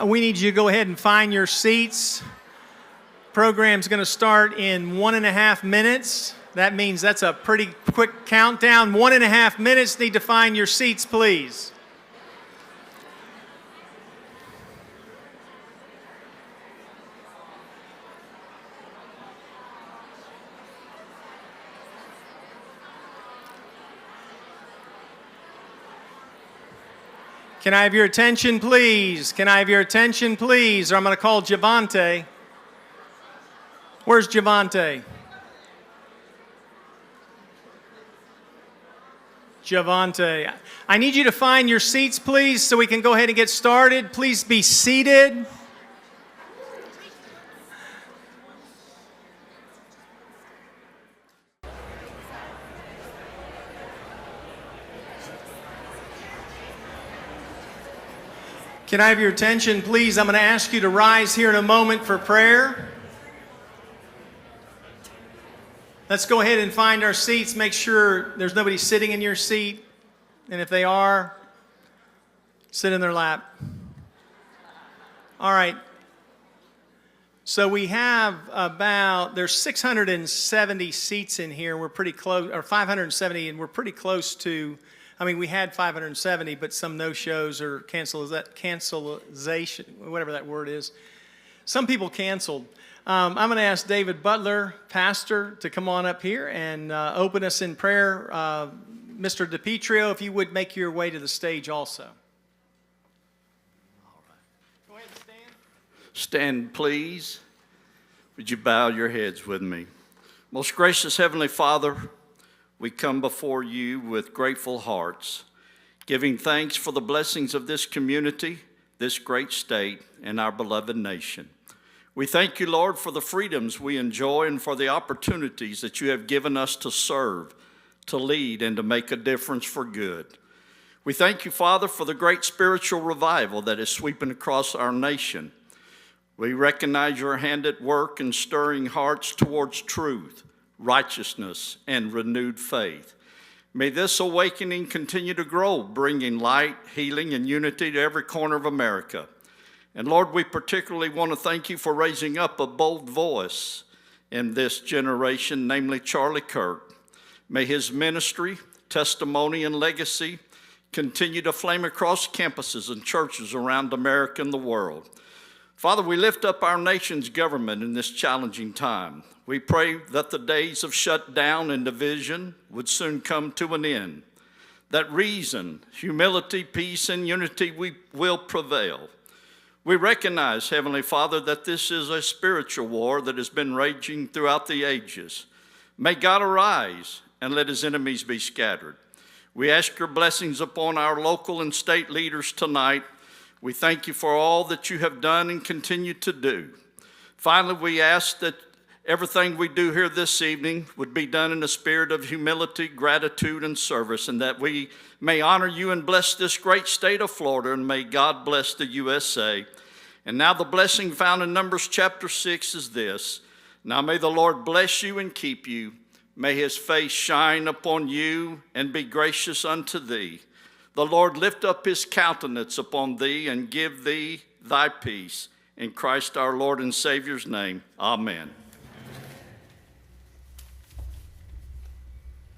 we need you to go ahead and find your seats. Program's going to start in 1.5 minutes. That means that's a pretty quick countdown. 1.5 minutes. Need to find your seats, please. Can I have your attention, please? Can I have your attention, please? Or I'm going to call Javante. Where's Javante? Javante. I need you to find your seats, please, so we can go ahead and get started. Please be seated. Can I have your attention, please? I'm going to ask you to rise here in a moment for prayer. Let's go ahead and find our seats. Make sure there's nobody sitting in your seat. And if they are, sit in their lap. All right. So we have there's 670 seats in here. We're pretty close, or 570, and we're pretty close to, we had 570, but some no-shows or cancellation, whatever that word is. Some people canceled. I'm going to ask David Butler, pastor, to come on up here and open us in prayer. Mr. DiPietro, if you would make your way to the stage also. All right. Go ahead and stand. Stand, please. Would you bow your heads with me? Most gracious Heavenly Father, we come before you with grateful hearts, giving thanks for the blessings of this community, this great state, and our beloved nation. We thank you, Lord, for the freedoms we enjoy and for the opportunities that you have given us to serve, to lead, and to make a difference for good. We thank you, Father, for the great spiritual revival that is sweeping across our nation. We recognize your hand at work in stirring hearts towards truth, righteousness, and renewed faith. May this awakening continue to grow, bringing light, healing, and unity to every corner of America. And Lord, we particularly want to thank you for raising up a bold voice in this generation, namely Charlie Kirk. May his ministry, testimony, and legacy continue to flame across campuses and churches around America and the world. Father, we lift up our nation's government in this challenging time. We pray that the days of shutdown and division would soon come to an end, that reason, humility, peace, and unity will prevail. We recognize, Heavenly Father, that this is a spiritual war that has been raging throughout the ages. May God arise and let his enemies be scattered. We ask your blessings upon our local and state leaders tonight. We thank you for all that you have done and continue to do. Finally, we ask that everything we do here this evening would be done in a spirit of humility, gratitude, and service, and that we may honor you and bless this great state of Florida, and may God bless the USA. And now the blessing found in Numbers chapter 6 is this. Now may the Lord bless you and keep you. May his face shine upon you and be gracious unto thee. The Lord lift up his countenance upon thee and give thee thy peace. In Christ our Lord and Savior's name, amen.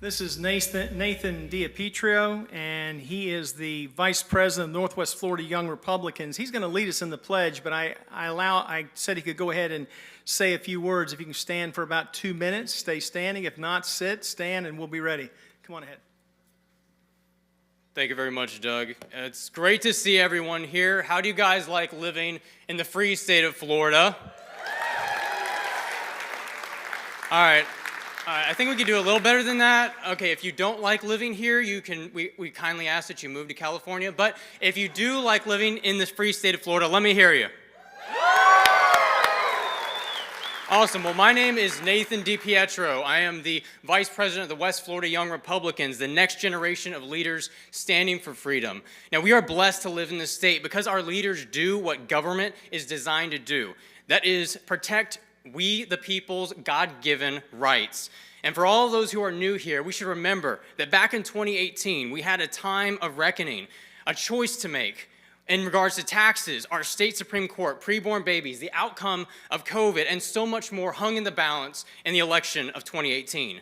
This is Nathan DiPietro, and he is the Vice President of Northwest Florida Young Republicans. He's going to lead us in the pledge, but I said he could go ahead and say a few words. If you can stand for about 2 minutes, stay standing. If not, sit, stand, and we'll be ready. Come on ahead. Thank you very much, Doug. It's great to see everyone here. How do you guys like living in the free state of Florida? All right. I think we could do a little better than that. Okay, if you don't like living here, we kindly ask that you move to California. But if you do like living in the free state of Florida, let me hear you. Awesome. Well, my name is Nathan DiPietro. I am the Vice President of the West Florida Young Republicans, the next generation of leaders standing for freedom. Now, we are blessed to live in this state because our leaders do what government is designed to do. That is, protect we the people's God-given rights. And for all of those who are new here, we should remember that back in 2018, we had a time of reckoning, a choice to make. in regards to taxes, our state Supreme Court, preborn babies, the outcome of COVID, and so much more hung in the balance in the election of 2018.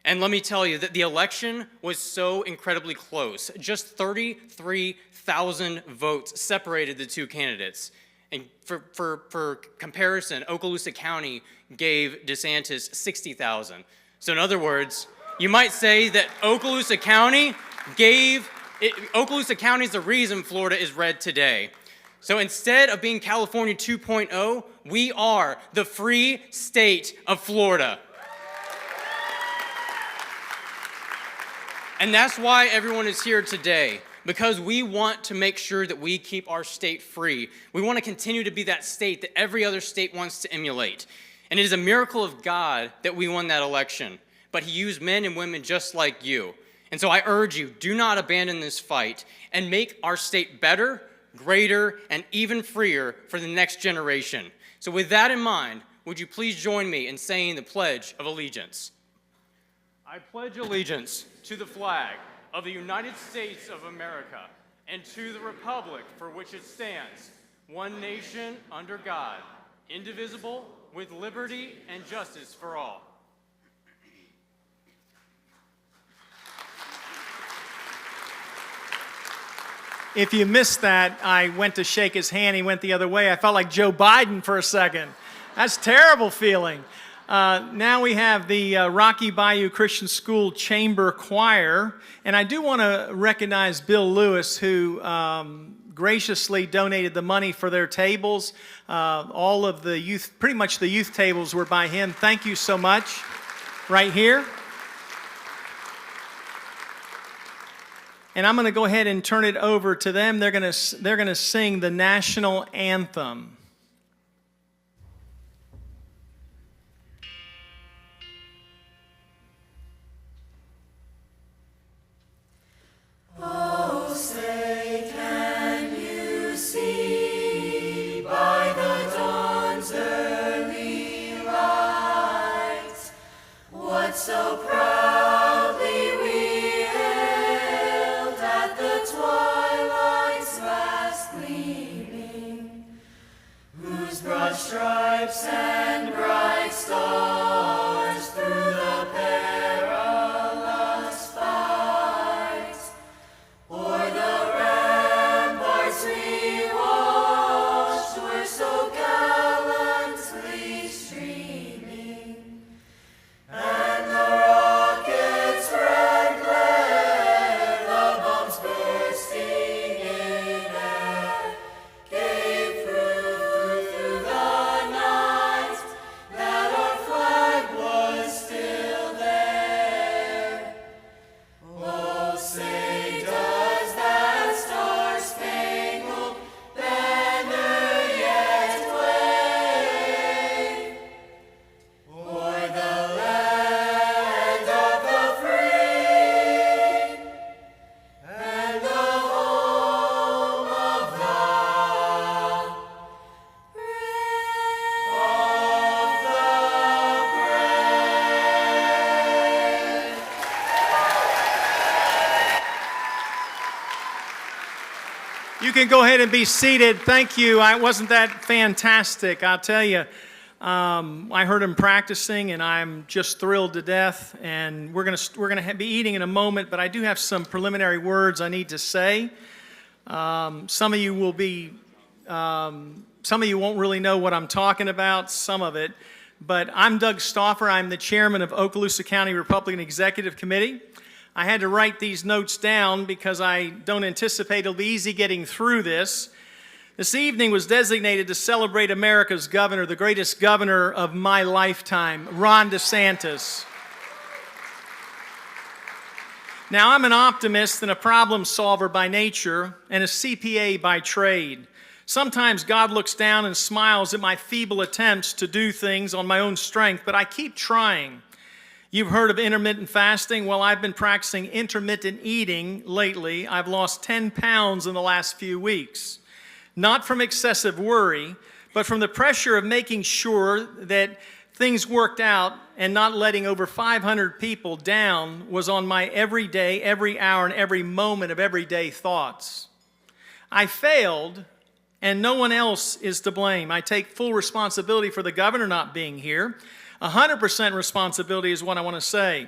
And let me tell you that the election was so incredibly close. Just 33,000 votes separated the two candidates. And for comparison, Okaloosa County gave DeSantis 60,000. So in other words, you might say that Okaloosa County is the reason Florida is red today. So instead of being California 2.0, we are the free state of Florida. And that's why everyone is here today, because we want to make sure that we keep our state free. We want to continue to be that state that every other state wants to emulate. And it is a miracle of God that we won that election. But he used men and women just like you. And so I urge you, do not abandon this fight and make our state better, greater, and even freer for the next generation. So with that in mind, would you please join me in saying the Pledge of Allegiance? I pledge allegiance to the flag of the United States of America and to the republic for which it stands, one nation under God, indivisible, with liberty and justice for all. If you missed that, I went to shake his hand. He went the other way. I felt like Joe Biden for a second. That's a terrible feeling. Now we have the Rocky Bayou Christian School Chamber Choir. And I do want to recognize Bill Lewis, who graciously donated the money for their tables. All of the youth, pretty much the youth tables were by him. Thank you so much. Right here. And I'm going to go ahead and turn it over to them. They're going to sing the national anthem. Oh, say, can you see by the dawn's early light what so proudly we hailed at the twilight's last gleaming, whose broad stripes and bright stars through the perilous fight o'er the ramparts we watched were so gallantly streaming, and the rocket's red glare, the bombs bursting in air, gave proof through the night that our flag was still there. Oh, say, does that star-spangled banner yet wave o'er the land of the free and the home of the brave? You can go ahead and be seated. Thank you. Wasn't that fantastic? I'll tell you, I heard him practicing, and I'm just thrilled to death. And we're gonna be eating in a moment, but I do have some preliminary words I need to say. Some of you won't really know what I'm talking about. Some of it, but I'm Doug Stauffer. I'm the chairman of Okaloosa County Republican Executive Committee. I had to write these notes down because I don't anticipate it'll be easy getting through this. This evening was designated to celebrate America's governor, the greatest governor of my lifetime, Ron DeSantis. Now, I'm an optimist and a problem solver by nature and a CPA by trade. Sometimes God looks down and smiles at my feeble attempts to do things on my own strength, but I keep trying. You've heard of intermittent fasting. Well, I've been practicing intermittent eating lately. I've lost 10 pounds in the last few weeks. Not from excessive worry, but from the pressure of making sure that things worked out and not letting over 500 people down was on my every day, every hour, and every moment of everyday thoughts. I failed, and no one else is to blame. I take full responsibility for the governor not being here. 100% responsibility is what I want to say.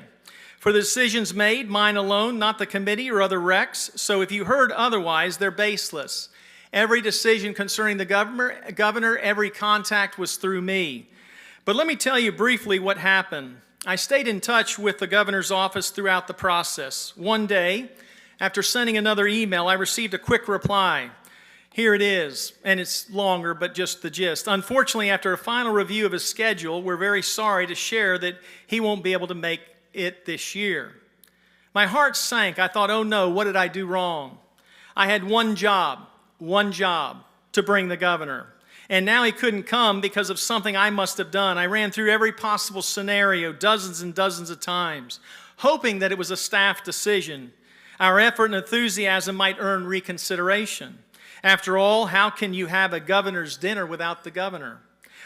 For the decisions made, mine alone, not the committee or other recs. So if you heard otherwise, they're baseless. Every decision concerning the governor, every contact was through me. But let me tell you briefly what happened. I stayed in touch with the governor's office throughout the process. One day, after sending another email, I received a quick reply. Here it is, and it's longer, but just the gist. Unfortunately, after a final review of his schedule, we're very sorry to share that he won't be able to make it this year. My heart sank. I thought, oh no, what did I do wrong? I had one job to bring the governor. And now he couldn't come because of something I must have done. I ran through every possible scenario dozens and dozens of times, hoping that it was a staff decision. Our effort and enthusiasm might earn reconsideration. After all, how can you have a governor's dinner without the governor?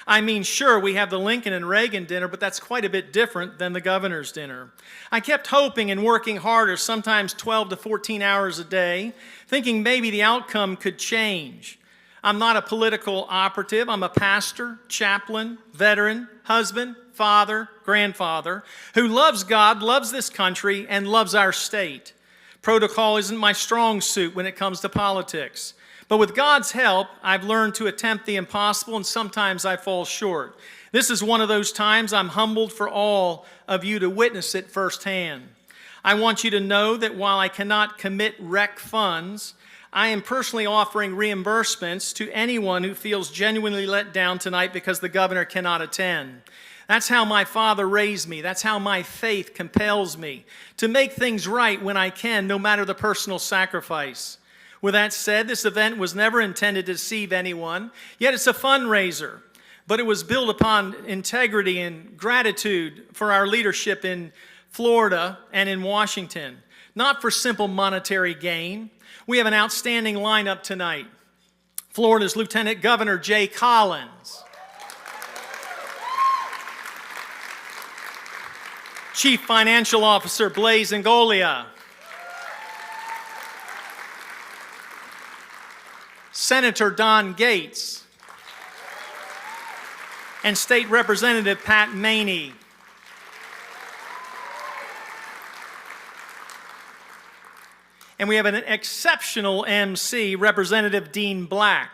I mean, sure, we have the Lincoln and Reagan dinner, but that's quite a bit different than the governor's dinner. I kept hoping and working harder, sometimes 12 to 14 hours a day, thinking maybe the outcome could change. I'm not a political operative. I'm a pastor, chaplain, veteran, husband, father, grandfather, who loves God, loves this country, and loves our state. Protocol isn't my strong suit when it comes to politics. But with God's help, I've learned to attempt the impossible, and sometimes I fall short. This is one of those times I'm humbled for all of you to witness it firsthand. I want you to know that while I cannot commit rec funds, I am personally offering reimbursements to anyone who feels genuinely let down tonight because the governor cannot attend. That's how my father raised me. That's how my faith compels me to make things right when I can, no matter the personal sacrifice. With that said, this event was never intended to deceive anyone, yet it's a fundraiser. But it was built upon integrity and gratitude for our leadership in Florida and in Washington, not for simple monetary gain. We have an outstanding lineup tonight. Florida's Lieutenant Governor Jay Collins, Chief Financial Officer Blaise Ingoglia, Senator Don Gaetz, and State Representative Patt Maney. And we have an exceptional MC, Representative Dean Black.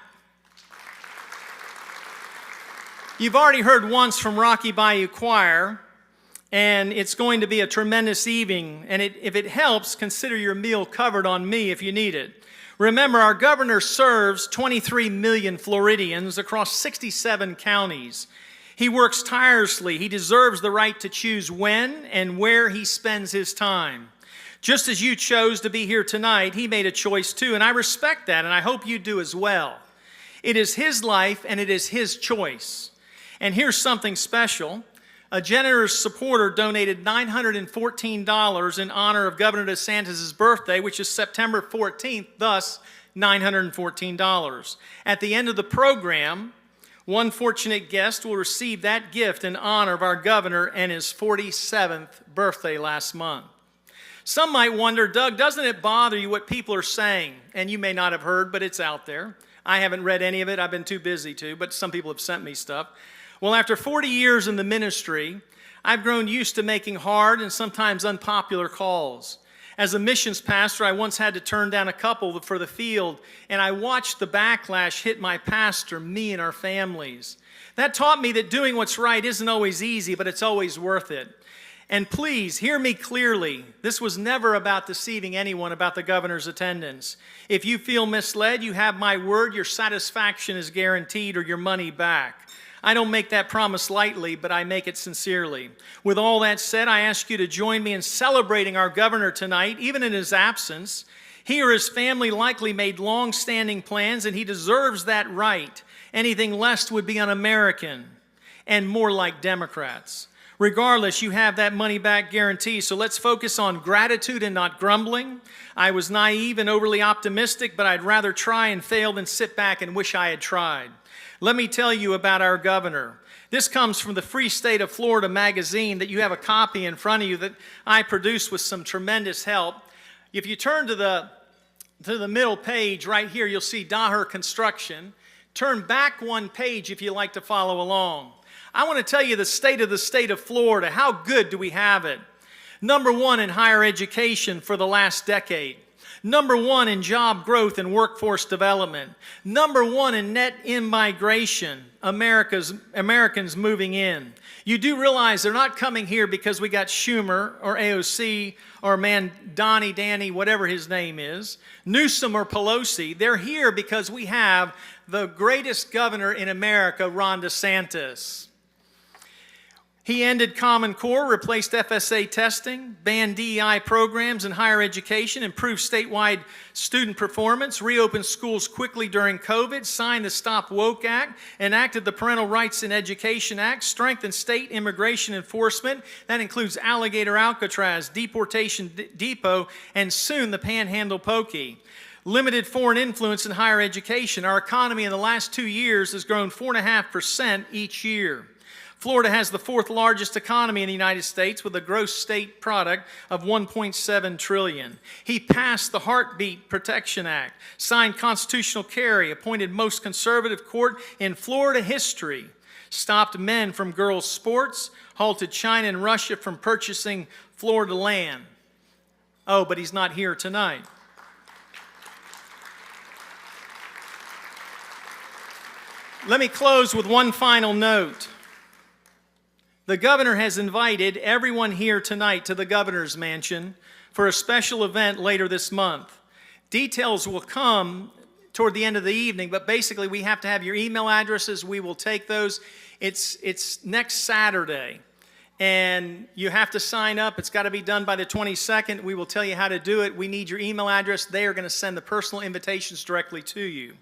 You've already heard once from Rocky Bayou Choir, and it's going to be a tremendous evening. And if it helps, consider your meal covered on me if you need it. Remember, our governor serves 23 million Floridians across 67 counties. He works tirelessly. He deserves the right to choose when and where he spends his time. Just as you chose to be here tonight, he made a choice too, and I respect that, and I hope you do as well. It is his life, and it is his choice. And here's something special. A generous supporter donated $914 in honor of Governor DeSantis' birthday, which is September 14th, thus $914. At the end of the program, one fortunate guest will receive that gift in honor of our governor and his 47th birthday last month. Some might wonder, Doug, doesn't it bother you what people are saying? And you may not have heard, but it's out there. I haven't read any of it. I've been too busy to, but some people have sent me stuff. Well, after 40 years in the ministry, I've grown used to making hard and sometimes unpopular calls. As a missions pastor, I once had to turn down a couple for the field, and I watched the backlash hit my pastor, me, and our families. That taught me that doing what's right isn't always easy, but it's always worth it. And please, hear me clearly. This was never about deceiving anyone about the governor's attendance. If you feel misled, you have my word, your satisfaction is guaranteed or your money back. I don't make that promise lightly, but I make it sincerely. With all that said, I ask you to join me in celebrating our governor tonight, even in his absence. He or his family likely made long-standing plans, and he deserves that right. Anything less would be un-American and more like Democrats. Regardless, you have that money back guarantee, so let's focus on gratitude and not grumbling. I was naive and overly optimistic, but I'd rather try and fail than sit back and wish I had tried. Let me tell you about our governor. This comes from the Free State of Florida magazine that you have a copy in front of you that I produced with some tremendous help. If you turn to the to the middle page right here, you'll see Daher Construction. Turn back one page if you like to follow along. I want to tell you the state of Florida. How good do we have it? Number one in higher education for the last decade. Number one in job growth and workforce development. Number one in net in-migration, Americans moving in. You do realize they're not coming here because we got Schumer or AOC or Danny, whatever his name is, Newsom or Pelosi. They're here because we have the greatest governor in America, Ron DeSantis. He ended Common Core, replaced FSA testing, banned DEI programs in higher education, improved statewide student performance, reopened schools quickly during COVID, signed the Stop Woke Act, enacted the Parental Rights in Education Act, strengthened state immigration enforcement. That includes Alligator Alcatraz, Deportation Depot, and soon the Panhandle Pokey. Limited foreign influence in higher education. Our economy in the last 2 years has grown 4.5% each year. Florida has the fourth largest economy in the United States with a gross state product of $1.7 trillion. He passed the Heartbeat Protection Act, signed constitutional carry, appointed most conservative court in Florida history, stopped men from girls' sports, halted China and Russia from purchasing Florida land. Oh, but he's not here tonight. Let me close with one final note. The governor has invited everyone here tonight to the governor's mansion for a special event later this month. Details will come toward the end of the evening, but basically we have to have your email addresses. We will take those. It's next Saturday, and you have to sign up. It's got to be done by the 22nd. We will tell you how to do it. We need your email address. They are going to send the personal invitations directly to you.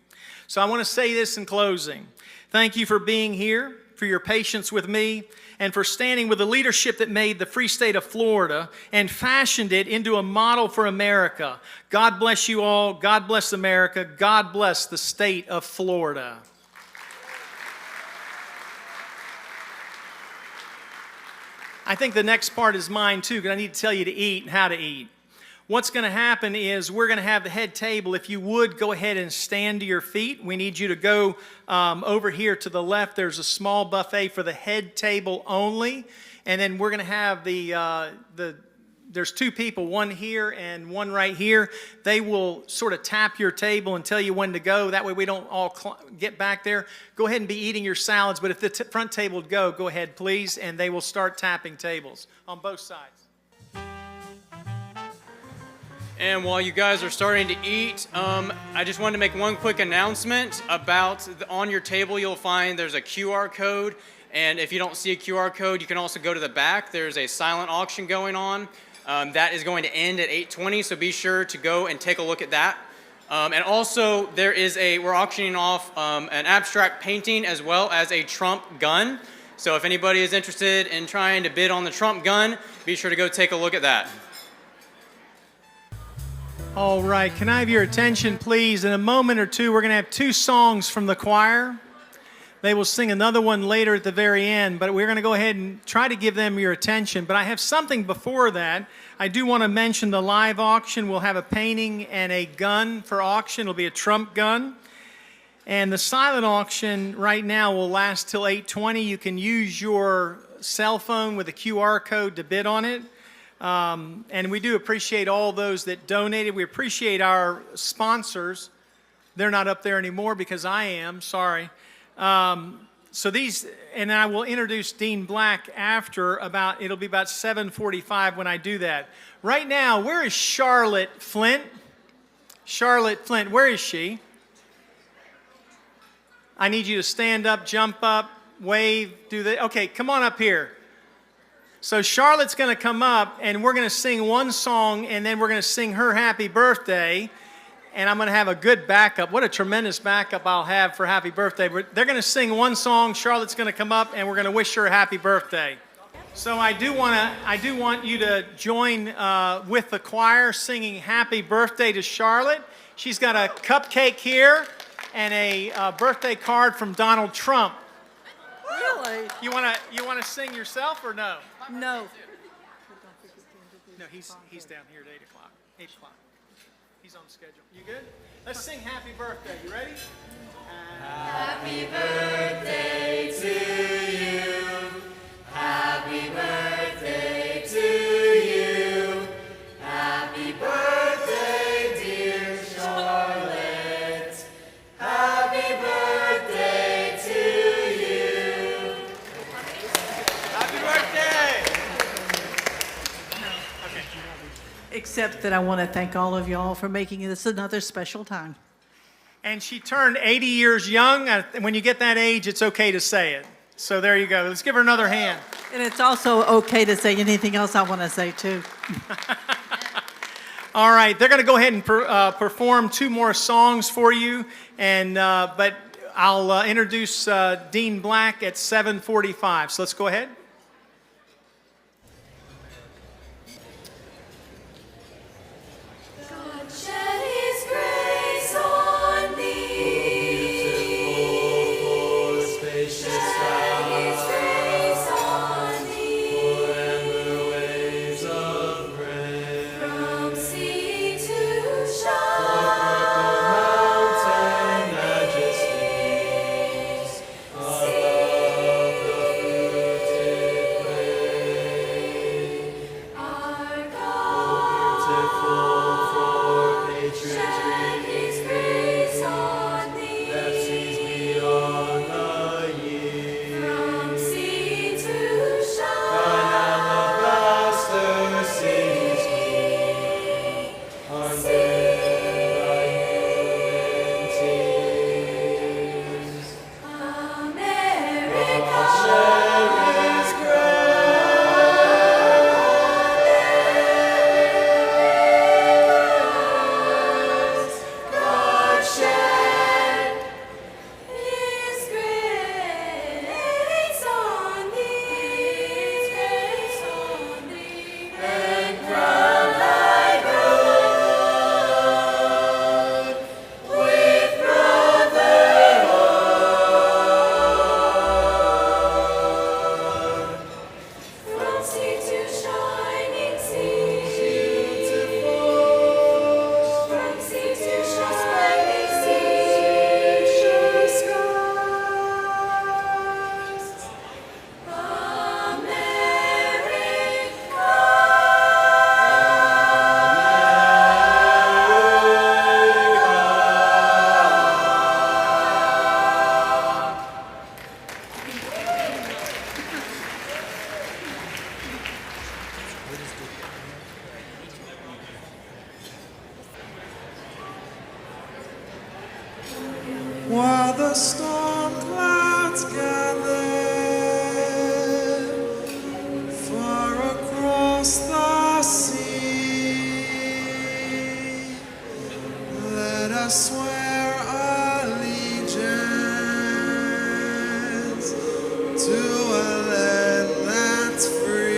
So I want to say this in closing. Thank you for being here, for your patience with me, and for standing with the leadership that made the free state of Florida and fashioned it into a model for America. God bless you all. God bless America. God bless the state of Florida. I think the next part is mine too, because I need to tell you to eat and how to eat. What's going to happen is we're going to have the head table. If you would, go ahead and stand to your feet. We need you to go over here to the left. There's a small buffet for the head table only. And then we're going to have there's two people, one here and one right here. They will sort of tap your table and tell you when to go. That way we don't all get back there. Go ahead and be eating your salads. But if the front table would go ahead, please. And they will start tapping tables on both sides. And while you guys are starting to eat, I just wanted to make one quick announcement about on your table you'll find there's a QR code. And if you don't see a QR code, you can also go to the back. There's a silent auction going on. That is going to end at 8:20, so be sure to go and take a look at that. And also, we're auctioning off an abstract painting as well as a Trump gun. So if anybody is interested in trying to bid on the Trump gun, be sure to go take a look at that. All right, can I have your attention, please? In a moment or two, we're going to have two songs from the choir. They will sing another one later at the very end, but we're going to go ahead and try to give them your attention. But I have something before that. I do want to mention the live auction. We'll have a painting and a gun for auction. It'll be a Trump gun. And the silent auction right now will last till 8:20. You can use your cell phone with a QR code to bid on it. And we do appreciate all those that donated. We appreciate our sponsors. They're not up there anymore because I am, sorry. So these, and I will introduce Dean Black after it'll be about 7:45 when I do that. Right now, where is Charlotte Flint? Charlotte Flint, where is she? I need you to stand up, jump up, wave, okay, come on up here. So Charlotte's going to come up, and we're going to sing one song, and then we're going to sing her happy birthday, and I'm going to have a good backup. What a tremendous backup I'll have for happy birthday. They're going to sing one song, Charlotte's going to come up, and we're going to wish her a happy birthday. So I do want you to join with the choir singing happy birthday to Charlotte. She's got a cupcake here and a birthday card from Donald Trump. Really? You want to sing yourself or no? No. No, he's down here at 8 o'clock. 8 o'clock. He's on schedule. You good? Let's sing Happy Birthday. You ready? Happy birthday to you. Happy birthday to you. Happy birthday, dear Charlotte. Happy birthday to you. Happy birthday! Except that I want to thank all of y'all for making this another special time. And she turned 80 years young. When you get that age, it's okay to say it. So there you go. Let's give her another hand. And it's also okay to say anything else I want to say, too. All right, they're going to go ahead and perform 2 more songs for you, and but I'll introduce Dean Black at 7:45. So let's go ahead. God shed His grace on thee. Beautiful, spacious shed His grace on thee. For amber waves of grain. From sea to shore. Mountain majesties. Above the fruited plain. Our God. Beautiful for patriotry. His grace on thee. That sees beyond the years. From sea to shore. Thine alabaster cities gleam. Unveiled by human tears. America. Share His grace. God shed His grace on thee, and crown thy brood with brotherhood. From sea to shining sea, from sea to shining sea, sure skies. While the storm clouds gather far across the sea, let us swear allegiance to a land that's free.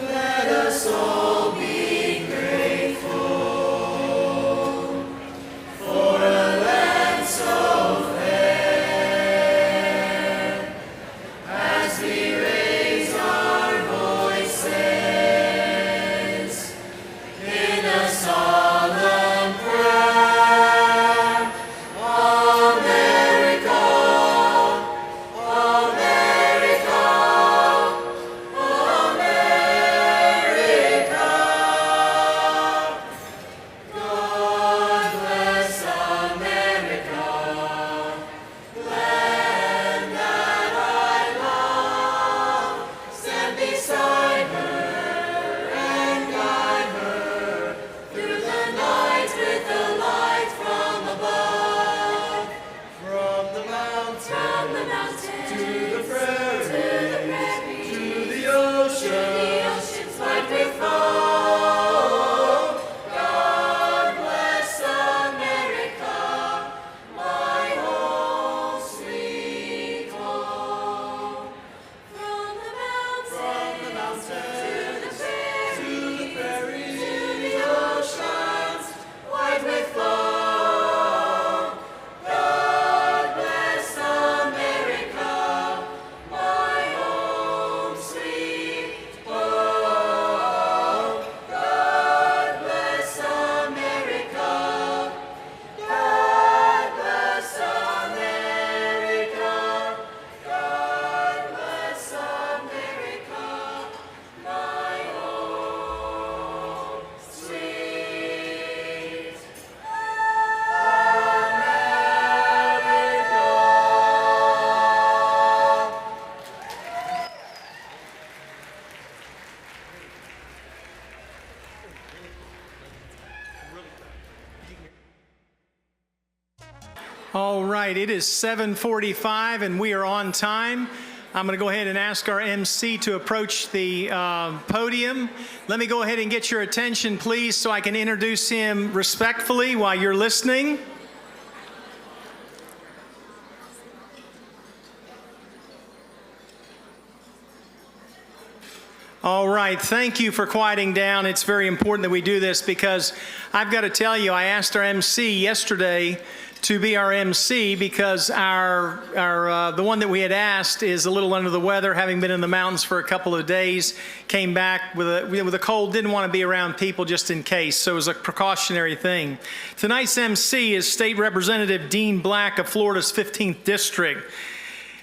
Let us all be grateful for a land so fair, as we raise our voices in a solemn prayer. America, America, America. God bless America, land that I love. Stand beside her and guide her through the night with the light from above. From the mountains to the prairies, to the oceans white with foam. God bless America, my home, sweet home. From the mountains to the prairies, to the oceans white with foam. God bless America, All right, it is 7:45 and we are on time. I'm going to go ahead and ask our MC to approach the podium. Let me go ahead and get your attention, please, so I can introduce him respectfully while you're listening. All right, thank you for quieting down. It's very important that we do this because I've got to tell you, I asked our MC yesterday to be our MC because the one that we had asked is a little under the weather, having been in the mountains for a couple of days, came back with a cold, didn't want to be around people just in case, so it was a precautionary thing. Tonight's MC is State Representative Dean Black of Florida's 15th District.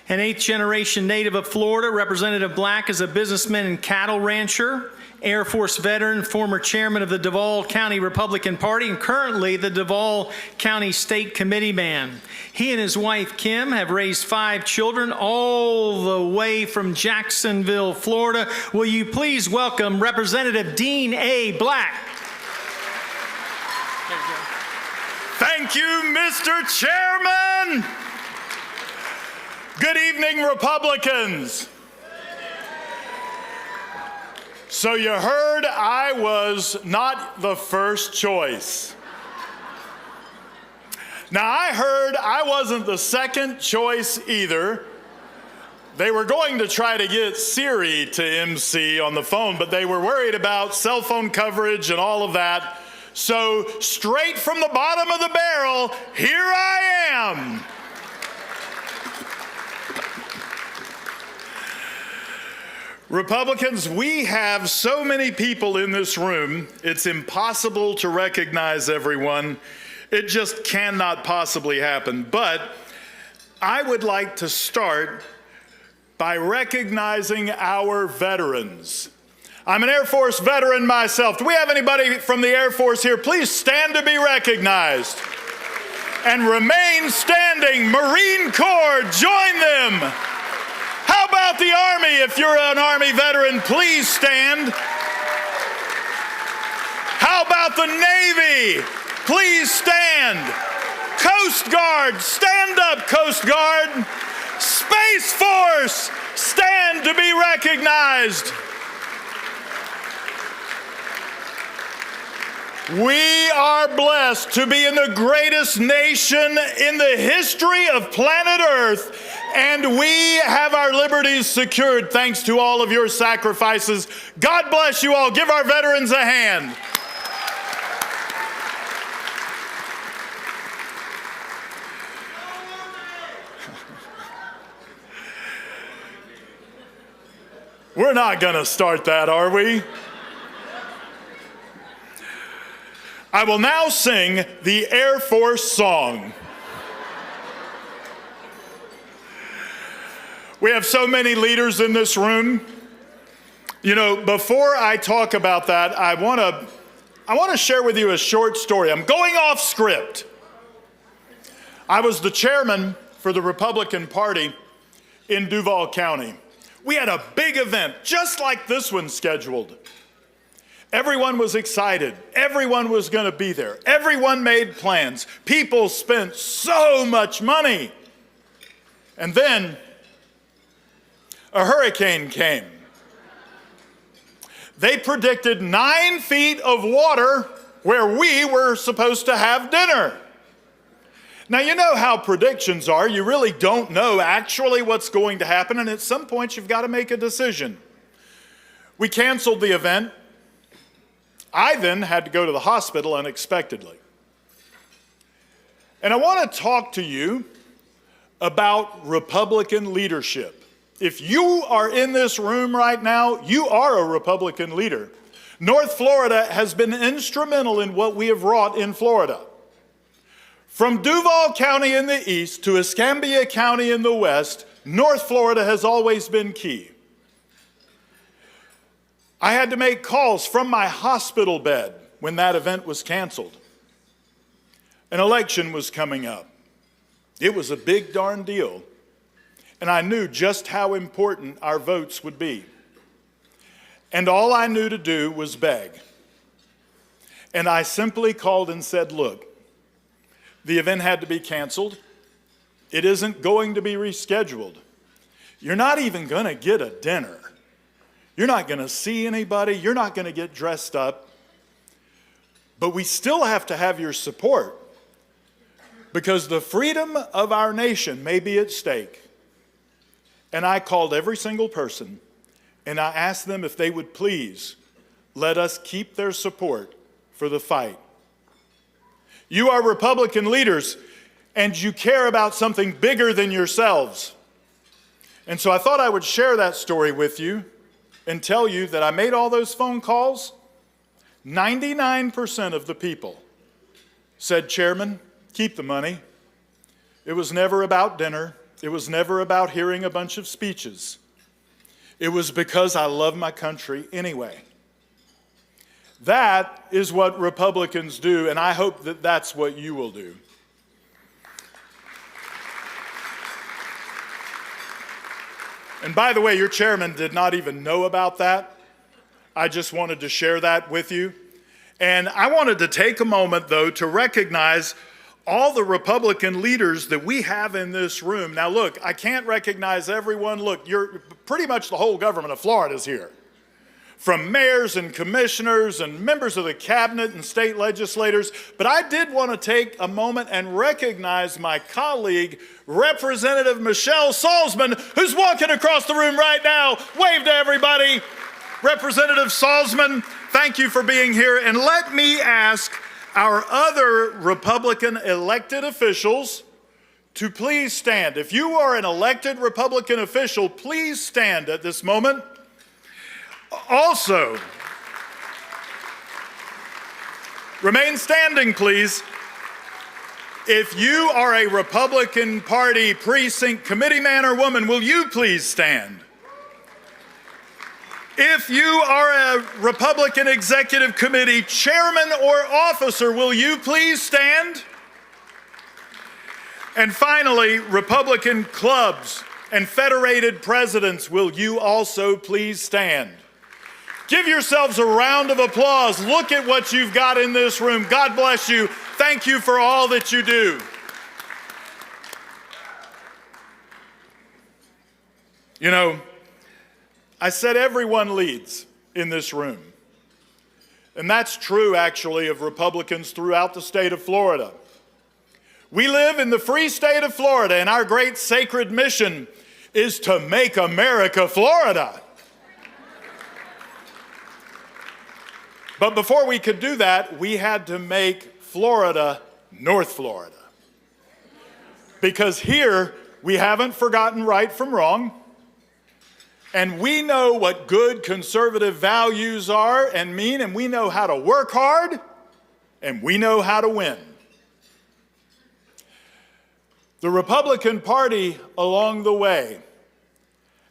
An eighth-generation native of Florida, Representative Black is a businessman and cattle rancher, Air Force veteran, former chairman of the Duval County Republican Party, and currently the Duval County State Committee man. He and his wife, Kim, have raised 5 children all the way from Jacksonville, Florida. Will you please welcome Representative Dean A. Black? Thank you, Mr. Chairman. Good evening, Republicans. So you heard I was not the first choice. Now I heard I wasn't the second choice either. They were going to try to get Siri to MC on the phone, but they were worried about cell phone coverage and all of that. So straight from the bottom of the barrel, here I am. Republicans, we have so many people in this room, it's impossible to recognize everyone. It just cannot possibly happen. But I would like to start by recognizing our veterans. I'm an Air Force veteran myself. Do we have anybody from the Air Force here? Please stand to be recognized. And remain standing. Marine Corps, join them. How about the Army? If you're an Army veteran, please stand. How about the Navy? Please stand. Coast Guard, stand up, Coast Guard. Space Force, stand to be recognized. We are blessed to be in the greatest nation in the history of planet Earth, and we have our liberties secured thanks to all of your sacrifices. God bless you all. Give our veterans a hand. We're not going to start that, are we? I will now sing the Air Force song. We have so many leaders in this room. You know, before I talk about that, I want to share with you a short story. I'm going off script. I was the chairman for the Republican Party in Duval County. We had a big event, just like this one scheduled. Everyone was excited. Everyone was going to be there. Everyone made plans. People spent so much money. And then a hurricane came. They predicted 9 feet of water where we were supposed to have dinner. Now, you know how predictions are. You really don't know actually what's going to happen, and at some point you've got to make a decision. We canceled the event. I then had to go to the hospital unexpectedly. And I want to talk to you about Republican leadership. If you are in this room right now, you are a Republican leader. North Florida has been instrumental in what we have wrought in Florida. From Duval County in the east to Escambia County in the west, North Florida has always been key. I had to make calls from my hospital bed when that event was canceled. An election was coming up. It was a big darn deal. And I knew just how important our votes would be. And all I knew to do was beg. And I simply called and said, look, the event had to be canceled. It isn't going to be rescheduled. You're not even going to get a dinner. You're not going to see anybody. You're not going to get dressed up. But we still have to have your support because the freedom of our nation may be at stake. And I called every single person and I asked them if they would please let us keep their support for the fight. You are Republican leaders and you care about something bigger than yourselves. And so I thought I would share that story with you and tell you that I made all those phone calls. 99% of the people said, Chairman, keep the money. It was never about dinner. It was never about hearing a bunch of speeches. It was because I love my country anyway. That is what Republicans do, and I hope that that's what you will do. And by the way, your chairman did not even know about that. I just wanted to share that with you. And I wanted to take a moment, though, to recognize all the Republican leaders that we have in this room. Now, look, I can't recognize everyone. Look, pretty much the whole government of Florida is here. From mayors and commissioners and members of the cabinet and state legislators. But I did want to take a moment and recognize my colleague, Representative Michelle Salzman, who's walking across the room right now. Wave to everybody. Representative Salzman, thank you for being here. And let me ask our other Republican elected officials to please stand. If you are an elected Republican official, please stand at this moment. Also, remain standing, please. If you are a Republican Party precinct committee man or woman, will you please stand? If you are a Republican Executive Committee chairman or officer, will you please stand? And finally, Republican clubs and federated presidents, will you also please stand? Give yourselves a round of applause. Look at what you've got in this room. God bless you. Thank you for all that you do. You know, I said everyone leads in this room. And that's true, actually, of Republicans throughout the state of Florida. We live in the free state of Florida, and our great sacred mission is to make America Florida. But before we could do that, we had to make Florida North Florida. Because here, we haven't forgotten right from wrong. And we know what good conservative values are and mean, and we know how to work hard, and we know how to win. The Republican Party along the way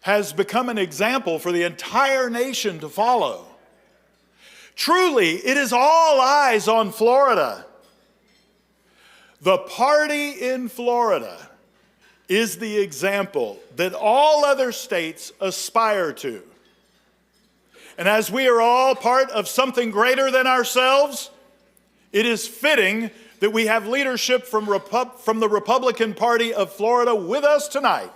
has become an example for the entire nation to follow. Truly, it is all eyes on Florida. The party in Florida is the example that all other states aspire to. And as we are all part of something greater than ourselves, it is fitting that we have leadership from the Republican Party of Florida with us tonight,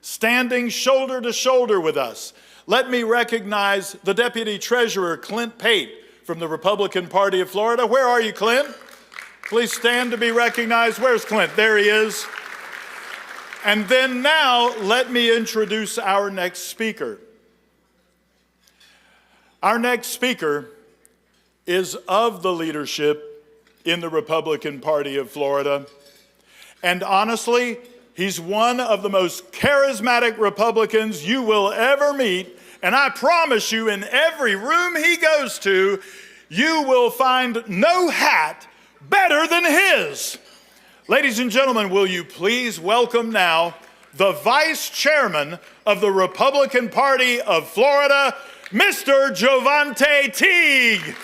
standing shoulder to shoulder with us. Let me recognize the Deputy Treasurer, Clint Patt, from the Republican Party of Florida. Where are you, Clint? Please stand to be recognized. Where's Clint? There he is. And then now, let me introduce our next speaker. Our next speaker is of the leadership in the Republican Party of Florida. And honestly, he's one of the most charismatic Republicans you will ever meet. And I promise you, in every room he goes to, you will find no hat better than his. Ladies and gentlemen, will you please welcome now the Vice Chairman of the Republican Party of Florida, Mr. Jovante Teague.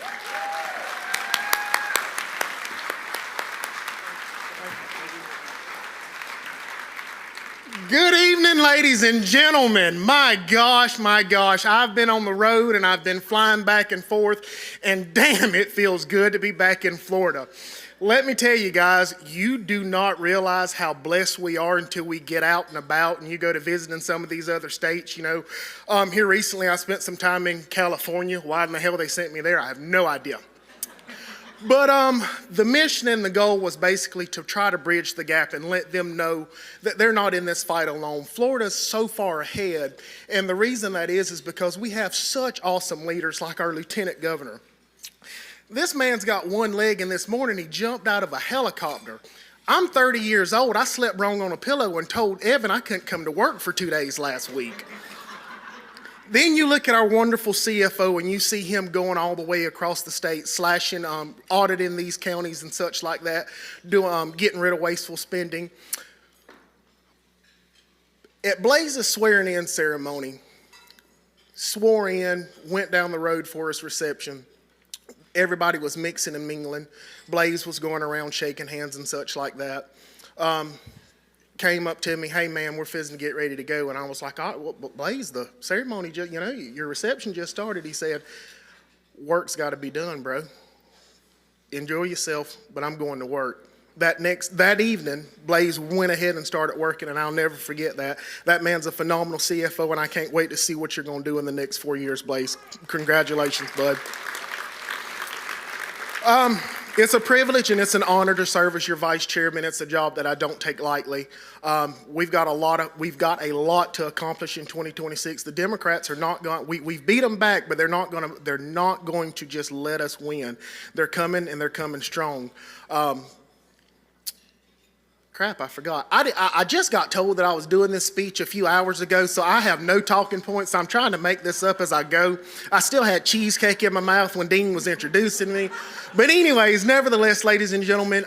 Good evening, ladies and gentlemen. My gosh, I've been on the road and I've been flying back and forth, and damn, it feels good to be back in Florida. Let me tell you guys, you do not realize how blessed we are until we get out and about and you go to visit in some of these other states. Here recently I spent some time in California. Why in the hell they sent me there, I have no idea. But the mission and the goal was basically to try to bridge the gap and let them know that they're not in this fight alone. Florida's so far ahead, and the reason that is because we have such awesome leaders like our lieutenant governor. This man's got one leg, and this morning he jumped out of a helicopter. I'm 30 years old. I slept wrong on a pillow and told Evan I couldn't come to work for 2 days last week. Then you look at our wonderful CFO and you see him going all the way across the state, slashing, auditing these counties and such like that, getting rid of wasteful spending. At Blaise's swearing in ceremony, swore in, went down the road for his reception. Everybody was mixing and mingling. Blaise was going around shaking hands and such like that. Came up to me, hey man, we're fizzing to get ready to go. And I was like, well, Blaise, the ceremony, your reception just started. He said, work's got to be done, bro. Enjoy yourself, but I'm going to work. That evening, Blaise went ahead and started working, and I'll never forget that. That man's a phenomenal CFO, and I can't wait to see what you're going to do in the next 4 years, Blaise. Congratulations, bud. It's a privilege and it's an honor to serve as your vice chairman. It's a job that I don't take lightly. We've got a lot to accomplish in 2026. The Democrats are not going. We've beat them back, but they're not going to just let us win. They're coming, and they're coming strong. Crap, I forgot. I just got told that I was doing this speech a few hours ago, so I have no talking points. I'm trying to make this up as I go. I still had cheesecake in my mouth when Dean was introducing me. But anyways, nevertheless, ladies and gentlemen,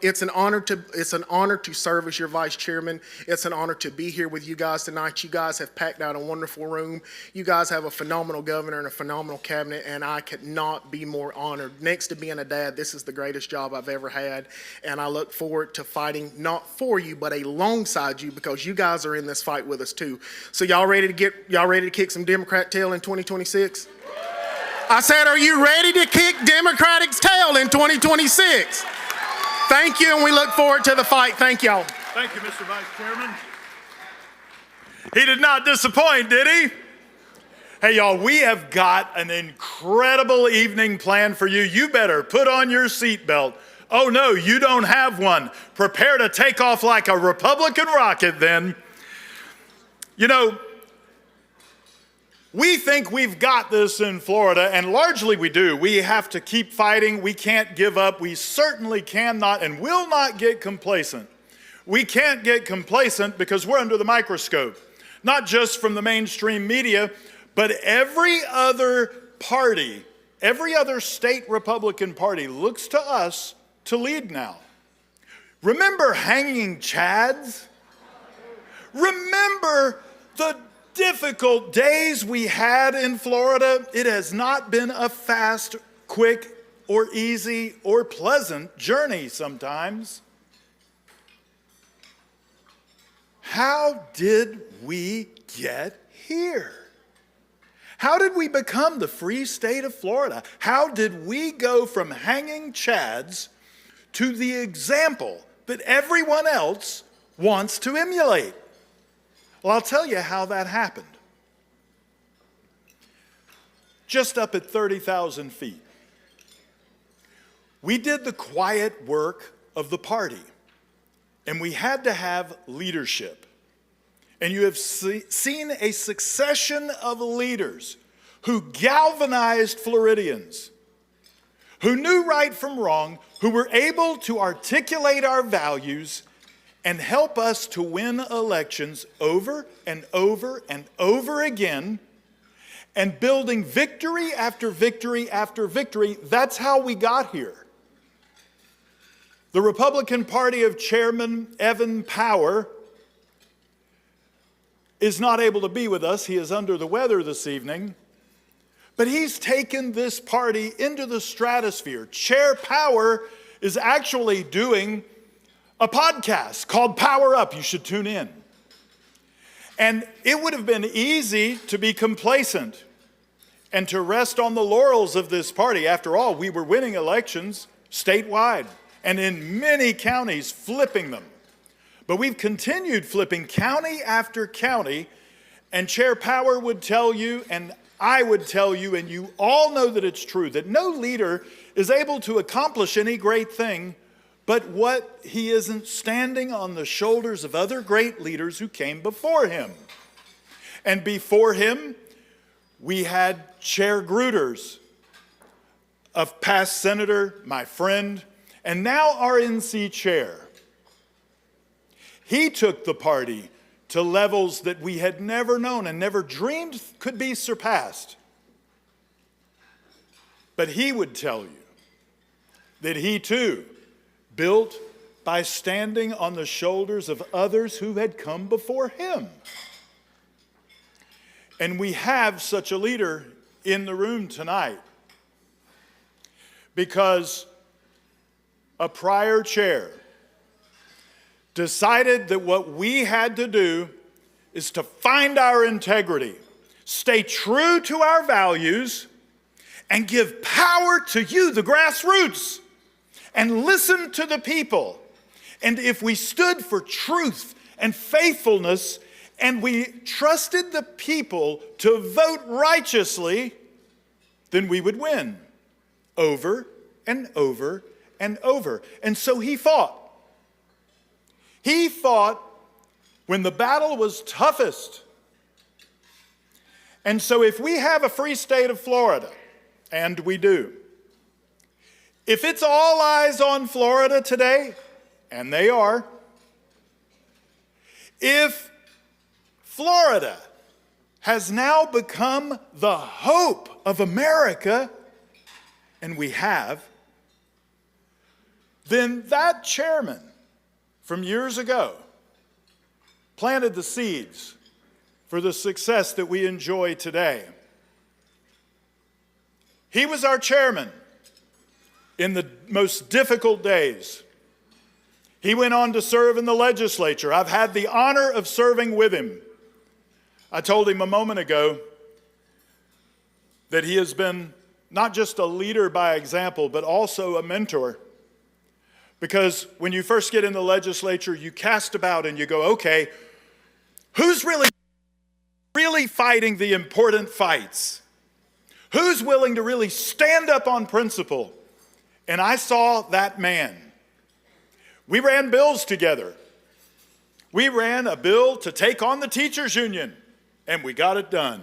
it's an honor to serve as your vice chairman. It's an honor to be here with you guys tonight. You guys have packed out a wonderful room. You guys have a phenomenal governor and a phenomenal cabinet, and I could not be more honored. Next to being a dad, this is the greatest job I've ever had, and I look forward to fighting not for you, but alongside you, because you guys are in this fight with us too. So y'all ready to kick some Democrat tail in 2026? I said, are you ready to kick Democratic's tail in 2026? Thank you, and we look forward to the fight. Thank y'all. Thank you, Mr. Vice Chairman. He did not disappoint, did he? Hey, y'all, we have got an incredible evening planned for you. You better put on your seatbelt. Oh, no, you don't have one. Prepare to take off like a Republican rocket then. We think we've got this in Florida, and largely we do. We have to keep fighting. We can't give up. We certainly cannot and will not get complacent. We can't get complacent because we're under the microscope, not just from the mainstream media, but every other party, every other state Republican party looks to us to lead now. Remember hanging chads? Remember the difficult days we had in Florida? It has not been a fast, quick, or easy, or pleasant journey sometimes. How did we get here? How did we become the free state of Florida? How did we go from hanging chads to the example that everyone else wants to emulate? Well, I'll tell you how that happened. Just up at 30,000 feet, we did the quiet work of the party, and we had to have leadership. And you have seen a succession of leaders who galvanized Floridians, who knew right from wrong, who were able to articulate our values and help us to win elections over and over and over again, and building victory after victory after victory. That's how we got here. The Republican Party of Chairman Evan Power is not able to be with us. He is under the weather this evening. But he's taken this party into the stratosphere. Chair Power is actually doing a podcast called Power Up. You should tune in. And it would have been easy to be complacent and to rest on the laurels of this party. After all, we were winning elections statewide. and in many counties flipping them. But we've continued flipping county after county, and Chair Power would tell you, and I would tell you, and you all know that it's true, that no leader is able to accomplish any great thing but what he isn't standing on the shoulders of other great leaders who came before him. And before him, we had Chair Gruters, a past senator, my friend, and now RNC chair. He took the party to levels that we had never known and never dreamed could be surpassed. But he would tell you that he too built by standing on the shoulders of others who had come before him. And we have such a leader in the room tonight because a prior chair decided that what we had to do is to find our integrity, stay true to our values, and give power to you, the grassroots, and listen to the people. And if we stood for truth and faithfulness, and we trusted the people to vote righteously, then we would win over and over and over. And so he fought. He fought when the battle was toughest. And so if we have a free state of Florida, and we do, if it's all eyes on Florida today, and they are, if Florida has now become the hope of America, and we have, then that chairman from years ago planted the seeds for the success that we enjoy today. He was our chairman in the most difficult days. He went on to serve in the legislature. I've had the honor of serving with him. I told him a moment ago that he has been not just a leader by example, but also a mentor. Because when you first get in the legislature, you cast about and you go, okay, who's really fighting the important fights? Who's willing to really stand up on principle? And I saw that man. We ran bills together. We ran a bill to take on the teachers union, and we got it done.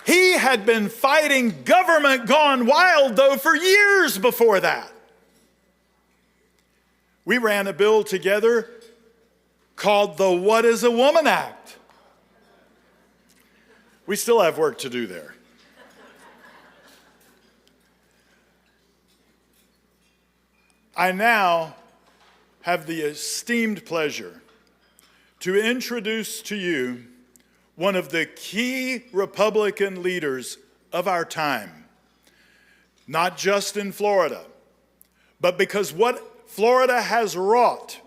He had been fighting government gone wild, though, for years before that. We ran a bill together called the What is a Woman Act. We still have work to do there. I now have the esteemed pleasure to introduce to you one of the key Republican leaders of our time, not just in Florida, but because what Florida has wrought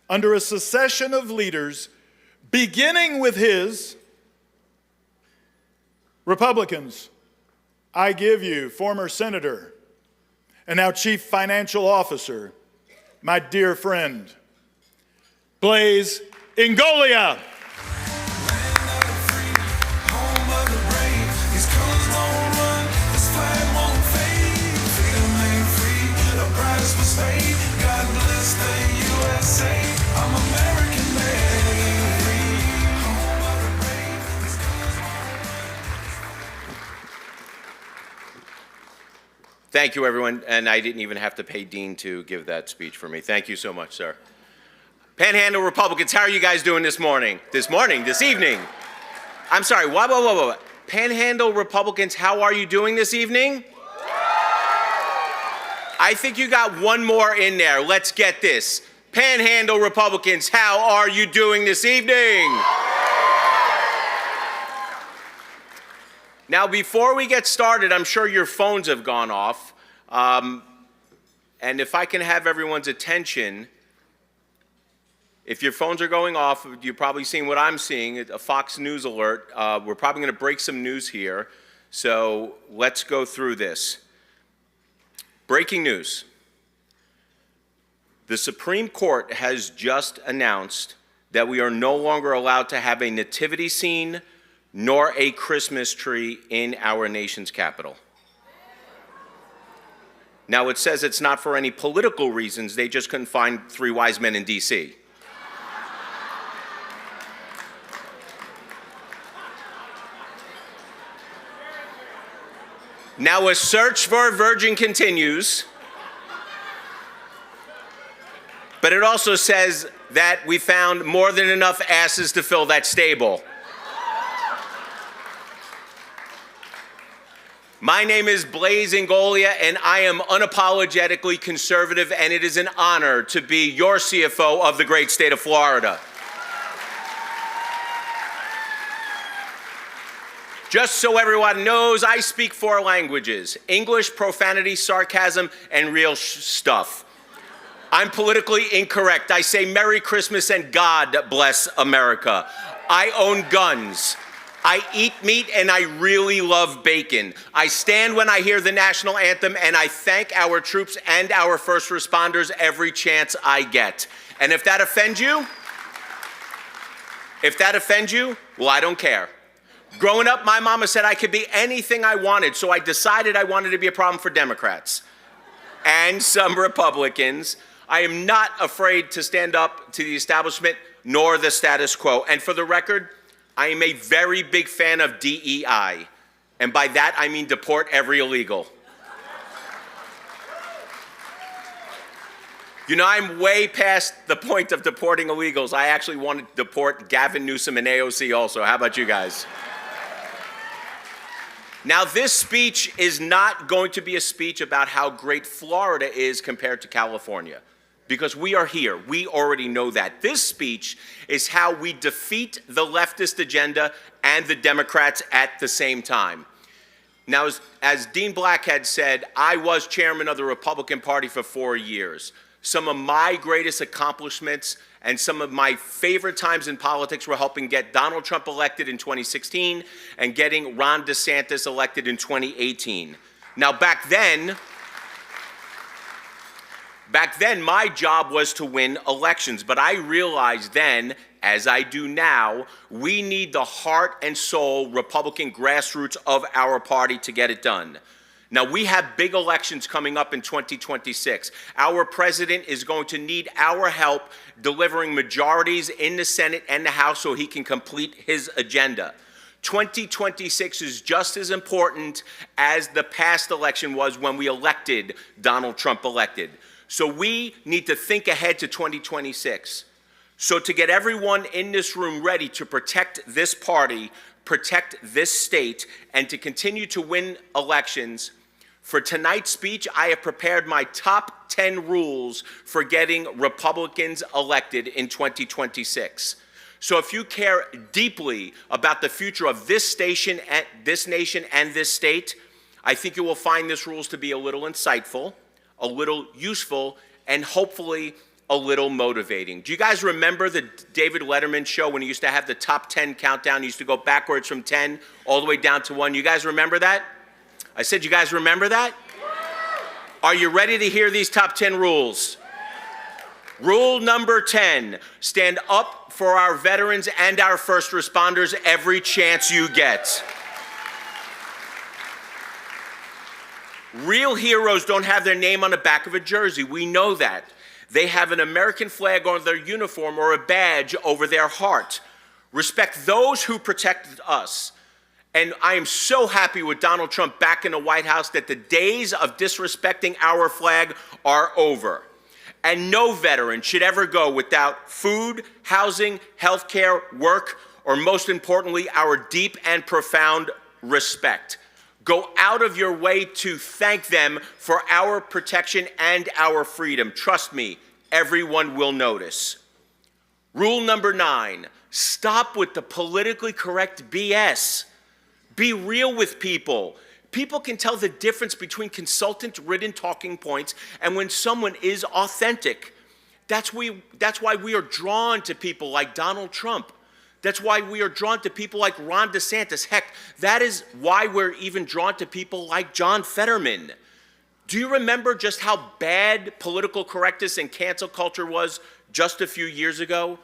under a succession of leaders, beginning with his Republicans. I give you former senator and now chief financial officer, my dear friend, Blaise Ingoglia. God bless the USA. I'm American made. Home of the brave. Thank you, everyone. And I didn't even have to pay Dean to give that speech for me. Thank you so much, sir. Panhandle Republicans, how are you guys doing this morning? This evening? I'm sorry, what? Panhandle Republicans, how are you doing this evening? I think you got one more in there. Let's get this. Panhandle Republicans, how are you doing this evening? Now, before we get started, I'm sure your phones have gone off. And if I can have everyone's attention, if your phones are going off, you're probably seeing what I'm seeing, a Fox News alert. We're probably going to break some news here. So let's go through this. Breaking news. The Supreme Court has just announced that we are no longer allowed to have a nativity scene nor a Christmas tree in our nation's capital. Now, it says it's not for any political reasons. They just couldn't find 3 wise men in D.C. Now, a search for a virgin continues, but it also says that we found more than enough asses to fill that stable. My name is Blaise Ingoglia, and I am unapologetically conservative, and it is an honor to be your CFO of the great state of Florida. Just so everyone knows, I speak 4 languages: English, profanity, sarcasm, and real stuff. I'm politically incorrect. I say Merry Christmas and God bless America. I own guns. I eat meat, and I really love bacon. I stand when I hear the national anthem, and I thank our troops and our first responders every chance I get. And if that offends you, well, I don't care. Growing up, my mama said I could be anything I wanted, so I decided I wanted to be a problem for Democrats and some Republicans. I am not afraid to stand up to the establishment nor the status quo. And for the record, I am a very big fan of DEI. And by that, I mean deport every illegal. You know, I'm way past the point of deporting illegals. I actually want to deport Gavin Newsom and AOC also. How about you guys? Now, this speech is not going to be a speech about how great Florida is compared to California, because we are here. We already know that. This speech is how we defeat the leftist agenda and the Democrats at the same time. Now, as Dean Blackhead said, I was chairman of the Republican Party for 4 years. Some of my greatest accomplishments and some of my favorite times in politics were helping get Donald Trump elected in 2016 and getting Ron DeSantis elected in 2018. Now, back then, my job was to win elections, but I realized then, as I do now, we need the heart and soul Republican grassroots of our party to get it done. Now, we have big elections coming up in 2026. Our president is going to need our help delivering majorities in the Senate and the House so he can complete his agenda. 2026 is just as important as the past election was when we elected Donald Trump elected. So we need to think ahead to 2026. So to get everyone in this room ready to protect this party, protect this state, and to continue to win elections, for tonight's speech, I have prepared my top 10 rules for getting Republicans elected in 2026. So if you care deeply about the future of this station, this nation, and this state, I think you will find these rules to be a little insightful, a little useful, and hopefully a little motivating. Do you guys remember the David Letterman show when he used to have the top 10 countdown? He used to go backwards from 10 all the way down to 1. You guys remember that? I said, you guys remember that? Are you ready to hear these top 10 rules? Rule number 10, stand up for our veterans and our first responders every chance you get. Real heroes don't have their name on the back of a jersey. We know that. They have an American flag on their uniform or a badge over their heart. Respect those who protected us. And I am so happy with Donald Trump back in the White House that the days of disrespecting our flag are over. And no veteran should ever go without food, housing, health care, work, or most importantly, our deep and profound respect. Go out of your way to thank them for our protection and our freedom. Trust me, everyone will notice. Rule number 9, stop with the politically correct BS. Be real with people. People can tell the difference between consultant-ridden talking points and when someone is authentic. That's why we are drawn to people like Donald Trump. That's why we are drawn to people like Ron DeSantis. Heck, that is why we're even drawn to people like John Fetterman. Do you remember just how bad political correctness and cancel culture was just a few years ago?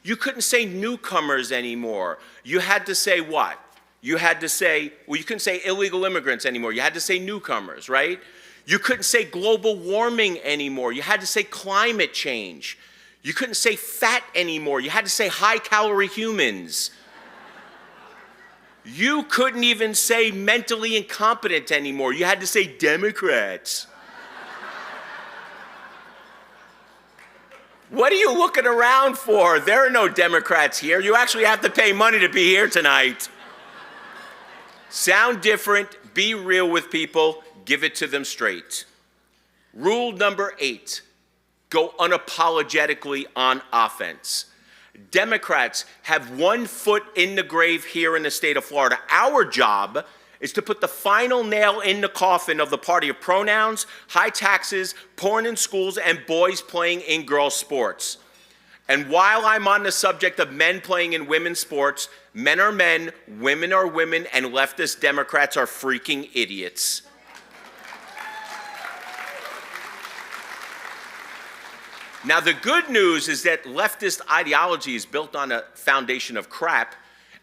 You couldn't say newcomers anymore. You had to say what? You had to say, well, you couldn't say illegal immigrants anymore. You had to say newcomers, right? You couldn't say global warming anymore. You had to say climate change. You couldn't say fat anymore. You had to say high-calorie humans. You couldn't even say mentally incompetent anymore. You had to say Democrats. What are you looking around for? There are no Democrats here. You actually have to pay money to be here tonight. Sound different, be real with people, give it to them straight. Rule number 8, go unapologetically on offense. Democrats have one foot in the grave here in the state of Florida. Our job is to put the final nail in the coffin of the party of pronouns, high taxes, porn in schools, and boys playing in girls' sports. And while I'm on the subject of men playing in women's sports, men are men, women are women, and leftist Democrats are freaking idiots. Now, the good news is that leftist ideology is built on a foundation of crap,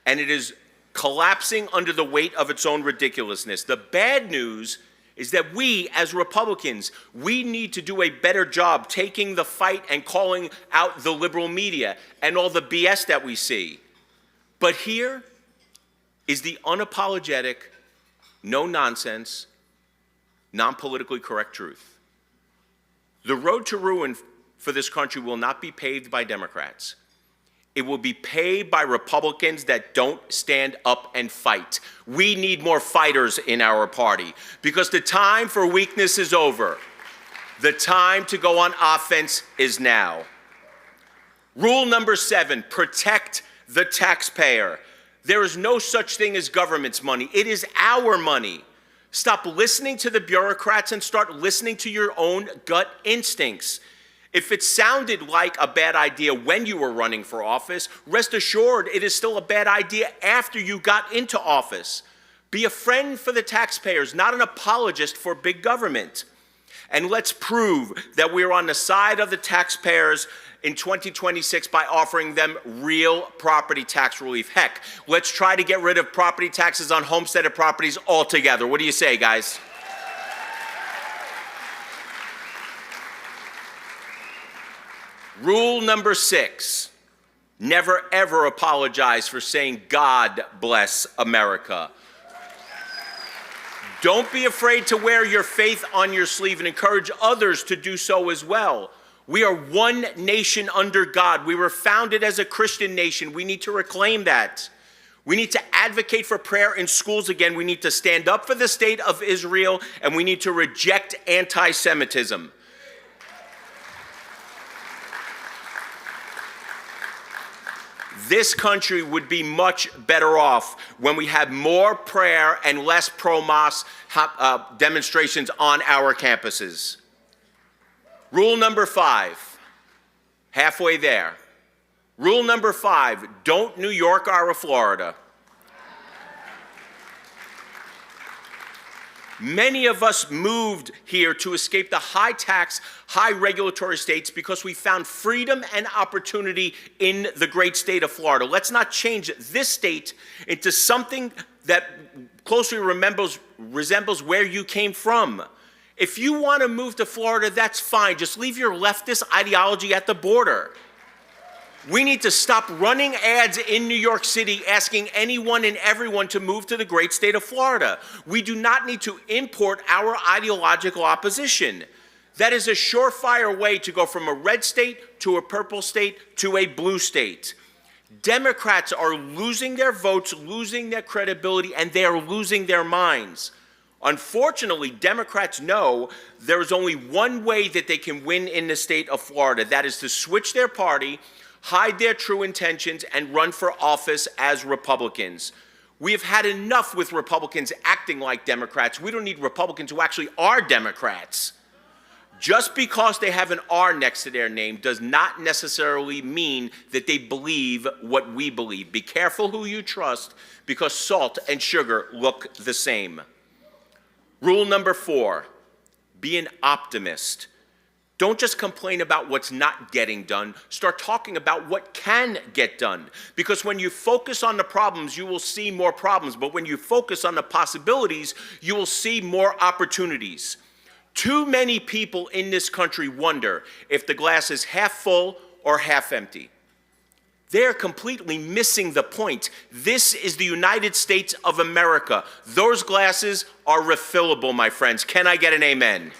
and it is collapsing under the weight of its own ridiculousness. The bad news is that we, as Republicans, we need to do a better job taking the fight and calling out the liberal media and all the BS that we see. But here is the unapologetic, no-nonsense, non-politically correct truth. The road to ruin for this country will not be paved by Democrats. It will be paved by Republicans that don't stand up and fight. We need more fighters in our party because the time for weakness is over. The time to go on offense is now. Rule number 7, protect the taxpayer. There is no such thing as government's money. It is our money. Stop listening to the bureaucrats and start listening to your own gut instincts. If it sounded like a bad idea when you were running for office, rest assured it is still a bad idea after you got into office. Be a friend for the taxpayers, not an apologist for big government. And let's prove that we're on the side of the taxpayers in 2026 by offering them real property tax relief. Heck, let's try to get rid of property taxes on homesteaded properties altogether. What do you say, guys? Rule number 6, never ever apologize for saying God bless America. Don't be afraid to wear your faith on your sleeve and encourage others to do so as well. We are one nation under God. We were founded as a Christian nation. We need to reclaim that. We need to advocate for prayer in schools again. We need to stand up for the state of Israel, and we need to reject anti-Semitism. This country would be much better off when we had more prayer and less pro-Hamas demonstrations on our campuses. Rule number 5, halfway there. Rule number 5, don't New York our Florida. Many of us moved here to escape the high tax, high regulatory states because we found freedom and opportunity in the great state of Florida. Let's not change this state into something that closely resembles where you came from. If you want to move to Florida, that's fine. Just leave your leftist ideology at the border. We need to stop running ads in New York City asking anyone and everyone to move to the great state of Florida. We do not need to import our ideological opposition. That is a surefire way to go from a red state to a purple state to a blue state. Democrats are losing their votes, losing their credibility, and they are losing their minds. Unfortunately, Democrats know there is only one way that they can win in the state of Florida. That is to switch their party, hide their true intentions, and run for office as Republicans. We have had enough with Republicans acting like Democrats. We don't need Republicans who actually are Democrats. Just because they have an R next to their name does not necessarily mean that they believe what we believe. Be careful who you trust, because salt and sugar look the same. Rule number 4, be an optimist. Don't just complain about what's not getting done. Start talking about what can get done. Because when you focus on the problems, you will see more problems. But when you focus on the possibilities, you will see more opportunities. Too many people in this country wonder if the glass is half full or half empty. They're completely missing the point. This is the United States of America. Those glasses are refillable, my friends. Can I get an amen?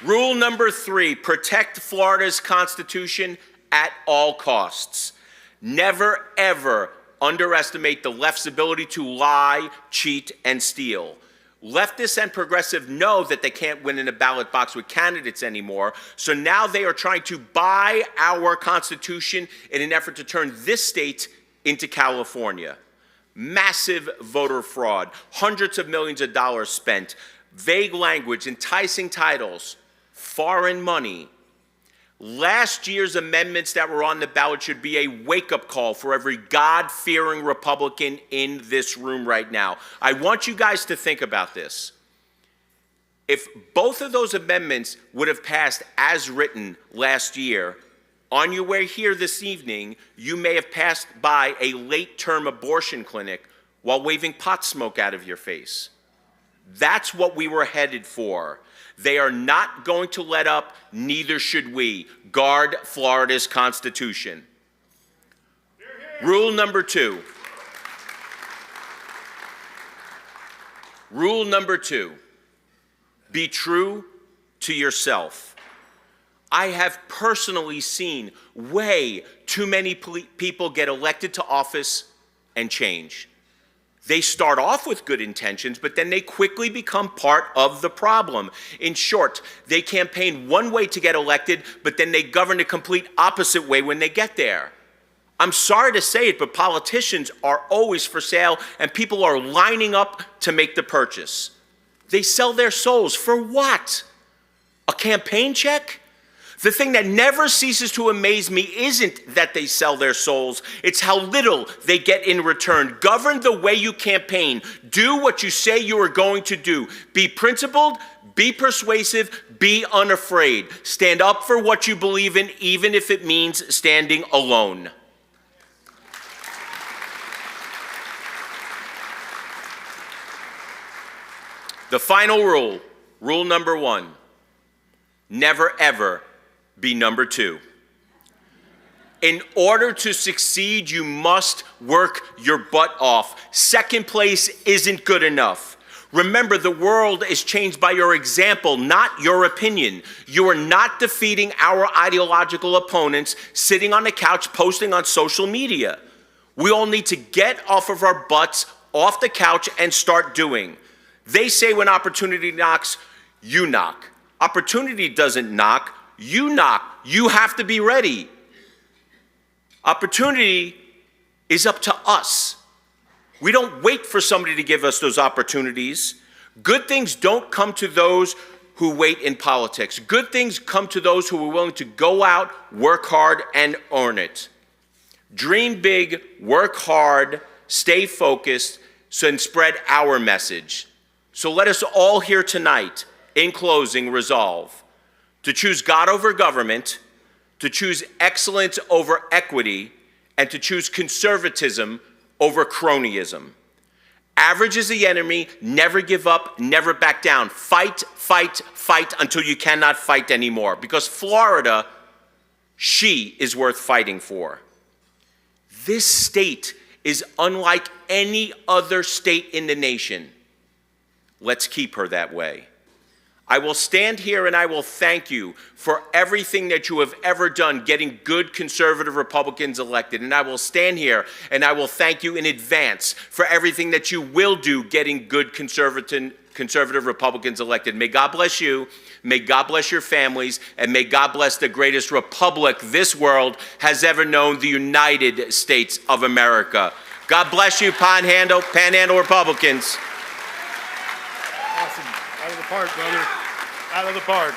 Rule number 3, protect Florida's Constitution at all costs. Never, ever underestimate the left's ability to lie, cheat, and steal. Leftists and progressives know that they can't win in a ballot box with candidates anymore, so now they are trying to buy our Constitution in an effort to turn this state into California. Massive voter fraud, hundreds of millions of dollars spent, vague language, enticing titles, foreign money. Last year's amendments that were on the ballot should be a wake-up call for every God-fearing Republican in this room right now. I want you guys to think about this. If both of those amendments would have passed as written last year, on your way here this evening, you may have passed by a late-term abortion clinic while waving pot smoke out of your face. That's what we were headed for. They are not going to let up, neither should we. Guard Florida's Constitution. Rule number 2. Rule number 2, be true to yourself. I have personally seen way too many people get elected to office and change. They start off with good intentions, but then they quickly become part of the problem. In short, they campaign one way to get elected, but then they govern a complete opposite way when they get there. I'm sorry to say it, but politicians are always for sale, and people are lining up to make the purchase. They sell their souls for what? A campaign check? The thing that never ceases to amaze me isn't that they sell their souls, it's how little they get in return. Govern the way you campaign. Do what you say you are going to do. Be principled, be persuasive, be unafraid. Stand up for what you believe in, even if it means standing alone. The final rule, rule number 1, never ever be number 2. In order to succeed, you must work your butt off. Second place isn't good enough. Remember, the world is changed by your example, not your opinion. You are not defeating our ideological opponents sitting on the couch posting on social media. We all need to get off of our butts, off the couch, and start doing. They say when opportunity knocks, you knock. Opportunity doesn't knock. You knock. You have to be ready. Opportunity is up to us. We don't wait for somebody to give us those opportunities. Good things don't come to those who wait in politics. Good things come to those who are willing to go out, work hard, and earn it. Dream big, work hard, stay focused, and spread our message. So let us all here tonight, in closing, resolve to choose God over government, to choose excellence over equity, and to choose conservatism over cronyism. Average is the enemy. Never give up, never back down. Fight, fight, fight until you cannot fight anymore. Because Florida, she is worth fighting for. This state is unlike any other state in the nation. Let's keep her that way. I will stand here and I will thank you for everything that you have ever done getting good conservative Republicans elected. And I will stand here and I will thank you in advance for everything that you will do getting good conservative Republicans elected. May God bless you, may God bless your families, and may God bless the greatest republic this world has ever known, the United States of America. God bless you, Panhandle Republicans. park, brother. Out of the park.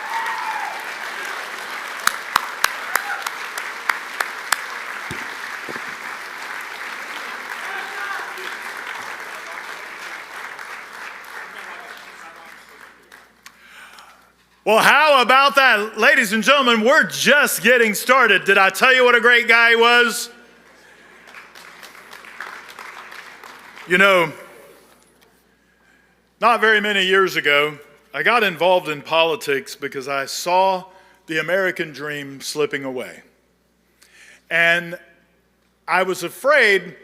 Well, how about that? Ladies and gentlemen, we're just getting started. Did I tell you what a great guy he was? You know, not very many years ago, I got involved in politics because I saw the American dream slipping away. And I was afraid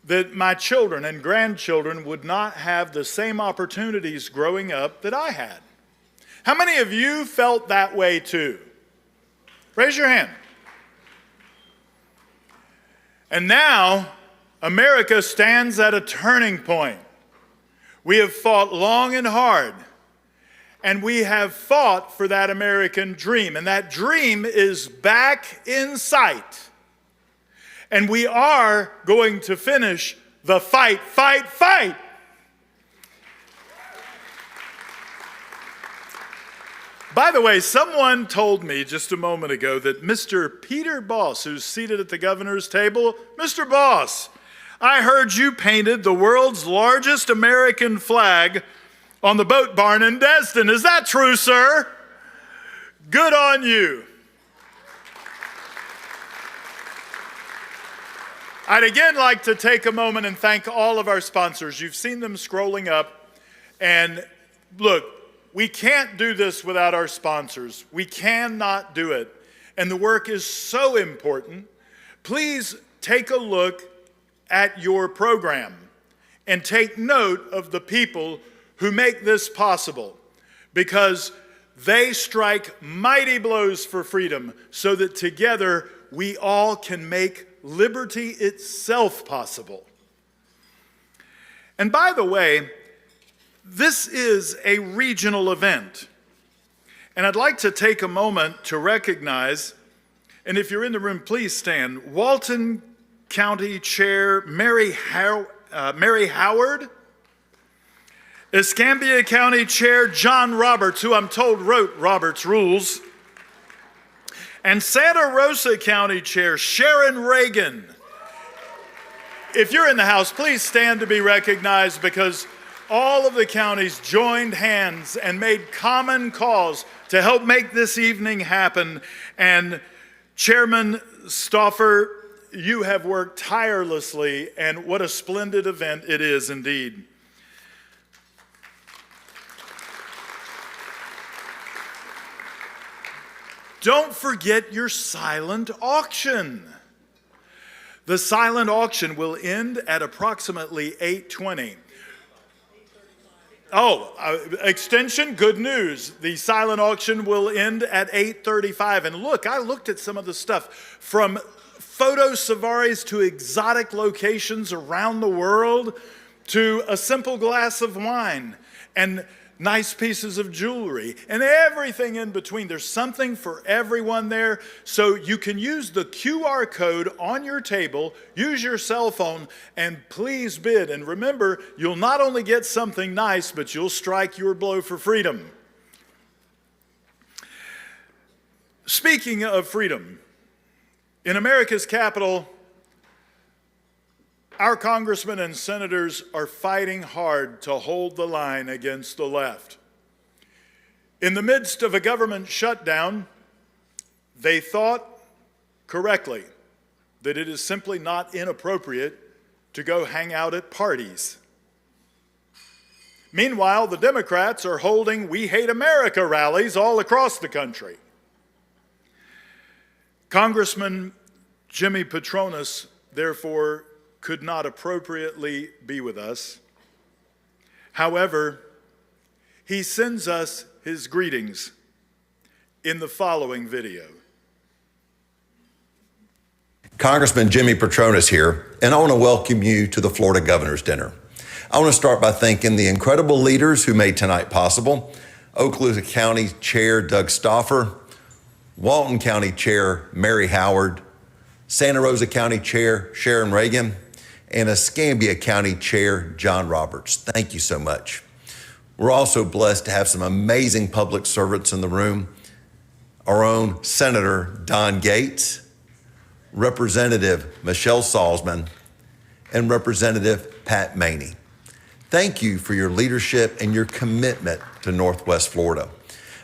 that my children and grandchildren would not have the same opportunities growing up that I had. How many of you felt that way too? Raise your hand. And now, America stands at a turning point. We have fought long and hard, and we have fought for that American dream, and that dream is back in sight. And we are going to finish the fight, fight, fight. By the way, someone told me just a moment ago that Mr. Peter Boss, who's seated at the governor's table, Mr. Boss, I heard you painted the world's largest American flag on the boat barn in Destin. Is that true, sir? Good on you. I'd again like to take a moment and thank all of our sponsors. You've seen them scrolling up. And look, we can't do this without our sponsors. We cannot do it. And the work is so important. Please take a look at your program and take note of the people who make this possible, because they strike mighty blows for freedom so that together we all can make liberty itself possible. And by the way, this is a regional event. And I'd like to take a moment to recognize, and if you're in the room, please stand, Walton County Chair Mary Howard, Escambia County Chair John Roberts, who I'm told wrote Robert's Rules, and Santa Rosa County Chair Sharon Reagan. If you're in the house, please stand to be recognized, because all of the counties joined hands and made common cause to help make this evening happen. And Chairman Stauffer, you have worked tirelessly, and what a splendid event it is indeed. Don't forget your silent auction. The silent auction will end at approximately 8:20. Extension, good news. The silent auction will end at 8:35. And look, I looked at some of the stuff, from photo safaris to exotic locations around the world, to a simple glass of wine and nice pieces of jewelry and everything in between. There's something for everyone there. So you can use the QR code on your table, use your cell phone, and please bid. And remember, you'll not only get something nice, but you'll strike your blow for freedom. Speaking of freedom, in America's capital, our congressmen and senators are fighting hard to hold the line against the left. In the midst of a government shutdown, they thought correctly that it is simply not inappropriate to go hang out at parties. Meanwhile, the Democrats are holding We Hate America rallies all across the country. Congressman Jimmy Petronas, therefore, could not appropriately be with us. However, he sends us his greetings in the following video. Congressman Jimmy Petronas here, and I want to welcome you to the Florida Governor's Dinner. I want to start by thanking the incredible leaders who made tonight possible. Okaloosa County Chair Doug Stauffer, Walton County Chair Mary Howard, Santa Rosa County Chair Sharon Reagan, and Escambia County Chair John Roberts. Thank you so much. We're also blessed to have some amazing public servants in the room. Our own Senator Don Gaetz, Representative Michelle Salzman, and Representative Patt Maney. Thank you for your leadership and your commitment to Northwest Florida.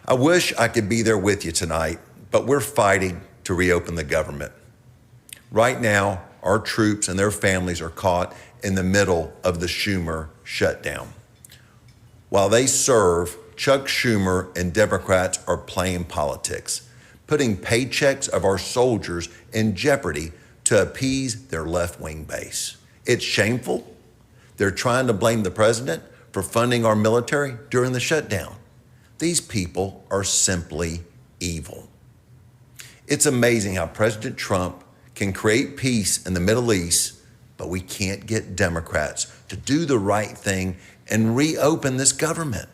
I wish I could be there with you tonight, but we're fighting to reopen the government. Right now, our troops and their families are caught in the middle of the Schumer shutdown. While they serve, Chuck Schumer and Democrats are playing politics, putting paychecks of our soldiers in jeopardy to appease their left-wing base. It's shameful. They're trying to blame the president for funding our military during the shutdown. These people are simply evil. It's amazing how President Trump can create peace in the Middle East, but we can't get Democrats to do the right thing and reopen this government.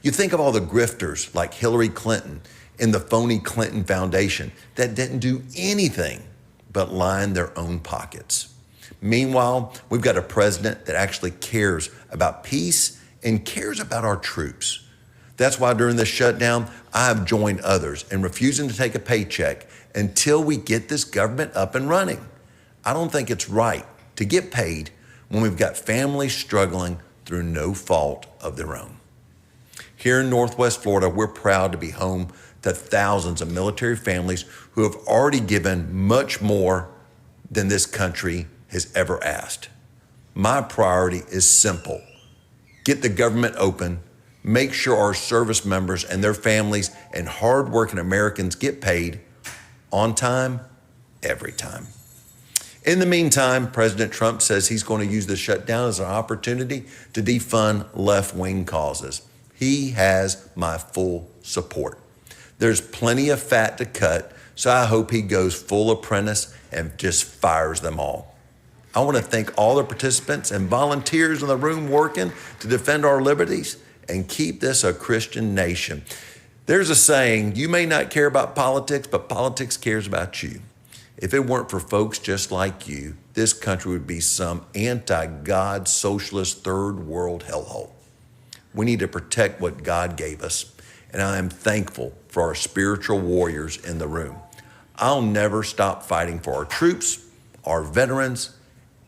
You think of all the grifters like Hillary Clinton and the phony Clinton Foundation that didn't do anything but line their own pockets. Meanwhile, we've got a president that actually cares about peace and cares about our troops. That's why during this shutdown, I have joined others in refusing to take a paycheck until we get this government up and running. I don't think it's right to get paid when we've got families struggling through no fault of their own. Here in Northwest Florida, we're proud to be home to thousands of military families who have already given much more than this country has ever asked. My priority is simple. Get the government open, make sure our service members and their families and hardworking Americans get paid on time, every time. In the meantime, President Trump says he's going to use the shutdown as an opportunity to defund left-wing causes. He has my full support. There's plenty of fat to cut, so I hope he goes full apprentice and just fires them all. I want to thank all the participants and volunteers in the room working to defend our liberties and keep this a Christian nation. There's a saying, you may not care about politics, but politics cares about you. If it weren't for folks just like you, this country would be some anti-God socialist third world hellhole. We need to protect what God gave us, and I am thankful for our spiritual warriors in the room. I'll never stop fighting for our troops, our veterans,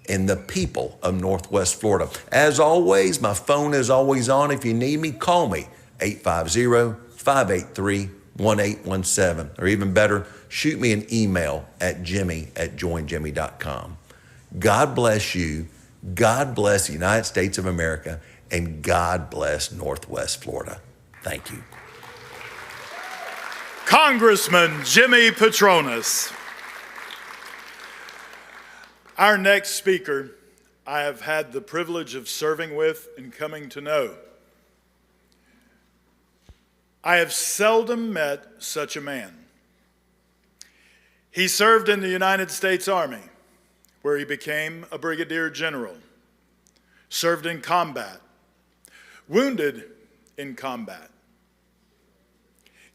and the people of Northwest Florida. As always, my phone is always on. If you need me, call me, 850-583-1817, or even better, shoot me an email at jimmy@joinjimmy.com. God bless you. God bless the United States of America, and God bless Northwest Florida. Thank you. Congressman Jimmy Petronas. Our next speaker, I have had the privilege of serving with and coming to know. I have seldom met such a man. He served in the United States Army, where he became a brigadier general, served in combat, wounded in combat,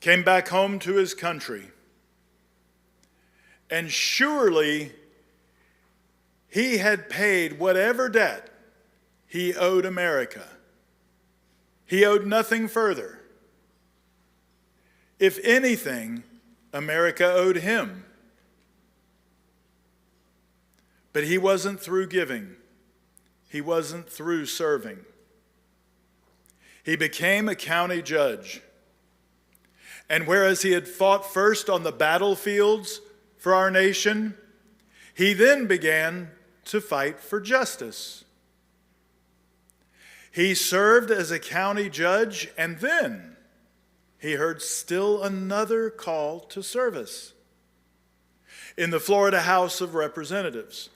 came back home to his country, and surely he had paid whatever debt he owed America. He owed nothing further. If anything, America owed him. But he wasn't through giving. He wasn't through serving. He became a county judge. And whereas he had fought first on the battlefields for our nation, he then began to fight for justice. He served as a county judge, and then he heard still another call to service in the Florida House of Representatives.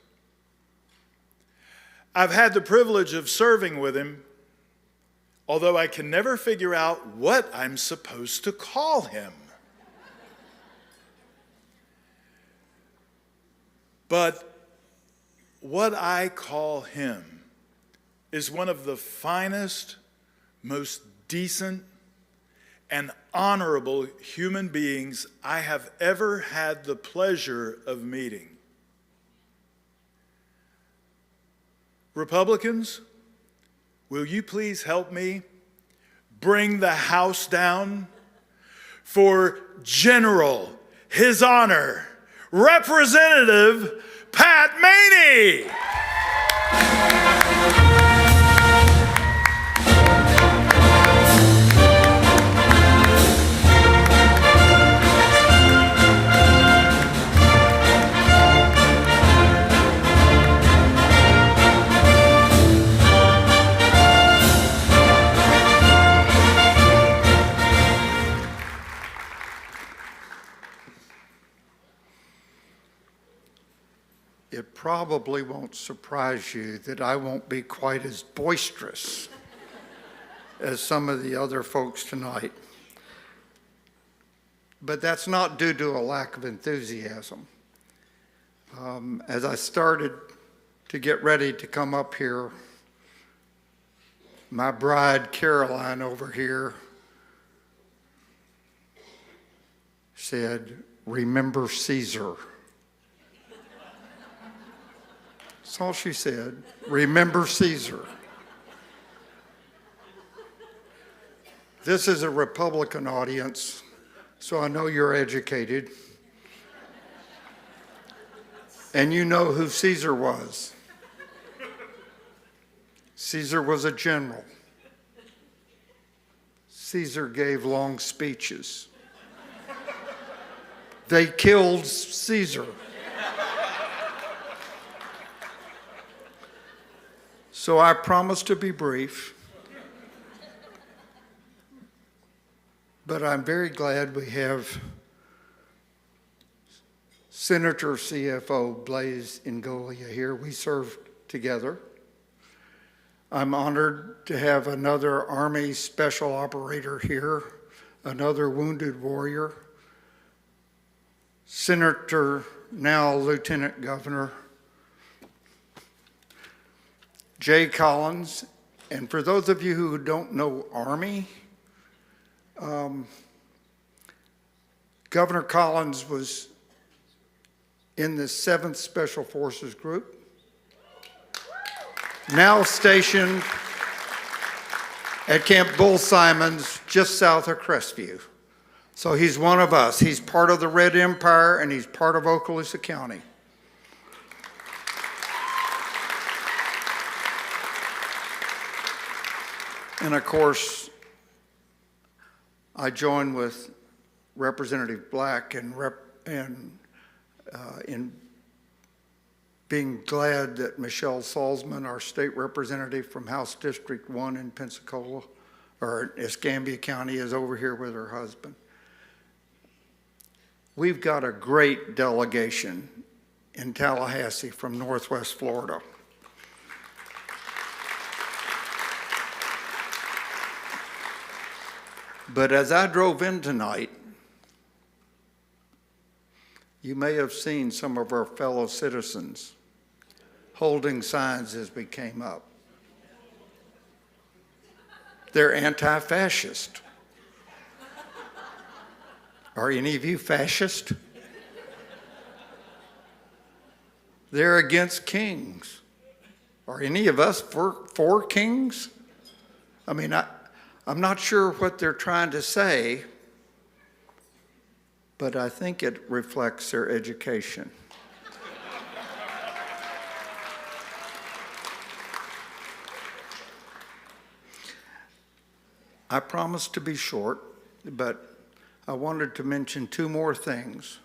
I've had the privilege of serving with him, although I can never figure out what I'm supposed to call him. But what I call him is one of the finest, most decent, and honorable human beings I have ever had the pleasure of meeting. Republicans, will you please help me bring the house down for General, His Honor, Representative Patt Maney. It probably won't surprise you that I won't be quite as boisterous as some of the other folks tonight. But that's not due to a lack of enthusiasm. As I started to get ready to come up here, my bride, Caroline, over here, said, "Remember Caesar." That's all she said. Remember Caesar. This is a Republican audience, so I know you're educated. And you know who Caesar was. Caesar was a general. Caesar gave long speeches. They killed Caesar. So I promise to be brief, but I'm very glad we have Senator CFO Blaise Ingoglia here. We served together. I'm honored to have another Army Special Operator here, another wounded warrior, Senator, now Lieutenant Governor Jay Collins. And for those of you who don't know Army, Governor Collins was in the 7th Special Forces Group, now stationed at Camp Bull Simons, just south of Crestview. So he's one of us. He's part of the Red Empire, and he's part of Okaloosa County. And of course, I join with Representative Black in being glad that Michelle Salzman, our state representative from House District 1 in Pensacola, or Escambia County, is over here with her husband. We've got a great delegation in Tallahassee from Northwest Florida. But as I drove in tonight, you may have seen some of our fellow citizens holding signs as we came up. They're anti-fascist. Are any of you fascist? They're against kings. Are any of us for kings? I mean, I'm not sure what they're trying to say, but I think it reflects their education. I promise to be short, but I wanted to mention two more things.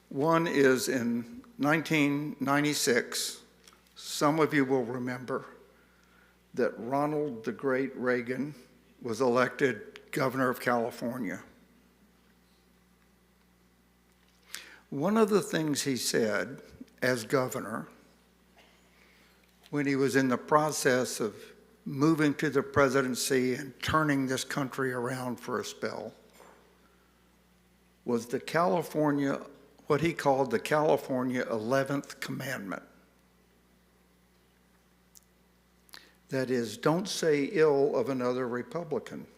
One is in 1996, some of you will remember that Ronald the Great Reagan was elected governor of California. One of the things he said as governor, when he was in the process of moving to the presidency and turning this country around for a spell, was the California, what he called the California 11th Commandment. That is, don't say ill of another Republican.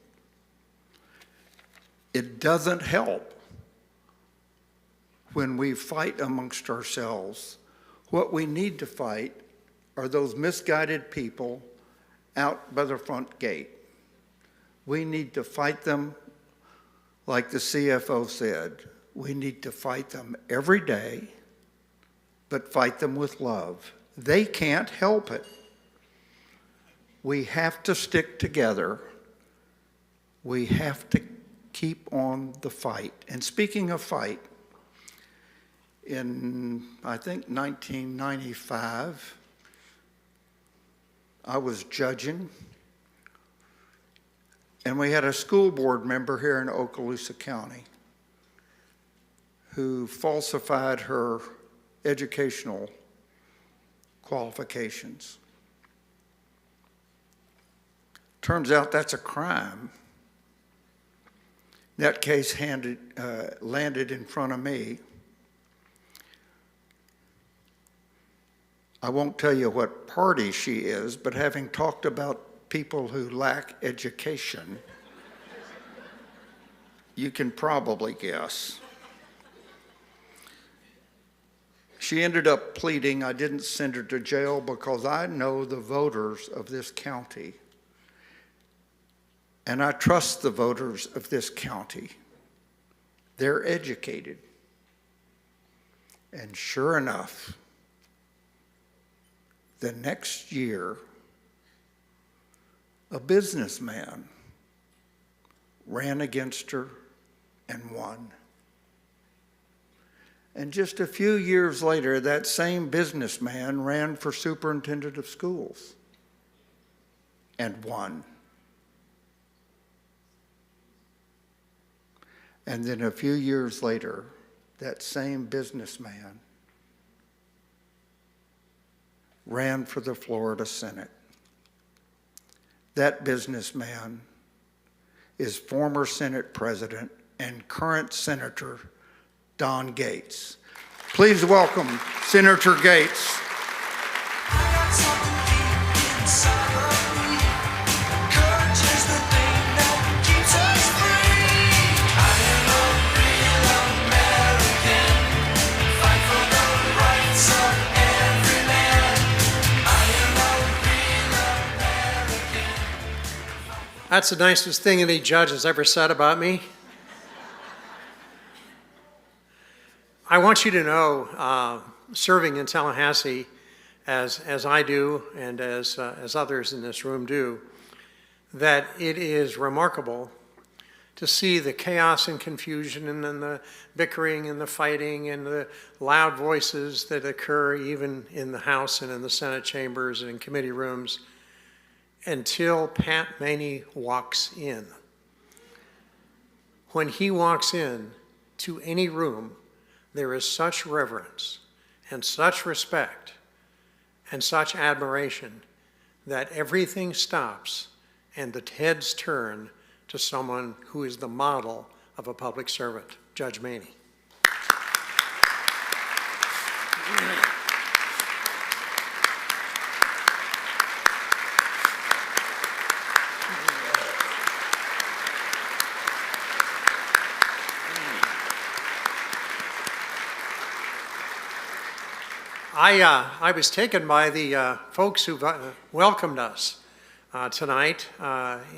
It doesn't help when we fight amongst ourselves. What we need to fight are those misguided people out by the front gate. We need to fight them, like the CFO said. We need to fight them every day, but fight them with love. They can't help it. We have to stick together. We have to keep on the fight. And speaking of fight, in, I think, 1995, I was judging, and we had a school board member here in Okaloosa County who falsified her educational qualifications. Turns out that's a crime. That case landed in front of me. I won't tell you what party she is, but having talked about people who lack education, you can probably guess. She ended up pleading. I didn't send her to jail because I know the voters of this county. And I trust the voters of this county. They're educated. And sure enough, the next year, a businessman ran against her and won. And just a few years later, that same businessman ran for superintendent of schools and won. And then a few years later, that same businessman ran for the Florida Senate. That businessman is former Senate President and current Senator Don Gaetz. Please welcome Senator Gaetz. That's the nicest thing any judge has ever said about me. I want you to know, serving in Tallahassee, as I do and as others in this room do, that it is remarkable to see the chaos and confusion and then the bickering and the fighting and the loud voices that occur even in the House and in the Senate chambers and in committee rooms, until Pat Maney walks in. When he walks in to any room, there is such reverence and such respect and such admiration that everything stops and the heads turn to someone who is the model of a public servant, Judge Maney. I was taken by the folks who welcomed us tonight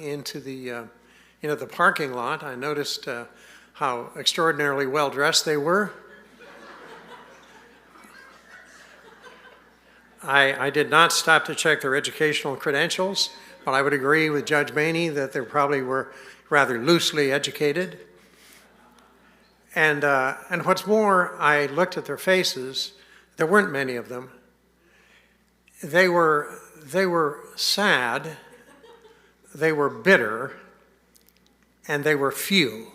into the parking lot. I noticed how extraordinarily well dressed they were. I did not stop to check their educational credentials, but I would agree with Judge Maney that they probably were rather loosely educated. And what's more, I looked at their faces. There weren't many of them. They were sad, they were bitter, and they were few.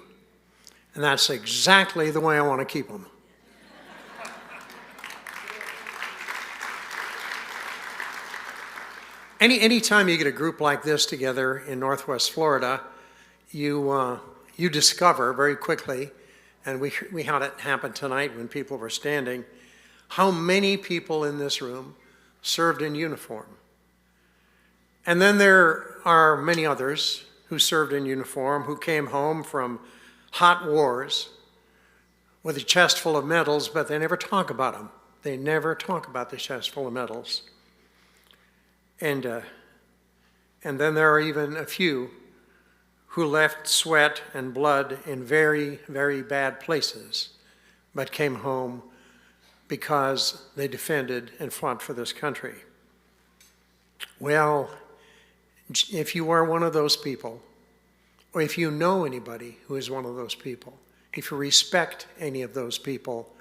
And that's exactly the way I want to keep them. Anytime you get a group like this together in Northwest Florida, you discover very quickly, and we had it happen tonight when people were standing, how many people in this room served in uniform. And then there are many others who served in uniform who came home from hot wars with a chest full of medals, but they never talk about them. They never talk about the chest full of medals. And then there are even a few who left sweat and blood in very, very bad places, but came home because they defended and fought for this country. Well, if you are one of those people, or if you know anybody who is one of those people, if you respect any of those people,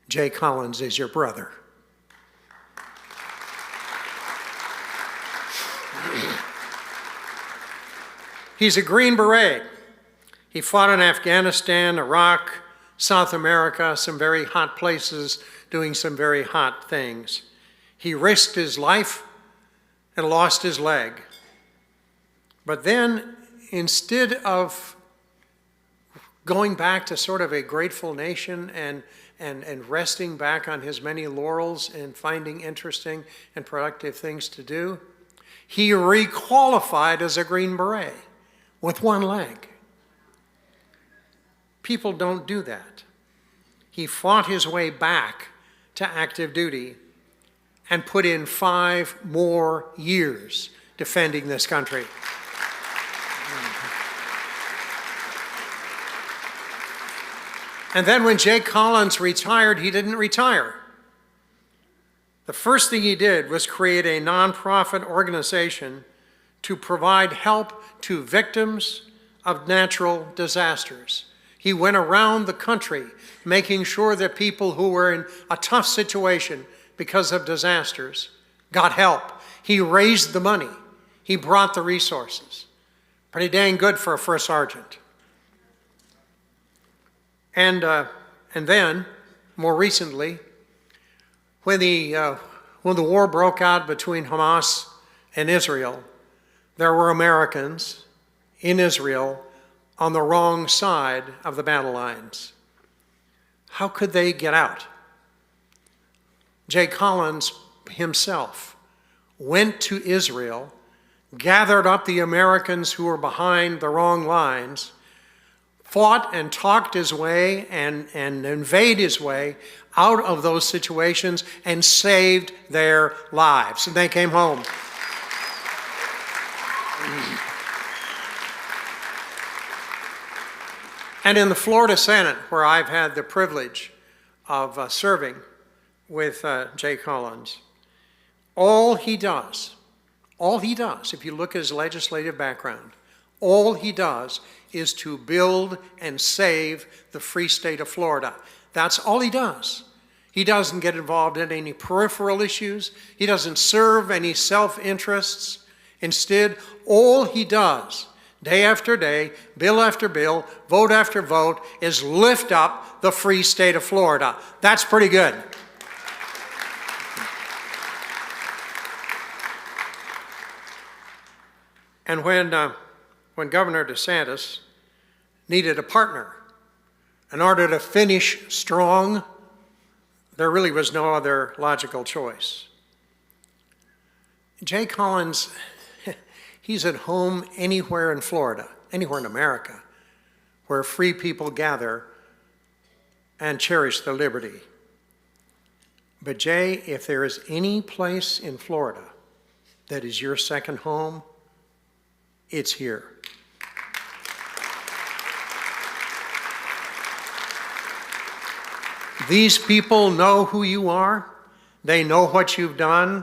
Jay Collins is your brother. He's a Green Beret. He fought in Afghanistan, Iraq, South America, some very hot places, doing some very hot things. He risked his life and lost his leg. But then, instead of going back to sort of a grateful nation and resting back on his many laurels and finding interesting and productive things to do, he requalified as a Green Beret with one leg. People don't do that. He fought his way back to active duty and put in 5 more years defending this country. And then when Jay Collins retired, he didn't retire. The first thing he did was create a nonprofit organization to provide help to victims of natural disasters. He went around the country making sure that people who were in a tough situation because of disasters got help. He raised the money. He brought the resources. Pretty dang good for a first sergeant. And then, more recently, when the war broke out between Hamas and Israel, there were Americans in Israel on the wrong side of the battle lines. How could they get out? Jay Collins himself went to Israel, gathered up the Americans who were behind the wrong lines, fought and talked his way and invade his way out of those situations and saved their lives. And they came home. And in the Florida Senate, where I've had the privilege of serving with Jay Collins, all he does, if you look at his legislative background, all he does is to build and save the free state of Florida. That's all he does. He doesn't get involved in any peripheral issues. He doesn't serve any self-interests. Instead, all he does, day after day, bill after bill, vote after vote, is lift up the free state of Florida. That's pretty good. And when Governor DeSantis needed a partner in order to finish strong, there really was no other logical choice. Jay Collins, he's at home anywhere in Florida, anywhere in America, where free people gather and cherish their liberty. But Jay, if there is any place in Florida that is your second home, it's here. These people know who you are, they know what you've done,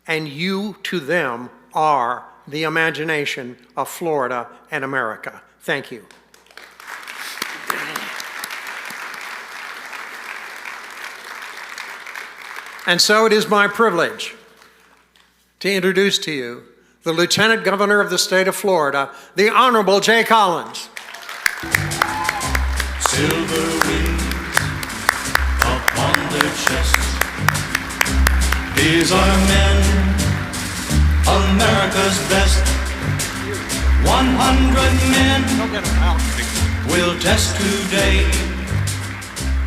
and you to them are the imagination of Florida and America. Thank you. And so it is my privilege to introduce to you the Lieutenant Governor of the state of Florida, the Honorable Jay Collins. Silver wings upon their chests. These are men, America's best. 100 men will test today,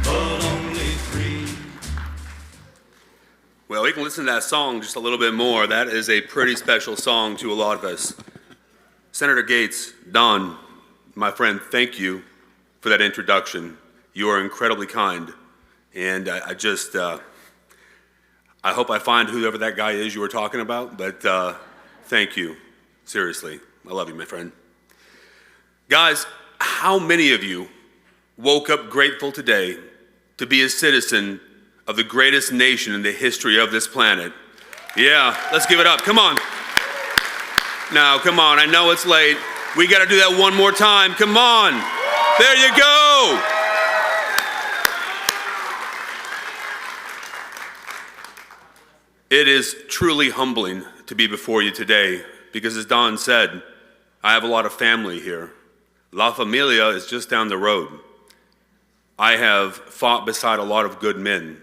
but only 3. Well, we can listen to that song just a little bit more. That is a pretty special song to a lot of us. Senator Gaetz, Don, my friend, thank you for that introduction. You are incredibly kind. And I hope I find whoever that guy is you were talking about, but thank you. Seriously. I love you, my friend. Guys, how many of you woke up grateful today to be a citizen of the greatest nation in the history of this planet? Yeah, let's give it up. Come on. Now, come on. I know it's late. We got to do that one more time. Come on. There you go. It is truly humbling to be before you today because, as Don said, I have a lot of family here. La Familia is just down the road. I have fought beside a lot of good men,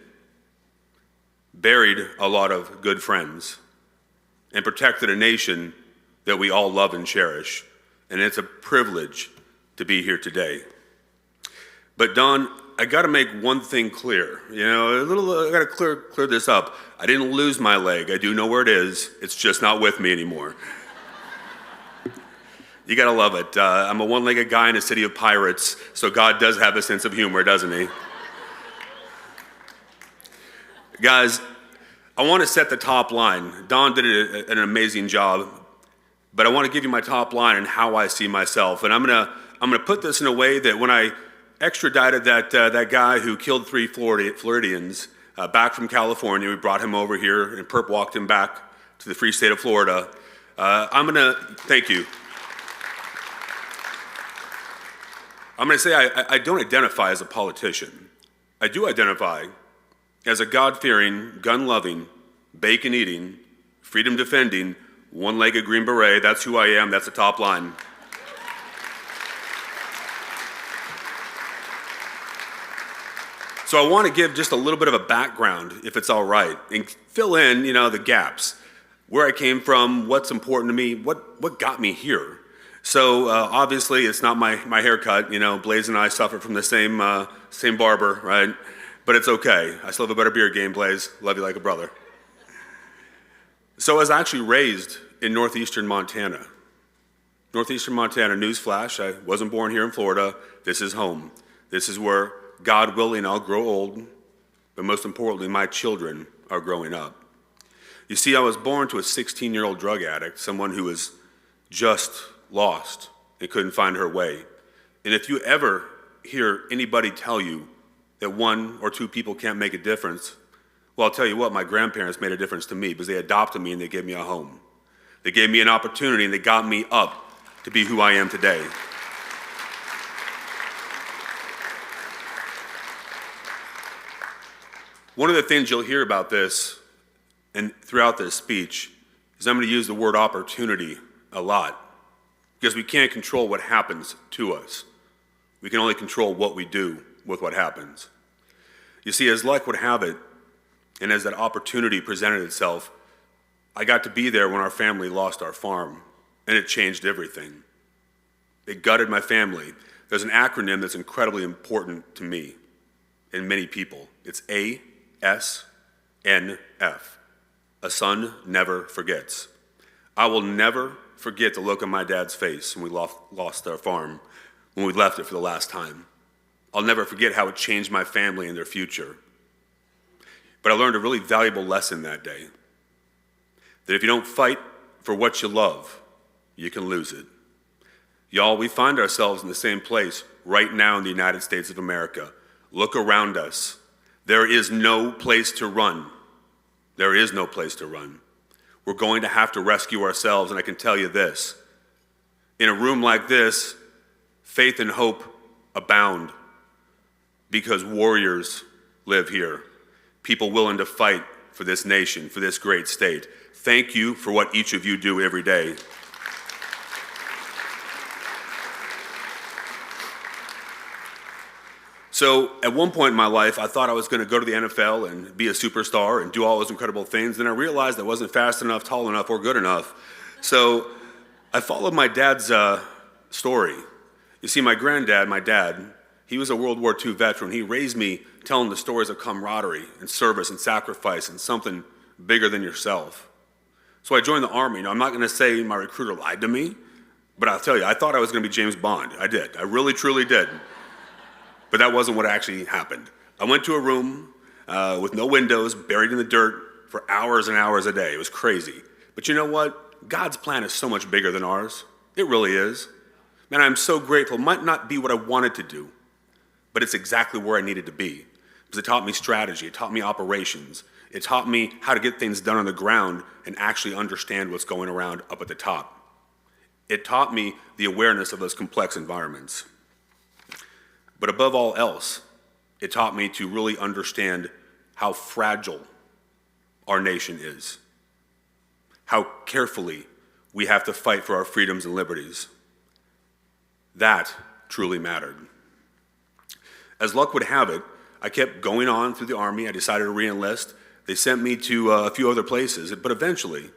buried a lot of good friends, and protected a nation that we all love and cherish. And it's a privilege to be here today. But Don, I got to make one thing clear. I got to clear this up. I didn't lose my leg. I do know where it is. It's just not with me anymore. You got to love it. I'm a one-legged guy in a city of pirates, so God does have a sense of humor, doesn't he? Guys, I want to set the top line. Don did an amazing job, but I want to give you my top line and how I see myself. And I'm gonna put this in a way that when I extradited that guy who killed 3 Floridians back from California, we brought him over here and perp walked him back to the free state of Florida. Thank you. I'm going to say I don't identify as a politician. I do identify as a God-fearing, gun-loving, bacon-eating, freedom-defending, one-legged Green Beret. That's who I am. That's the top line. So I want to give just a little bit of a background, if it's all right, and fill in, the gaps. Where I came from, what's important to me, what got me here. So obviously, it's not my haircut. Blaise and I suffer from the same barber, right? But it's okay. I still have a better beard game, Blaise. Love you like a brother. So I was actually raised in northeastern Montana. Northeastern Montana, newsflash, I wasn't born here in Florida. This is home. This is where, God willing, I'll grow old, but most importantly, my children are growing up. You see, I was born to a 16-year-old drug addict, someone who was just lost and couldn't find her way. And if you ever hear anybody tell you that 1 or 2 people can't make a difference, well, I'll tell you what, my grandparents made a difference to me because they adopted me and they gave me a home. They gave me an opportunity and they got me up to be who I am today. One of the things you'll hear about this and throughout this speech is I'm going to use the word opportunity a lot. Because we can't control what happens to us. We can only control what we do with what happens. You see, as luck would have it, and as that opportunity presented itself, I got to be there when our family lost our farm, and it changed everything. It gutted my family. There's an acronym that's incredibly important to me and many people. It's ASNF. A son never forgets. I will never forget the look on my dad's face when we lost our farm, when we left it for the last time. I'll never forget how it changed my family and their future. But I learned a really valuable lesson that day, that if you don't fight for what you love, you can lose it. Y'all, we find ourselves in the same place right now in the United States of America. Look around us. There is no place to run. There is no place to run. We're going to have to rescue ourselves, and I can tell you this. In a room like this, faith and hope abound because warriors live here. People willing to fight for this nation, for this great state. Thank you for what each of you do every day. So at one point in my life, I thought I was going to go to the NFL and be a superstar and do all those incredible things. Then I realized I wasn't fast enough, tall enough, or good enough. So I followed my dad's story. You see, my granddad, my dad, he was a World War II veteran. He raised me telling the stories of camaraderie and service and sacrifice and something bigger than yourself. So I joined the Army. Now, I'm not going to say my recruiter lied to me, but I'll tell you, I thought I was going to be James Bond. I did. I really, truly did. But that wasn't what actually happened. I went to a room with no windows, buried in the dirt for hours and hours a day. It was crazy. But you know what? God's plan is so much bigger than ours. It really is. Man, I'm so grateful. It might not be what I wanted to do, but it's exactly where I needed to be. Because it taught me strategy, it taught me operations, it taught me how to get things done on the ground and actually understand what's going around up at the top. It taught me the awareness of those complex environments. But above all else, it taught me to really understand how fragile our nation is, how carefully we have to fight for our freedoms and liberties. That truly mattered. As luck would have it, I kept going on through the Army. I decided to re-enlist. They sent me to a few other places, but eventually,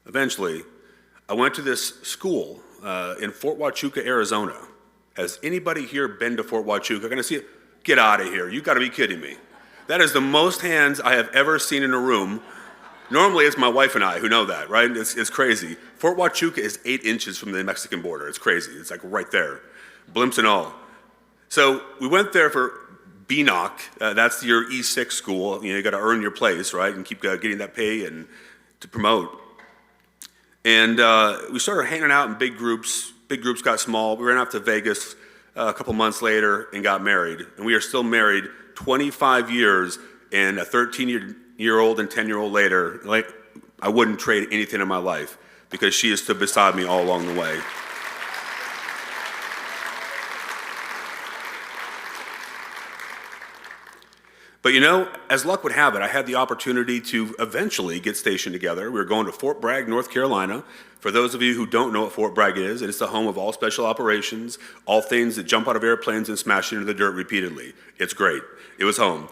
I went to this school in Fort Huachuca, Arizona. Has anybody here been to Fort Huachuca? Gonna see it? Get out of here. You gotta be kidding me. That is the most hands I have ever seen in a room. Normally it's my wife and I who know that, right? It's crazy. Fort Huachuca is 8 inches from the Mexican border. It's crazy. It's like right there, blimps and all. So we went there for BNOC. That's your E6 school. You got to earn your place, right, and keep getting that pay and to promote. And we started hanging out in big groups. Big groups got small. We ran off to Vegas a couple months later and got married. And we are still married 25 years and a 13-year-old and 10-year-old later. Like, I wouldn't trade anything in my life because she has stood beside me all along the way. But you know, as luck would have it, I had the opportunity to eventually get stationed together. We were going to Fort Bragg, North Carolina. For those of you who don't know what Fort Bragg is, it's the home of all special operations, all things that jump out of airplanes and smash into the dirt repeatedly. It's great. It was home.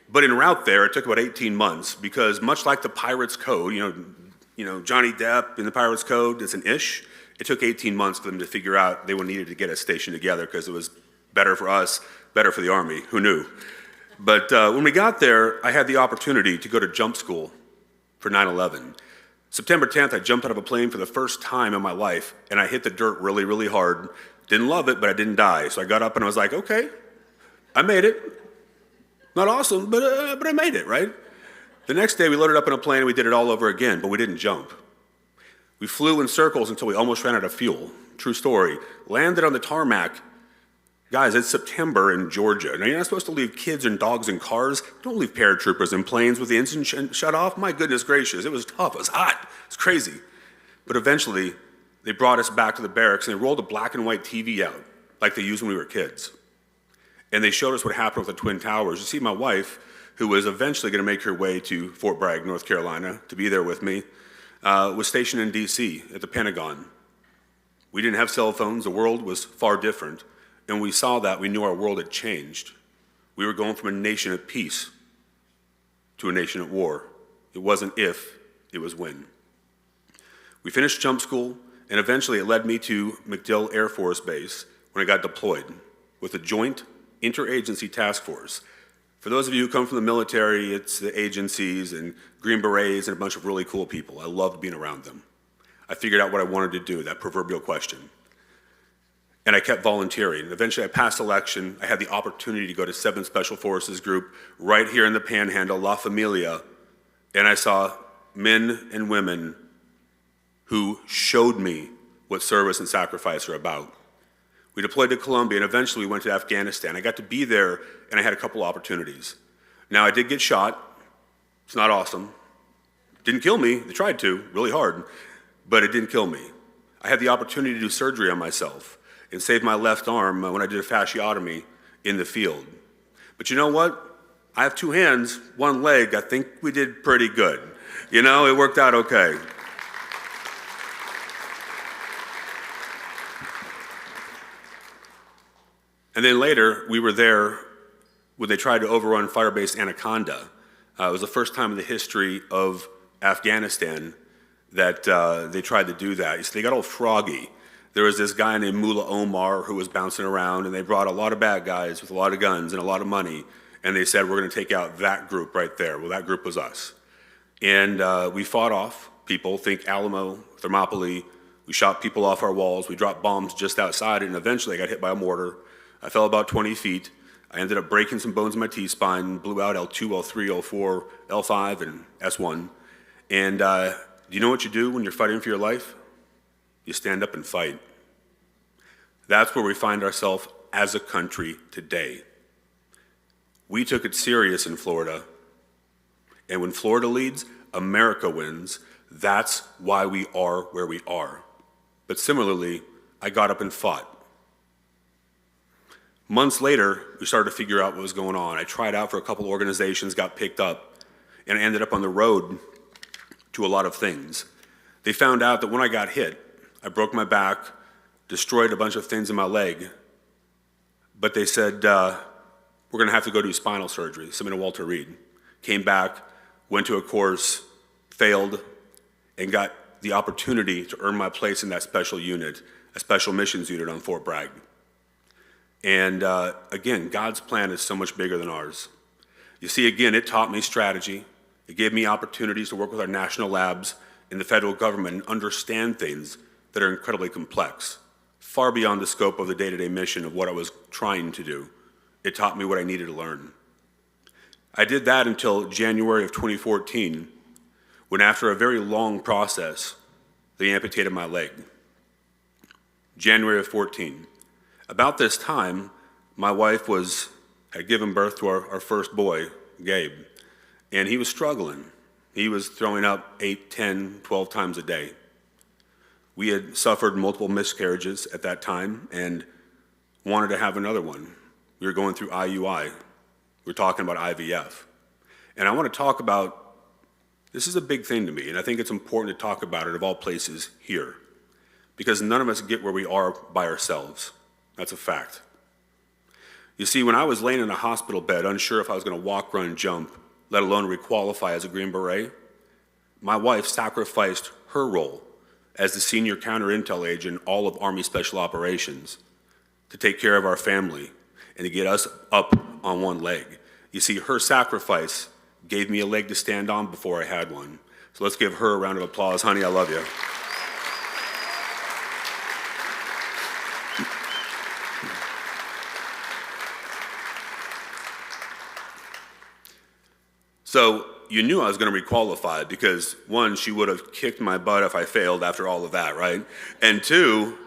But en route there, it took about 18 months because much like the Pirates Code, you know, Johnny Depp in the Pirates Code, it's an ish. It took 18 months for them to figure out they needed to get us stationed together because it was better for us, better for the Army. Who knew? But when we got there, I had the opportunity to go to jump school for 9/11. September 10th, I jumped out of a plane for the first time in my life, and I hit the dirt really, really hard. Didn't love it, but I didn't die. So I got up and I was like, okay, I made it. Not awesome, but I made it, right? The next day, we loaded up in a plane and we did it all over again, but we didn't jump. We flew in circles until we almost ran out of fuel. True story. Landed on the tarmac. Guys, it's September in Georgia. Now, you're not supposed to leave kids and dogs in cars. Don't leave paratroopers in planes with the engine shut off. My goodness gracious, it was tough. It was hot. It's crazy. But eventually, they brought us back to the barracks and they rolled a black and white TV out like they used when we were kids. And they showed us what happened with the Twin Towers. You see, my wife, who was eventually going to make her way to Fort Bragg, North Carolina, to be there with me, was stationed in D.C. at the Pentagon. We didn't have cell phones. The world was far different. And we saw that, we knew our world had changed. We were going from a nation at peace to a nation at war. It wasn't if, it was when. We finished jump school, and eventually it led me to MacDill Air Force Base when I got deployed with a joint interagency task force. For those of you who come from the military, it's the agencies and Green Berets and a bunch of really cool people. I loved being around them. I figured out what I wanted to do, that proverbial question. And I kept volunteering. Eventually I passed election. I had the opportunity to go to 7th Special Forces Group right here in the Panhandle, La Familia, and I saw men and women who showed me what service and sacrifice are about. We deployed to Colombia and eventually we went to Afghanistan. I got to be there and I had a couple opportunities. Now I did get shot. It's not awesome. Didn't kill me. They tried to, really hard, but it didn't kill me. I had the opportunity to do surgery on myself and save my left arm when I did a fasciotomy in the field. But you know what? I have 2 hands, 1 leg. I think we did pretty good. You know, it worked out okay. And then later, we were there when they tried to overrun Firebase Anaconda. It was the first time in the history of Afghanistan that they tried to do that. So they got all froggy. There was this guy named Mullah Omar who was bouncing around, and they brought a lot of bad guys with a lot of guns and a lot of money, and they said, we're going to take out that group right there. Well, that group was us. And we fought off people, think Alamo, Thermopylae. We shot people off our walls. We dropped bombs just outside, and eventually I got hit by a mortar. I fell about 20 feet. I ended up breaking some bones in my T-spine, blew out L2, L3, L4, L5, and S1. And do you know what you do when you're fighting for your life? You stand up and fight. That's where we find ourselves as a country today. We took it serious in Florida. And when Florida leads, America wins. That's why we are where we are. But similarly, I got up and fought. Months later, we started to figure out what was going on. I tried out for a couple organizations, got picked up, and I ended up on the road to a lot of things. They found out that when I got hit, I broke my back, destroyed a bunch of things in my leg, but they said, we're gonna have to go do spinal surgery, sent me to Walter Reed. Came back, went to a course, failed, and got the opportunity to earn my place in that special unit, a special missions unit on Fort Bragg. And again, God's plan is so much bigger than ours. You see, again, it taught me strategy. It gave me opportunities to work with our national labs in the federal government and understand things that are incredibly complex, far beyond the scope of the day-to-day mission of what I was trying to do. It taught me what I needed to learn. I did that until January of 2014, when after a very long process, they amputated my leg. January of 14. About this time, my wife had given birth to our first boy, Gabe, and he was struggling. He was throwing up 8, 10, 12 times a day. We had suffered multiple miscarriages at that time and wanted to have another one. We were going through IUI. We were talking about IVF. And I want to talk about, this is a big thing to me, and I think it's important to talk about it of all places here, because none of us get where we are by ourselves. That's a fact. You see, when I was laying in a hospital bed, unsure if I was going to walk, run, jump, let alone requalify as a Green Beret, my wife sacrificed her role as the senior counter-intel agent in all of Army Special Operations to take care of our family and to get us up on one leg. You see, her sacrifice gave me a leg to stand on before I had one. So let's give her a round of applause. Honey, I love you. So you knew I was going to requalify because, one, she would have kicked my butt if I failed after all of that, right? And two,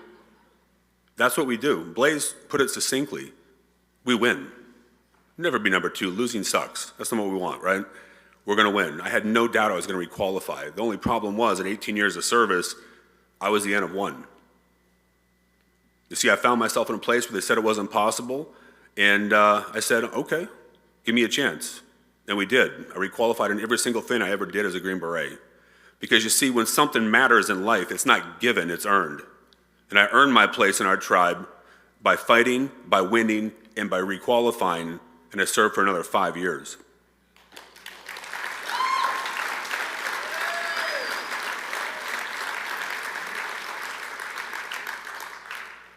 that's what we do. Blaise put it succinctly. We win. Never be number two. Losing sucks. That's not what we want, right? We're going to win. I had no doubt I was going to requalify. The only problem was, at 18 years of service, I was the N of one. You see, I found myself in a place where they said it wasn't possible, and I said, okay, give me a chance. And we did. I requalified in every single thing I ever did as a Green Beret. Because you see, when something matters in life, it's not given, it's earned. And I earned my place in our tribe by fighting, by winning, and by requalifying, and I served for another 5 years.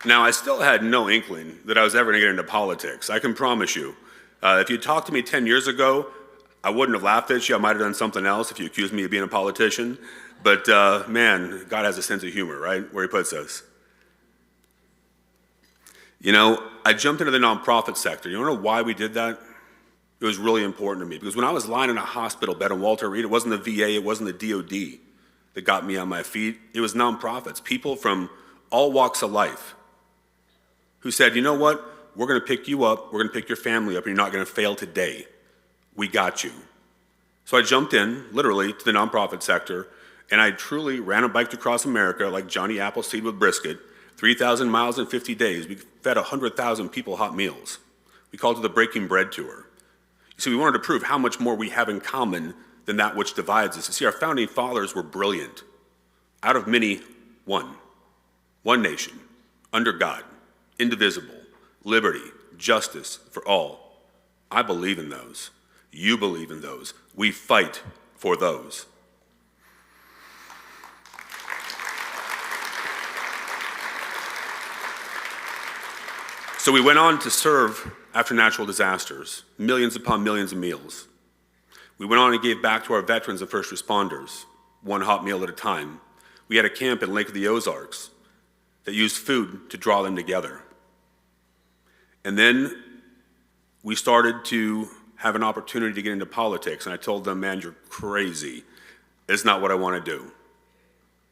Now, I still had no inkling that I was ever going to get into politics. I can promise you. If you talked to me 10 years ago, I wouldn't have laughed at you. I might have done something else if you accused me of being a politician. But man, God has a sense of humor, right? Where he puts us. You know, I jumped into the nonprofit sector. You wanna know why we did that? It was really important to me because when I was lying in a hospital bed in Walter Reed, it wasn't the VA, it wasn't the DOD that got me on my feet. It was nonprofits, people from all walks of life who said, you know what? We're going to pick you up, we're going to pick your family up, and you're not going to fail today. We got you. So I jumped in, literally, to the nonprofit sector, and I truly ran a bike across America like Johnny Appleseed with brisket, 3,000 miles in 50 days. We fed 100,000 people hot meals. We called it the Breaking Bread Tour. You see, we wanted to prove how much more we have in common than that which divides us. You see, our founding fathers were brilliant. Out of many, one. One nation, under God, indivisible. Liberty, justice for all. I believe in those. You believe in those. We fight for those. So we went on to serve after natural disasters, millions upon millions of meals. We went on and gave back to our veterans and first responders, one hot meal at a time. We had a camp in Lake of the Ozarks that used food to draw them together. And then we started to have an opportunity to get into politics, and I told them, man, you're crazy. It's not what I want to do.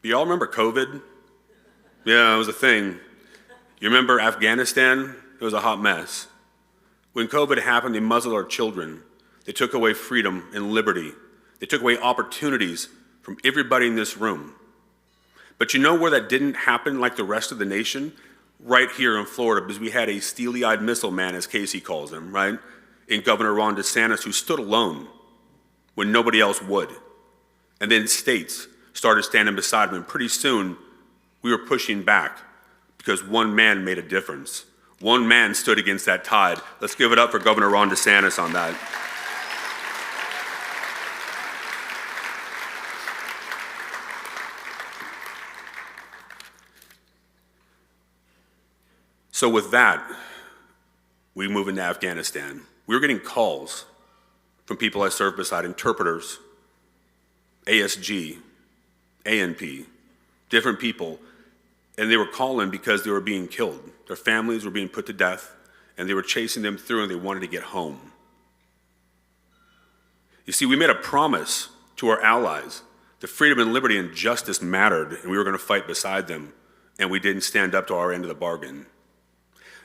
Do you all remember COVID? Yeah, it was a thing. You remember Afghanistan? It was a hot mess. When COVID happened, they muzzled our children. They took away freedom and liberty. They took away opportunities from everybody in this room. But you know where that didn't happen like the rest of the nation? Right here in Florida, because we had a steely-eyed missile man, as Casey calls him, right? In Governor Ron DeSantis, who stood alone when nobody else would. And then states started standing beside him, and pretty soon we were pushing back because one man made a difference. One man stood against that tide. Let's give it up for Governor Ron DeSantis on that. So with that, we move into Afghanistan. We were getting calls from people I served beside, interpreters, ASG, ANP, different people, and they were calling because they were being killed. Their families were being put to death, and they were chasing them through, and they wanted to get home. You see, we made a promise to our allies that freedom and liberty and justice mattered, and we were going to fight beside them, and we didn't stand up to our end of the bargain.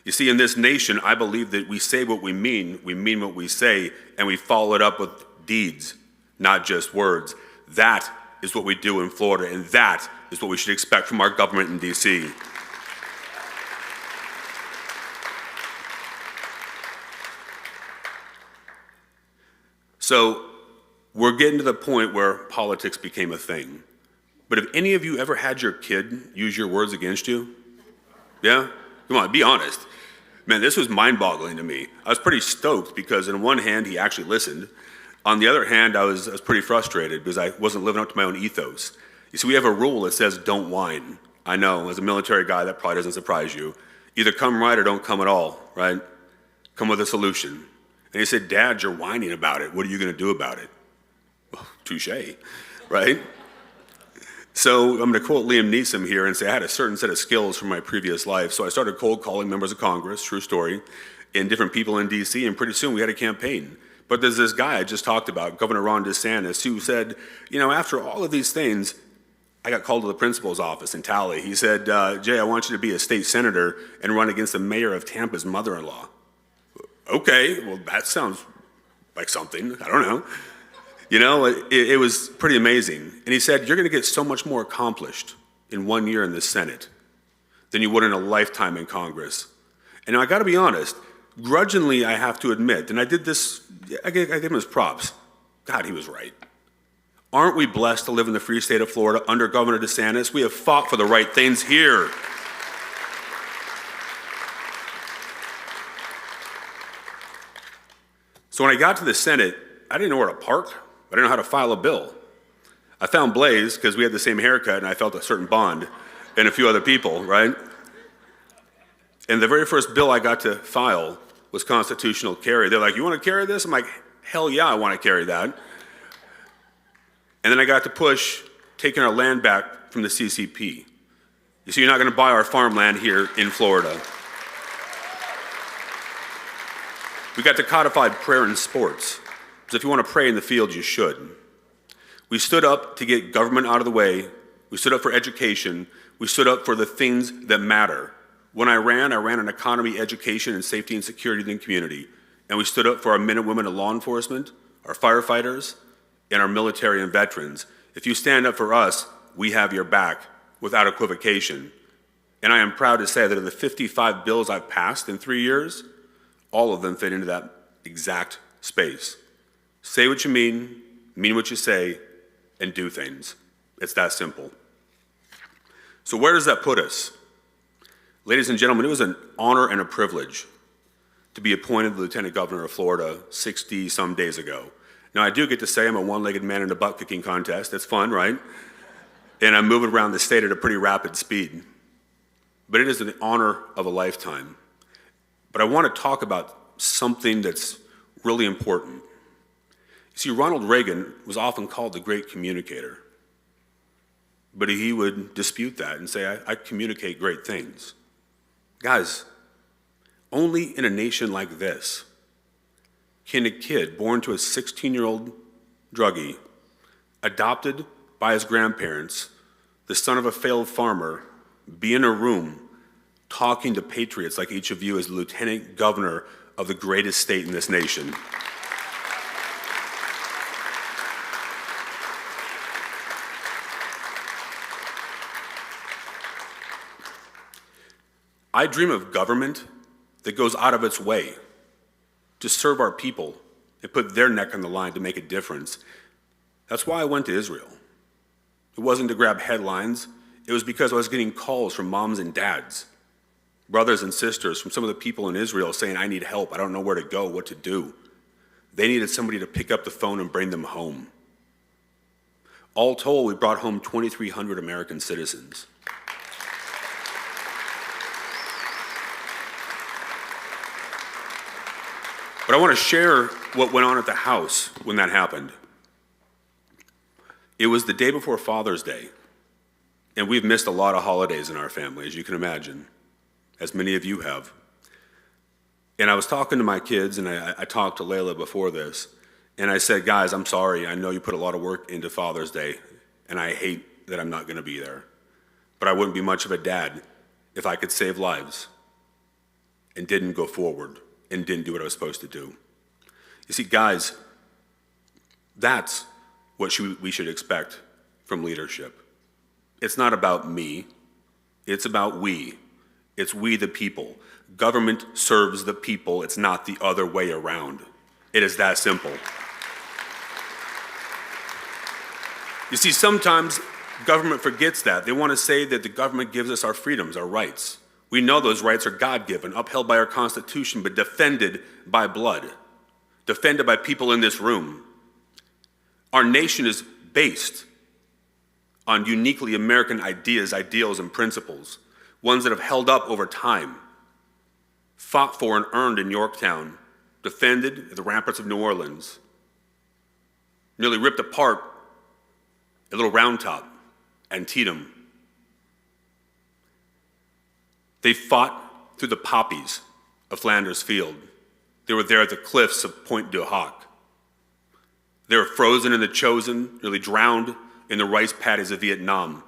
You see, in this nation, I believe that we say what we mean what we say, and we follow it up with deeds, not just words. That is what we do in Florida, and that is what we should expect from our government in D.C. So we're getting to the point where politics became a thing. But have any of you ever had your kid use your words against you? Yeah? Come on, be honest. Man, this was mind-boggling to me. I was pretty stoked because on one hand, he actually listened. On the other hand, I was pretty frustrated because I wasn't living up to my own ethos. You see, we have a rule that says don't whine. I know, as a military guy, that probably doesn't surprise you. Either come right or don't come at all, right? Come with a solution. And he said, Dad, you're whining about it. What are you going to do about it? Well, touche, right? So I'm going to quote Liam Neeson here and say I had a certain set of skills from my previous life. So I started cold calling members of Congress, true story, and different people in D.C., and pretty soon we had a campaign. But there's this guy I just talked about, Governor Ron DeSantis, who said, you know, after all of these things, I got called to the principal's office in Tally. He said, Jay, I want you to be a state senator and run against the mayor of Tampa's mother-in-law. Okay, well, that sounds like something. I don't know. You know, it was pretty amazing. And he said, you're going to get so much more accomplished in 1 year in the Senate than you would in a lifetime in Congress. And I got to be honest, grudgingly, I have to admit, and I did this, I gave him his props. God, he was right. Aren't we blessed to live in the free state of Florida under Governor DeSantis? We have fought for the right things here. So when I got to the Senate, I didn't know where to park. I didn't know how to file a bill. I found Blaise because we had the same haircut and I felt a certain bond, and a few other people, right? And the very first bill I got to file was constitutional carry. They're like, you want to carry this? I'm like, hell yeah, I want to carry that. And then I got to push taking our land back from the CCP. You see, you're not going to buy our farmland here in Florida. We got to codify prayer in sports. Because if you want to pray in the field, you should. We stood up to get government out of the way. We stood up for education. We stood up for the things that matter. When I ran on economy, education, and safety and security in the community. And we stood up for our men and women in law enforcement, our firefighters, and our military and veterans. If you stand up for us, we have your back without equivocation. And I am proud to say that of the 55 bills I've passed in 3 years, all of them fit into that exact space. Say what you mean what you say, and do things. It's that simple. So where does that put us? Ladies and gentlemen, it was an honor and a privilege to be appointed the Lieutenant Governor of Florida 60-some days ago. Now, I do get to say I'm a one-legged man in a butt-kicking contest. That's fun, right? And I'm moving around the state at a pretty rapid speed. But it is an honor of a lifetime. But I want to talk about something that's really important. You see, Ronald Reagan was often called the great communicator. But he would dispute that and say, I communicate great things. Guys, only in a nation like this can a kid born to a 16-year-old druggie, adopted by his grandparents, the son of a failed farmer, be in a room talking to patriots like each of you as lieutenant governor of the greatest state in this nation. I dream of government that goes out of its way to serve our people and put their neck on the line to make a difference. That's why I went to Israel. It wasn't to grab headlines. It was because I was getting calls from moms and dads, brothers and sisters, from some of the people in Israel saying, I need help. I don't know where to go, what to do. They needed somebody to pick up the phone and bring them home. All told, we brought home 2,300 American citizens. But I want to share what went on at the house when that happened. It was the day before Father's Day, and we've missed a lot of holidays in our family, as you can imagine, as many of you have. And I was talking to my kids, and I talked to Layla before this, and I said, guys, I'm sorry. I know you put a lot of work into Father's Day, and I hate that I'm not going to be there. But I wouldn't be much of a dad if I could save lives and didn't go forward and didn't do what I was supposed to do. You see, guys, that's what we should expect from leadership. It's not about me. It's about we. It's we the people. Government serves the people. It's not the other way around. It is that simple. You see, sometimes government forgets that. They want to say that the government gives us our freedoms, our rights. We know those rights are God-given, upheld by our Constitution, but defended by blood, defended by people in this room. Our nation is based on uniquely American ideas, ideals, and principles, ones that have held up over time, fought for and earned in Yorktown, defended at the ramparts of New Orleans, nearly ripped apart at Little Round Top, Antietam. They fought through the poppies of Flanders Field. They were there at the cliffs of Pointe du Hoc. They were frozen in the Chosin, nearly drowned in the rice paddies of Vietnam.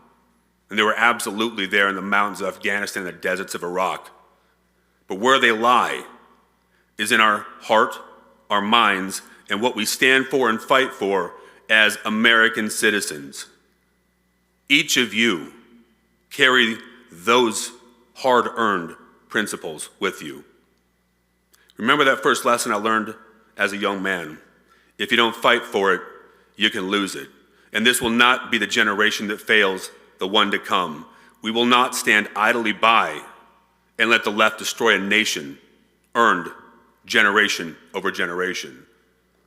And they were absolutely there in the mountains of Afghanistan and the deserts of Iraq. But where they lie is in our heart, our minds, and what we stand for and fight for as American citizens. Each of you carry those hard-earned principles with you. Remember that first lesson I learned as a young man. If you don't fight for it, you can lose it. And this will not be the generation that fails the one to come. We will not stand idly by and let the left destroy a nation earned generation over generation.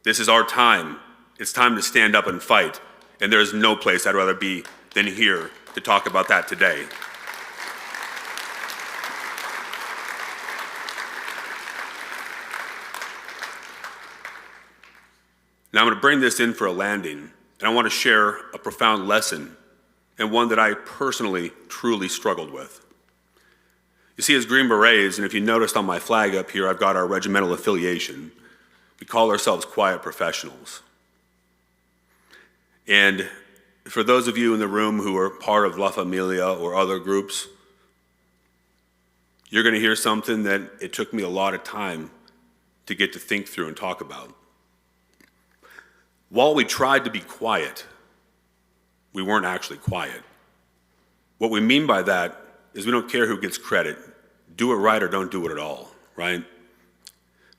This is our time. It's time to stand up and fight. And there is no place I'd rather be than here to talk about that today. Now I'm going to bring this in for a landing, and I want to share a profound lesson, and one that I personally, truly struggled with. You see, as Green Berets, and if you noticed on my flag up here, I've got our regimental affiliation. We call ourselves quiet professionals. And for those of you in the room who are part of La Familia or other groups, you're going to hear something that it took me a lot of time to get to think through and talk about. While we tried to be quiet, we weren't actually quiet. What we mean by that is we don't care who gets credit. Do it right or don't do it at all, right?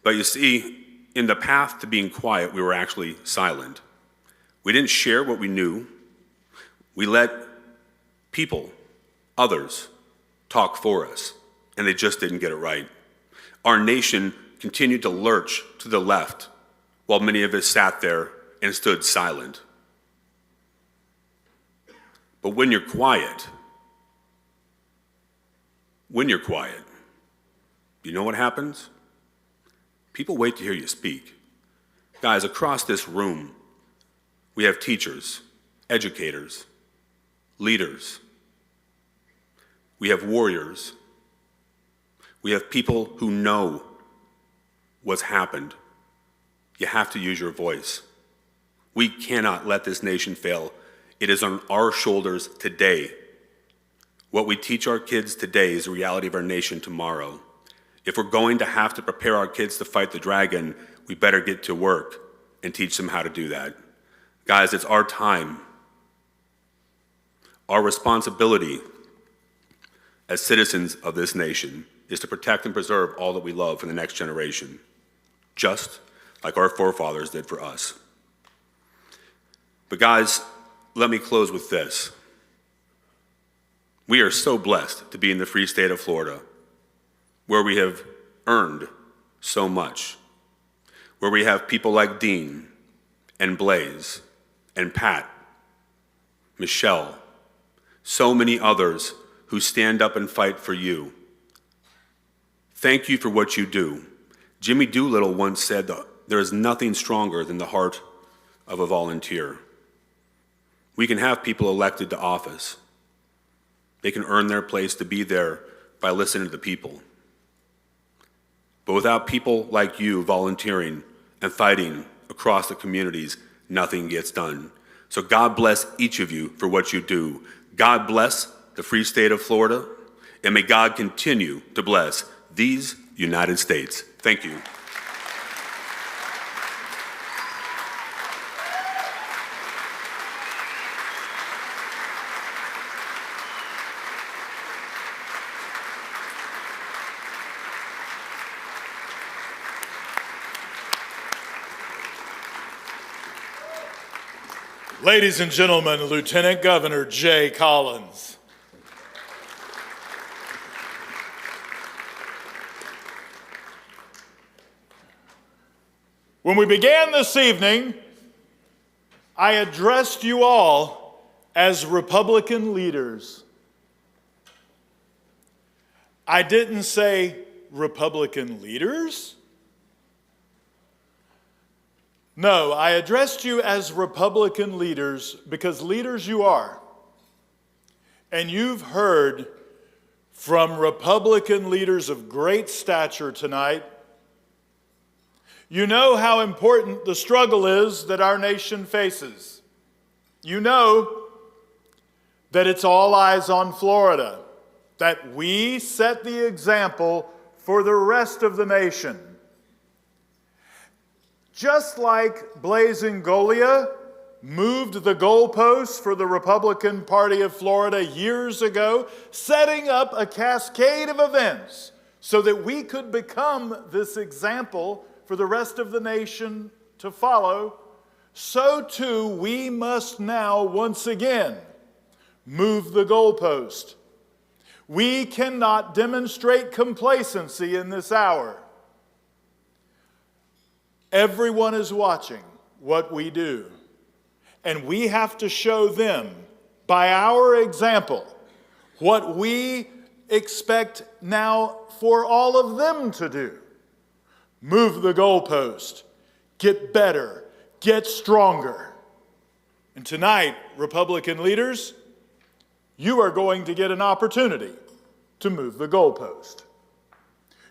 But you see, in the path to being quiet, we were actually silent. We didn't share what we knew. We let people, others, talk for us, and they just didn't get it right. Our nation continued to lurch to the left, while many of us sat there and stood silent. But when you're quiet, you know what happens? People wait to hear you speak. Guys, across this room, we have teachers, educators, leaders. We have warriors. We have people who know what's happened. You have to use your voice. We cannot let this nation fail. It is on our shoulders today. What we teach our kids today is the reality of our nation tomorrow. If we're going to have to prepare our kids to fight the dragon, we better get to work and teach them how to do that. Guys, it's our time. Our responsibility as citizens of this nation is to protect and preserve all that we love for the next generation, just like our forefathers did for us. But guys, let me close with this. We are so blessed to be in the free state of Florida, where we have earned so much, where we have people like Dean and Blaise and Patt, Michelle, so many others who stand up and fight for you. Thank you for what you do. Jimmy Doolittle once said that there is nothing stronger than the heart of a volunteer. We can have people elected to office. They can earn their place to be there by listening to the people. But without people like you volunteering and fighting across the communities, nothing gets done. So God bless each of you for what you do. God bless the free state of Florida, and may God continue to bless these United States. Thank you. Ladies and gentlemen, Lieutenant Governor Jay Collins. When we began this evening, I addressed you all as Republican leaders. I didn't say Republican leaders. No, I addressed you as Republican leaders because leaders you are. And you've heard from Republican leaders of great stature tonight. You know how important the struggle is that our nation faces. You know that it's all eyes on Florida, that we set the example for the rest of the nation. Just like Blaise Ingoglia moved the goalposts for the Republican Party of Florida years ago, setting up a cascade of events so that we could become this example for the rest of the nation to follow, so too we must now once again move the goalpost. We cannot demonstrate complacency in this hour. Everyone is watching what we do, and we have to show them by our example what we expect now for all of them to do. Move the goalpost, get better, get stronger. And tonight, Republican leaders, you are going to get an opportunity to move the goalpost.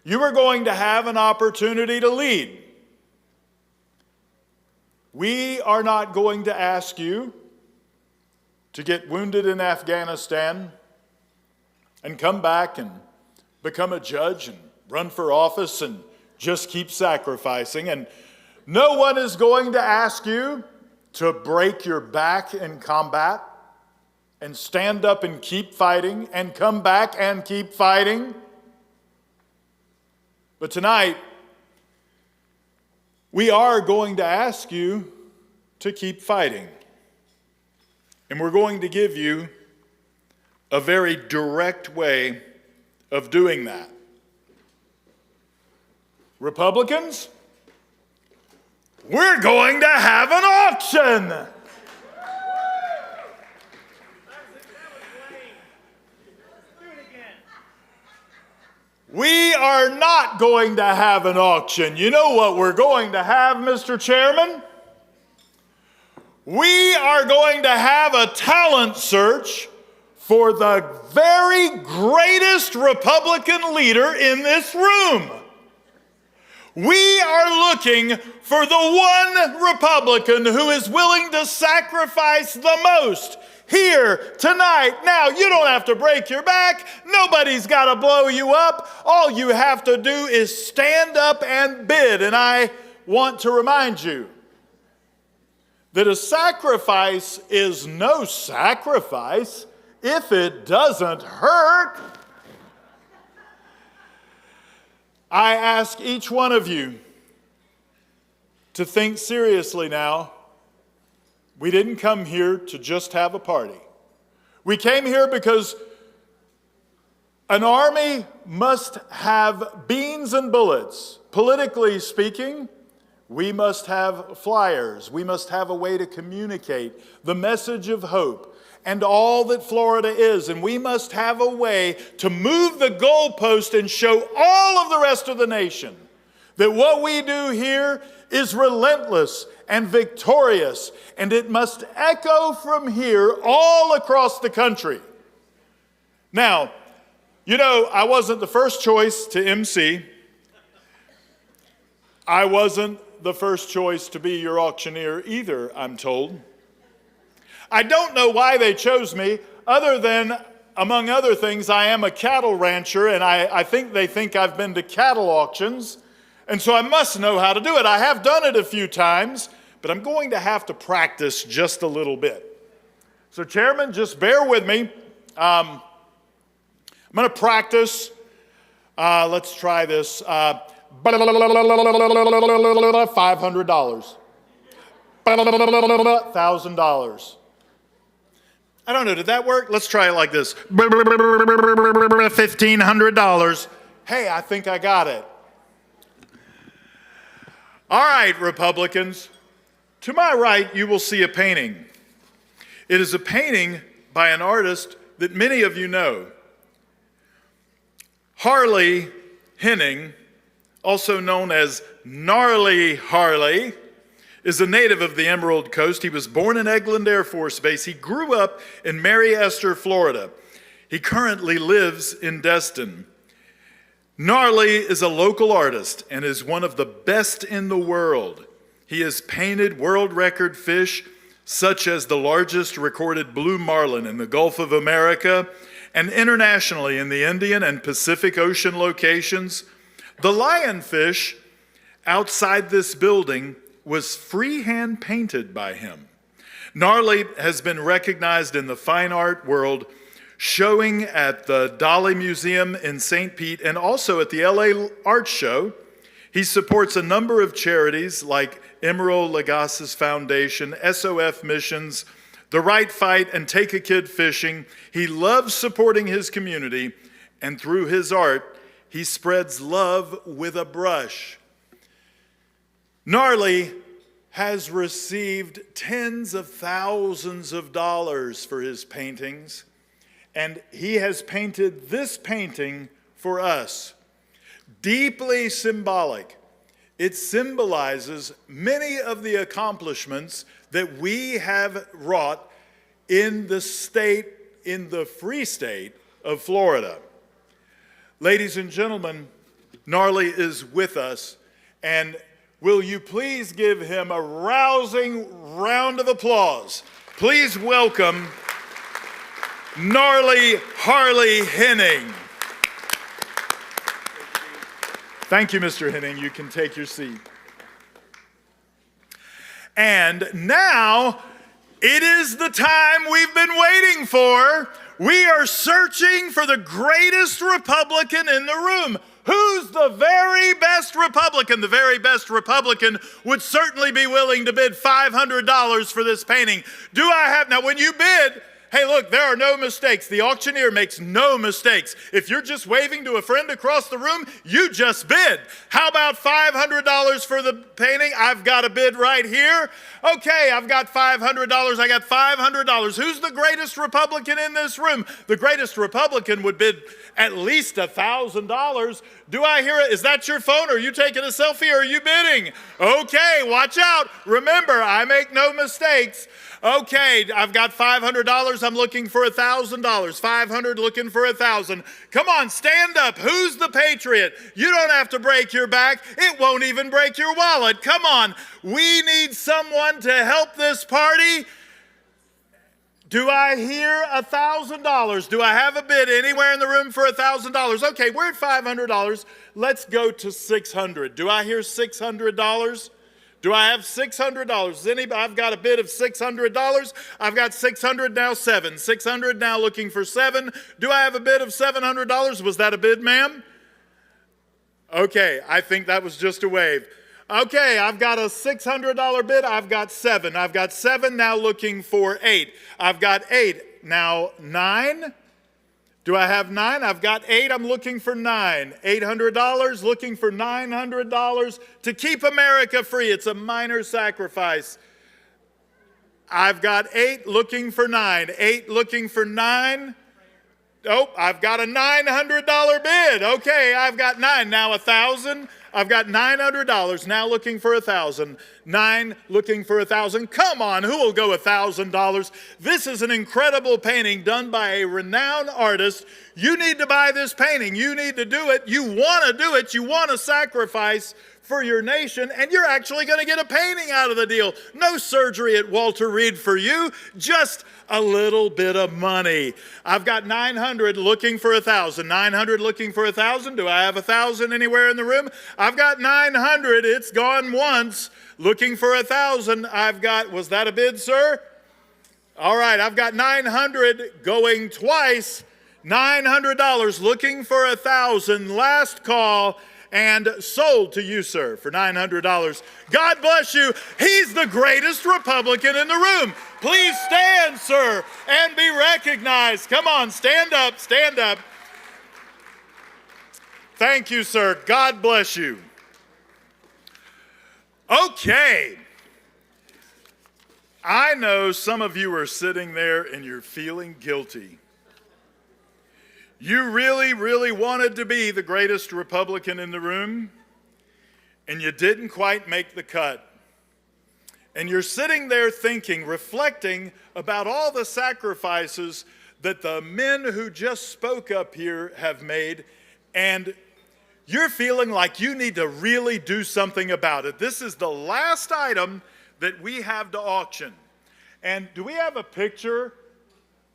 You are going to have an opportunity to lead. We are not going to ask you to get wounded in Afghanistan and come back and become a judge and run for office and just keep sacrificing. And no one is going to ask you to break your back in combat and stand up and keep fighting and come back and keep fighting. But tonight, we are going to ask you to keep fighting. And we're going to give you a very direct way of doing that. Republicans, we're going to have an auction. We are not going to have an auction. You know what we're going to have, Mr. Chairman? We are going to have a talent search for the very greatest Republican leader in this room. We are looking for the one Republican who is willing to sacrifice the most, here tonight. Now, you don't have to break your back. Nobody's got to blow you up. All you have to do is stand up and bid. And I want to remind you that a sacrifice is no sacrifice if it doesn't hurt. I ask each one of you to think seriously now. We didn't come here to just have a party. We came here because an army must have beans and bullets. Politically speaking, we must have flyers. We must have a way to communicate the message of hope and all that Florida is. And we must have a way to move the goalpost and show all of the rest of the nation that what we do here is relentless and victorious, and it must echo from here all across the country. Now, you know, I wasn't the first choice to MC. I wasn't the first choice to be your auctioneer either, I'm told. I don't know why they chose me, other than, among other things, I am a cattle rancher, and I think they think I've been to cattle auctions, and so I must know how to do it. I have done it a few times, but I'm going to have to practice just a little bit. So, Chairman, just bear with me. I'm going to practice. Let's try this. $500. $1,000. I don't know, did that work? Let's try it like this. $1,500. Hey, I think I got it. All right, Republicans. To my right, you will see a painting. It is a painting by an artist that many of you know. Harley Henning, also known as Gnarly Harley, is a native of the Emerald Coast. He was born in Eglin Air Force Base. He grew up in Mary Esther, Florida. He currently lives in Destin. Gnarly is a local artist and is one of the best in the world. He has painted world record fish such as the largest recorded blue marlin in the Gulf of America and internationally in the Indian and Pacific Ocean locations. The lionfish outside this building was freehand painted by him. Gnarly has been recognized in the fine art world, showing at the Dolly Museum in St. Pete and also at the LA Art Show. He supports a number of charities like Emerald Lagasse Foundation, SOF Missions, The Right Fight, and Take a Kid Fishing. He loves supporting his community, and through his art, he spreads love with a brush. Gnarly has received tens of thousands of dollars for his paintings, and he has painted this painting for us. Deeply symbolic. It symbolizes many of the accomplishments that we have wrought in the state, in the free state of Florida. Ladies and gentlemen, Gnarly is with us, and will you please give him a rousing round of applause? Please welcome Gnarly Harley Henning. Thank you, Mr. Henning. You can take your seat. And now, it is the time we've been waiting for. We are searching for the greatest Republican in the room. Who's the very best Republican? The very best Republican would certainly be willing to bid $500 for this painting. Do I have, now when you bid, hey, look, there are no mistakes. The auctioneer makes no mistakes. If you're just waving to a friend across the room, you just bid. How about $500 for the painting? I've got a bid right here. Okay, I've got $500. I got $500. Who's the greatest Republican in this room? The greatest Republican would bid at least $1,000. Do I hear it? Is that your phone? Are you taking a selfie or are you bidding? Okay, watch out. Remember, I make no mistakes. Okay, I've got $500. I'm looking for $1,000. 500, looking for 1,000. Come on, stand up. Who's the patriot? You don't have to break your back. It won't even break your wallet. Come on. We need someone to help this party. Do I hear $1,000? Do I have a bid anywhere in the room for $1,000? Okay, we're at $500. Let's go to $600. Do I hear $600? Do I have $600? Anybody? I've got a bid of $600. I've got 600 now, 7. 600 now, looking for 7. Do I have a bid of $700? Was that a bid, ma'am? Okay, I think that was just a wave. Okay, I've got a $600 bid. I've got 7. I've got 7 now, looking for 8. I've got 8 now, 9. Do I have 9? I've got 8. I'm looking for 9. $800, looking for $900 to keep America free. It's a minor sacrifice. I've got 8, looking for 9. 8, looking for 9. Oh, I've got a $900 bid. Okay, I've got 9. Now 1,000. I've got $900. Now looking for 1,000. 9, looking for 1,000. Come on, who will go $1,000? This is an incredible painting done by a renowned artist. You need to buy this painting. You need to do it. You want to do it. You want to sacrifice for your nation, and you're actually going to get a painting out of the deal. No surgery at Walter Reed for you, just a little bit of money. I've got 900 looking for 1,000. 900 looking for 1,000. Do I have 1,000 anywhere in the room? I've got 900. It's gone once. Looking for 1,000. I've got, was that a bid, sir? All right, I've got 900 going twice. $900 looking for 1,000. Last call. And sold to you, sir, for $900. God bless you. He's the greatest Republican in the room. Please stand, sir, and be recognized. Come on, stand up, stand up. Thank you, sir. God bless you. Okay. I know some of you are sitting there and you're feeling guilty. You really, really wanted to be the greatest Republican in the room, and you didn't quite make the cut. And you're sitting there thinking, reflecting about all the sacrifices that the men who just spoke up here have made, and you're feeling like you need to really do something about it. This is the last item that we have to auction. And do we have a picture?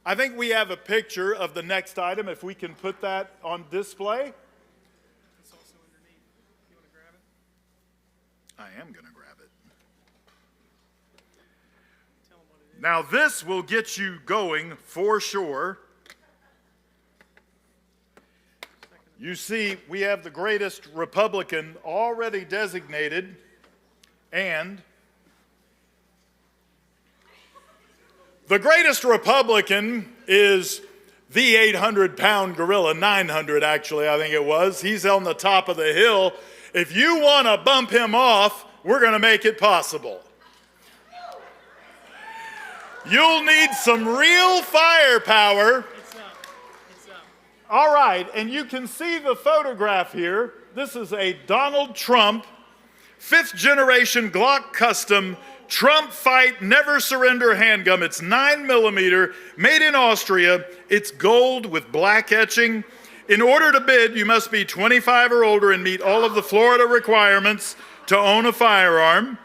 I think we have a picture of the next item, if we can put that on display. It's also underneath. You want to grab it? I am going to grab it. Tell them what it is. Now this will get you going for sure. You see, we have the greatest Republican already designated, and the greatest Republican is the 800-pound gorilla, 900 actually, I think it was. He's on the top of the hill. If you want to bump him off, we're going to make it possible. You'll need some real firepower. It's up. All right, and you can see the photograph here. This is a Donald Trump, 5th generation Glock custom Trump Fight Never Surrender handgun. It's 9mm, made in Austria. It's gold with black etching. In order to bid, you must be 25 or older and meet all of the Florida requirements to own a firearm.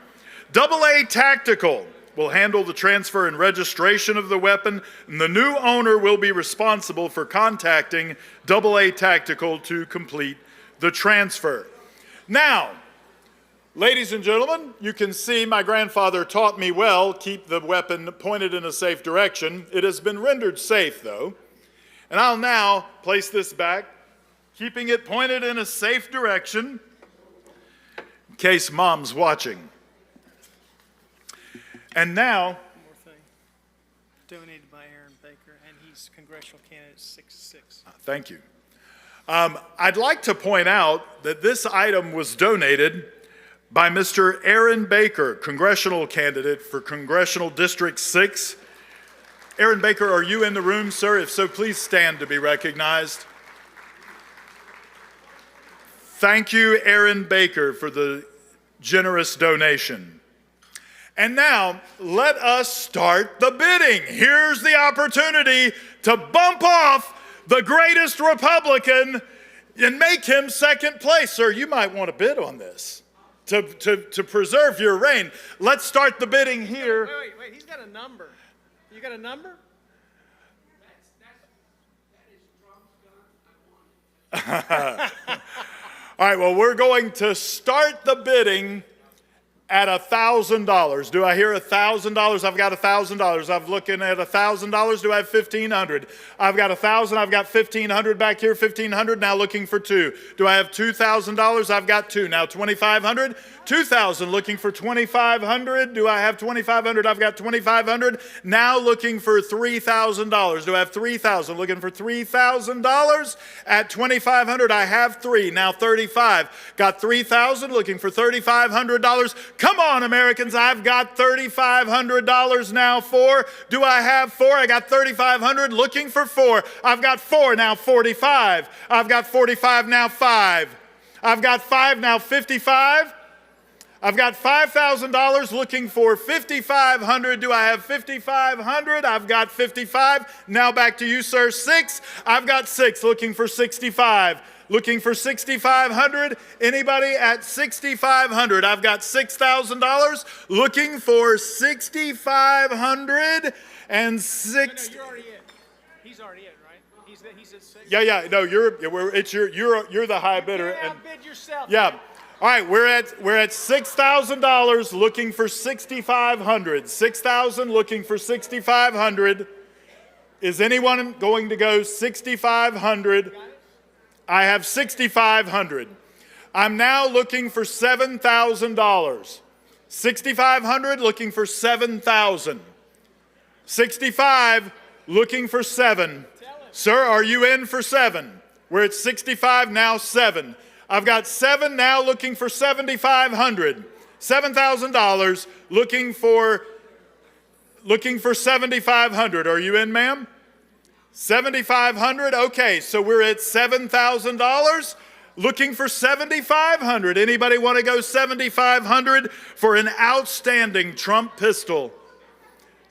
AA Tactical will handle the transfer and registration of the weapon, and the new owner will be responsible for contacting AA Tactical to complete the transfer. Now, ladies and gentlemen, you can see my grandfather taught me well, keep the weapon pointed in a safe direction. It has been rendered safe, though. And I'll now place this back, keeping it pointed in a safe direction, in case Mom's watching. And now, One more thing. Donated by Aaron Baker, and he's congressional candidate 6'6". Thank you. I'd like to point out that this item was donated by Mr. Aaron Baker, congressional candidate for Congressional District 6. Aaron Baker, are you in the room, sir? If so, please stand to be recognized. Thank you, Aaron Baker, for the generous donation. And now, let us start the bidding. Here's the opportunity to bump off the greatest Republican and make him second place. Sir, you might want to bid on this to preserve your reign. Let's start the bidding here. Wait, he's got a number. You got a number? All right, well, we're going to start the bidding at $1,000. Do I hear $1,000? I've got $1,000. I'm looking at $1,000. Do I have $1,500? I've got $1,000. I've got $1,500 back here. $1,500. Now looking for two. Do I have $2,000? I've got two. Now $2,500. $2,000. Looking for $2,500. Do I have $2,500? I've got $2,500. Now looking for $3,000. Do I have $3,000? Looking for $3,000 at $2,500. I have three. Now $35,000. Got $3,000. Looking for $3,500. Come on, Americans, I've got $3,500 now. Four. Do I have four? I got $3,500, looking for four. I've got four, now $45,000. I've got $45,000, now $5,000. I've got $5,000, now $55,000. I've got $5,000, looking for $5,500. Do I have $5,500? I've got $55,000. Now back to you, sir. $6,000. I've got $6,000, looking for $65,000. Looking for $6,500. Anybody at $6,500? I've got $6,000. Looking for $6,500 and six. No, you're already in. He's already in, right? He's at 6. Yeah. No, you're the high bidder. You outbid yourself. Yeah. All right, we're at $6,000. Looking for $6,500. $6,000. Looking for $6,500. Is anyone going to go $6,500? I have $6,500. I'm now looking for $7,000. $6,500, looking for $7,000. $65,000, looking for $7,000. Sir, are you in for $7,000? We're at $65,000, now $7,000. I've got $7,000, now looking for $7,500. $7,000, looking for $7,500. Are you in, ma'am? $7,500. Okay, so we're at $7,000. Looking for $7,500. Anybody want to go $7,500 for an outstanding Trump pistol?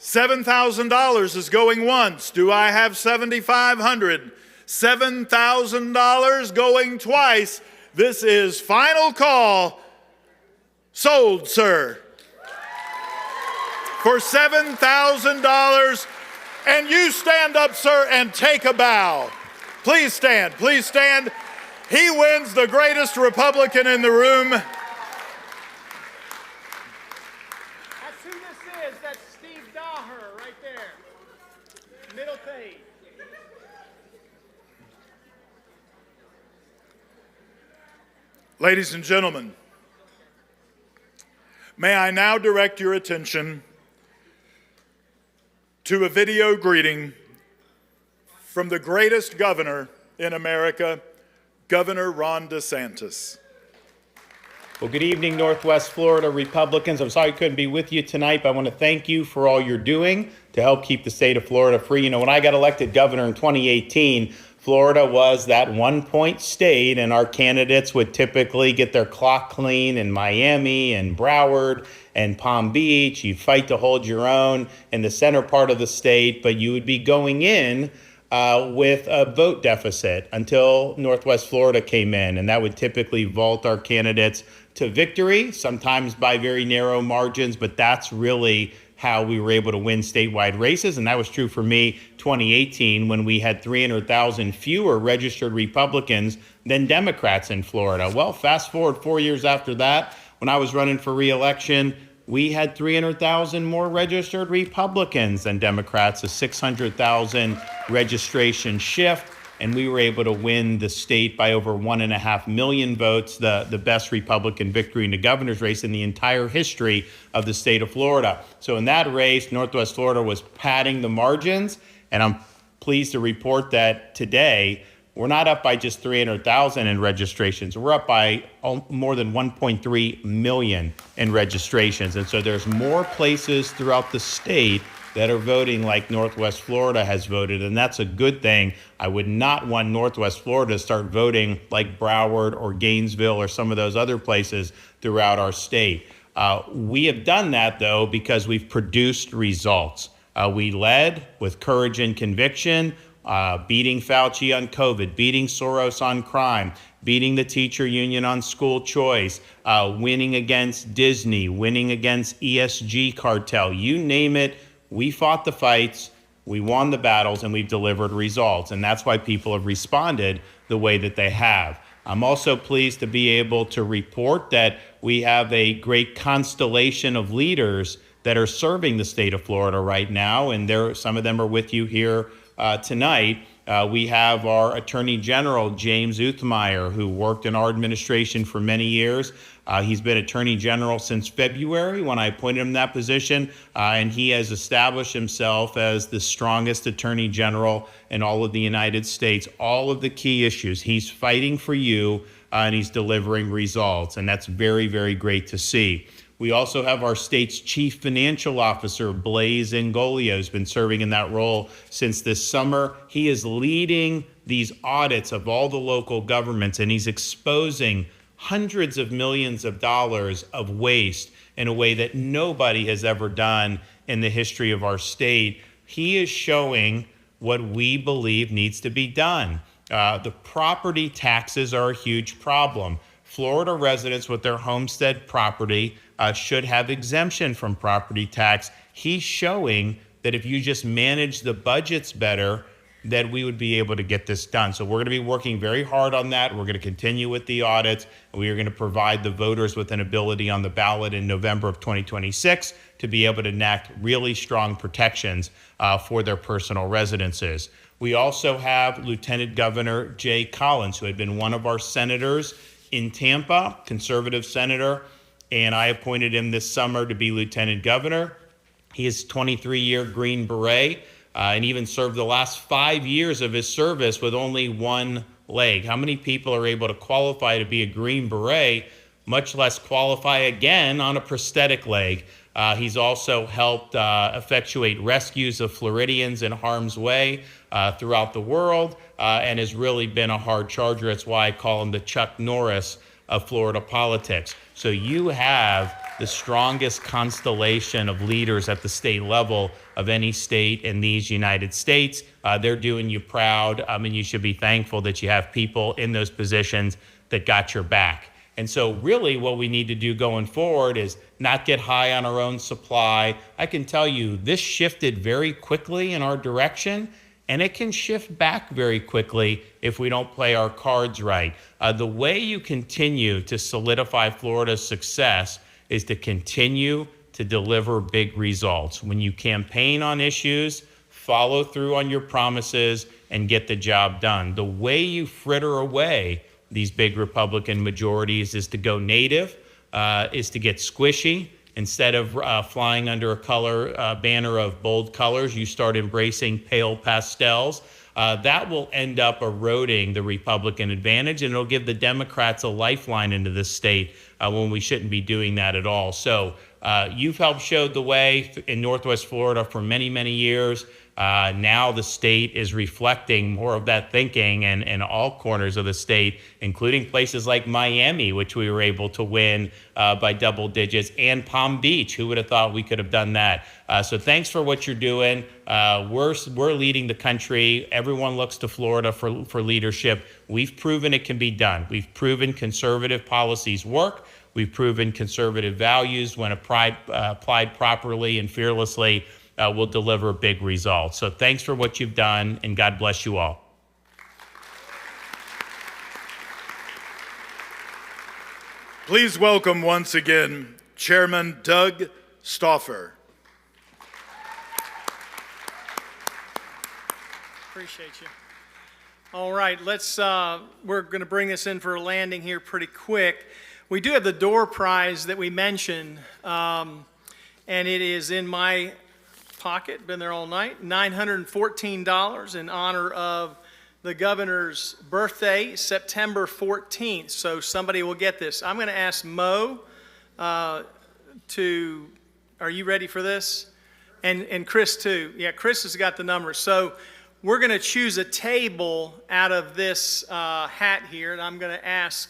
$7,000 is going once. Do I have $7,500? $7,000 going twice. This is final call. Sold, sir. For $7,000. And you stand up, sir, and take a bow. Please stand. Please stand. He wins, the greatest Republican in the room. That's who this is. That's Steve Daher right there. Middle page. Ladies and gentlemen, may I now direct your attention to a video greeting from the greatest governor in America, Governor Ron DeSantis. Well, good evening, Northwest Florida Republicans. I'm sorry I couldn't be with you tonight, but I want to thank you for all you're doing to help keep the state of Florida free. You know, when I got elected governor in 2018, Florida was that 1-point state, and our candidates would typically get their clock clean in Miami and Broward and Palm Beach. You'd fight to hold your own in the center part of the state, but you would be going in with a vote deficit until Northwest Florida came in, and that would typically vault our candidates to victory, sometimes by very narrow margins, but that's really how we were able to win statewide races. And that was true for me 2018 when we had 300,000 fewer registered Republicans than Democrats in Florida. Well, fast forward 4 years after that, when I was running for re-election, we had 300,000 more registered Republicans than Democrats, a 600,000 registration shift, and we were able to win the state by over 1.5 million votes, the best Republican victory in the governor's race in the entire history of the state of Florida. So in that race, Northwest Florida was padding the margins, and I'm pleased to report that today, we're not up by just 300,000 in registrations. We're up by more than 1.3 million in registrations. And so there's more places throughout the state that are voting like Northwest Florida has voted, and that's a good thing. I would not want Northwest Florida to start voting like Broward or Gainesville or some of those other places throughout our state. We have done that, though, because we've produced results. We led with courage and conviction, beating Fauci on COVID, beating Soros on crime, beating the teacher union on school choice, winning against Disney, winning against ESG cartel, you name it. We fought the fights, we won the battles, and we've delivered results. And that's why people have responded the way that they have. I'm also pleased to be able to report that we have a great constellation of leaders that are serving the state of Florida right now, and some of them are with you here tonight. We have our Attorney General, James Uthmeyer, who worked in our administration for many years. He's been Attorney General since February when I appointed him in that position, and he has established himself as the strongest Attorney General in all of the United States. All of the key issues, he's fighting for you, and he's delivering results, and that's very, very great to see. We also have our state's chief financial officer, Blaise Ingoglia, who's been serving in that role since this summer. He is leading these audits of all the local governments, and he's exposing hundreds of millions of dollars of waste in a way that nobody has ever done in the history of our state. He is showing what we believe needs to be done. The property taxes are a huge problem. Florida residents with their homestead property should have exemption from property tax. He's showing that if you just manage the budgets better, that we would be able to get this done. So we're going to be working very hard on that. We're going to continue with the audits. We are going to provide the voters with an ability on the ballot in November of 2026 to be able to enact really strong protections for their personal residences. We also have Lieutenant Governor Jay Collins, who had been one of our senators in Tampa, conservative senator, and I appointed him this summer to be lieutenant governor. He is a 23-year Green Beret and even served the last 5 years of his service with only one leg. How many people are able to qualify to be a Green Beret, much less qualify again on a prosthetic leg? He's also helped effectuate rescues of Floridians in harm's way throughout the world and has really been a hard charger. That's why I call him the Chuck Norris of Florida politics. So you have the strongest constellation of leaders at the state level of any state in these United States. They're doing you proud, and you should be thankful that you have people in those positions that got your back. And so really what we need to do going forward is not get high on our own supply. I can tell you this shifted very quickly in our direction, and it can shift back very quickly if we don't play our cards right. The way you continue to solidify Florida's success is to continue to deliver big results. When you campaign on issues, follow through on your promises, and get the job done. The way you fritter away these big Republican majorities is to go native, is to get squishy. Instead of flying under a banner of bold colors, you start embracing pale pastels. That will end up eroding the Republican advantage, and it'll give the Democrats a lifeline into this state when we shouldn't be doing that at all. So you've helped show the way in Northwest Florida for many, many years. Now the state is reflecting more of that thinking in all corners of the state, including places like Miami, which we were able to win by double digits, and Palm Beach. Who would have thought we could have done that? So thanks for what you're doing. We're leading the country. Everyone looks to Florida for leadership. We've proven it can be done. We've proven conservative policies work. We've proven conservative values, when applied properly and fearlessly, will deliver big results. So thanks for what you've done, and God bless you all. Please welcome once again Chairman Doug Stauffer. Appreciate you. All right, we're going to bring this in for a landing here pretty quick. We do have the door prize that we mentioned, and it is in my pocket, been there all night, $914 in honor of the governor's birthday, September 14th. So somebody will get this. I'm going to ask Mo are you ready for this? And Chris too. Yeah, Chris has got the numbers. So we're going to choose a table out of this hat here, and I'm going to ask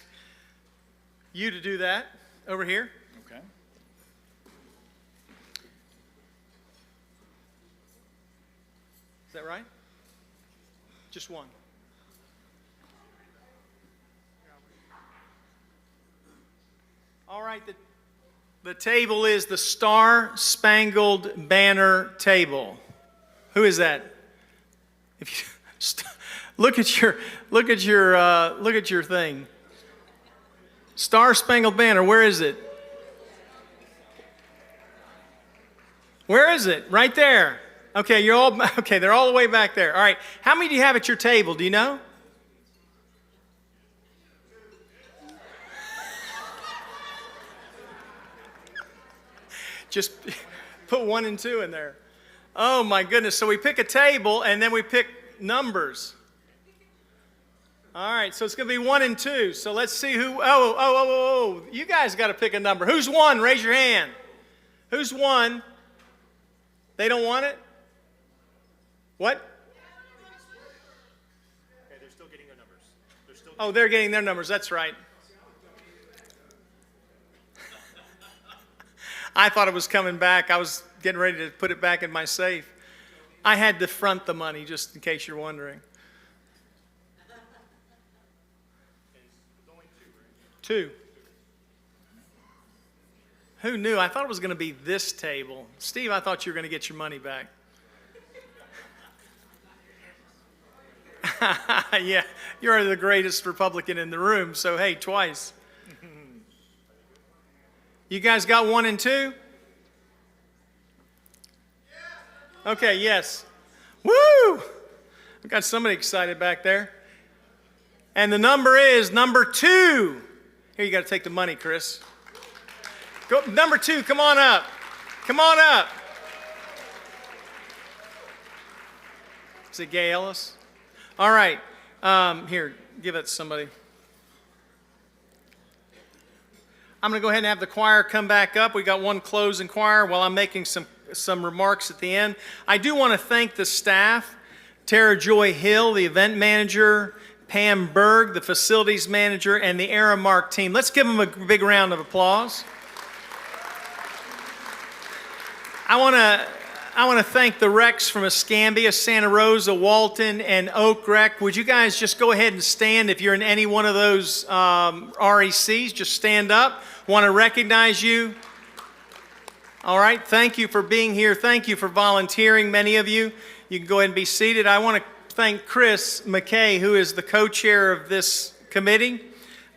you to do that over here. Okay. Is that right? Just one. All right, the table is the Star Spangled Banner table. Who is that? Look at your thing. Star Spangled Banner, where is it? Where is it? Right there. Okay, they're all the way back there. All right, how many do you have at your table? Do you know? Just put 1 and 2 in there. Oh my goodness, so we pick a table and then we pick numbers. All right, so it's going to be 1 and 2. So let's see who, you guys got to pick a number. Who's 1? Raise your hand. Who's 1? They don't want it? What? Okay, they're still getting their numbers. They're getting their numbers. That's right. I thought it was coming back. I was getting ready to put it back in my safe. I had to front the money, just in case you're wondering. 2. Who knew? I thought it was going to be this table. Steve, I thought you were going to get your money back. Yeah, you're the greatest Republican in the room, so hey, twice. You guys got 1 and 2? Okay, yes. Woo! I got somebody excited back there. And the number is number 2. Here, you got to take the money, Chris. Go, number 2, come on up. Come on up. Is it Gay Ellis? All right. Here, give it to somebody. I'm going to go ahead and have the choir come back up. We got one closing choir while I'm making some remarks at the end. I do want to thank the staff, Tara Joy Hill, the event manager, Pam Berg, the facilities manager, and the Aramark team. Let's give them a big round of applause. I want to thank the Recs from Escambia, Santa Rosa, Walton, and Oak Rec. Would you guys just go ahead and stand if you're in any one of those RECs? Just stand up. Want to recognize you. All right. Thank you for being here. Thank you for volunteering, many of you. You can go ahead and be seated. I want to thank Chris McKay, who is the co-chair of this committee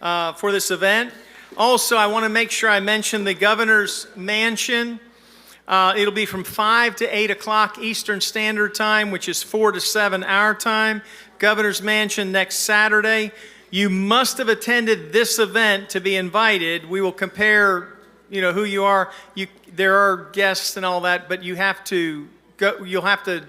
for this event. Also, I want to make sure I mention the Governor's Mansion. It'll be from 5 to 8 o'clock Eastern Standard Time, which is 4 to 7 our time. Governor's Mansion next Saturday. You must have attended this event to be invited. We will compare, who you are. There are guests and all that, but you have to go. You'll have to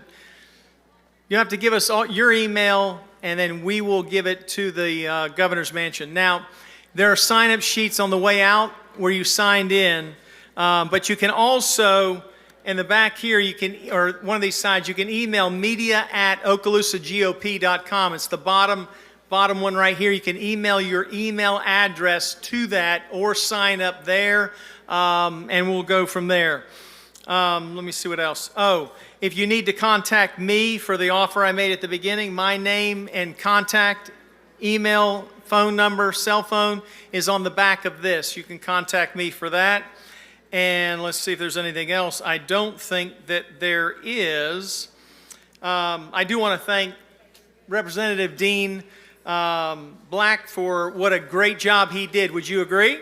give us your email, and then we will give it to the Governor's Mansion. Now, there are sign-up sheets on the way out where you signed in. But you can also, in the back here, or one of these sides, you can email media@OkaloosaGOP.com. It's the bottom one right here. You can email your email address to that or sign up there, and we'll go from there. Let me see what else. If you need to contact me for the offer I made at the beginning, my name and contact, email, phone number, cell phone is on the back of this. You can contact me for that. And let's see if there's anything else. I don't think that there is. I do want to thank Representative Dean Black for what a great job he did. Would you agree?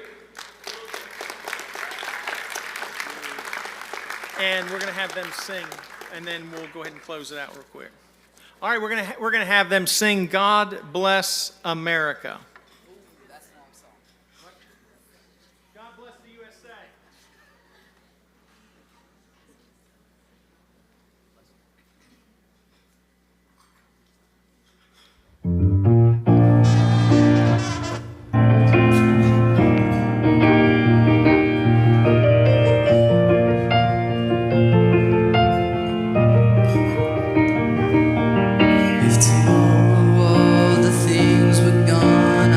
And we're going to have them sing, and then we'll go ahead and close it out real quick. All right, we're going to have them sing "God Bless America." If tomorrow all the things were gone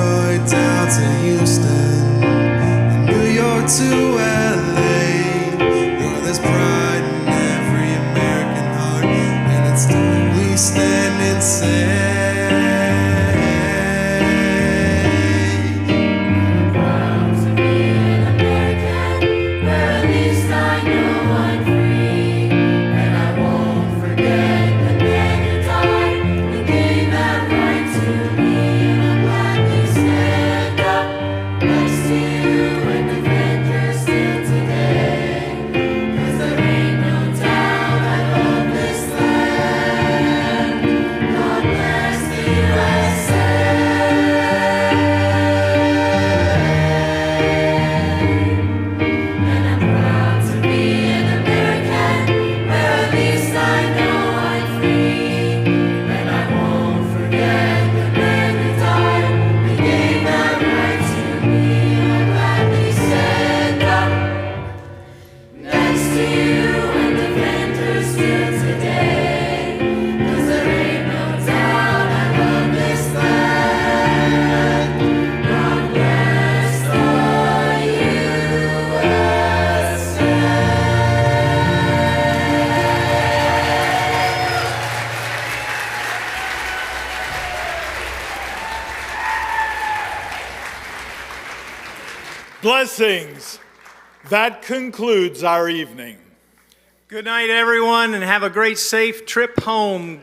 Detroit down to Houston, and New York to LA, where there's pride in every American heart, and it's time we stand and say, proud to be an American, where at least I know I'm free, and I won't forget the men who died and gave that right to me, and I'm glad we stand up next to you and defend your stand today, 'cause there ain't no doubt I love this land. God bless the USA. And I'm proud to be an American, where at least I know I'm free, and I won't forget the men who died and gave that right to me. I'm glad we stand up next to you and defend your stand today, 'cause there ain't no doubt I love this land. God bless the USA. Blessings. That concludes our evening. Good night, everyone, and have a great, safe trip home.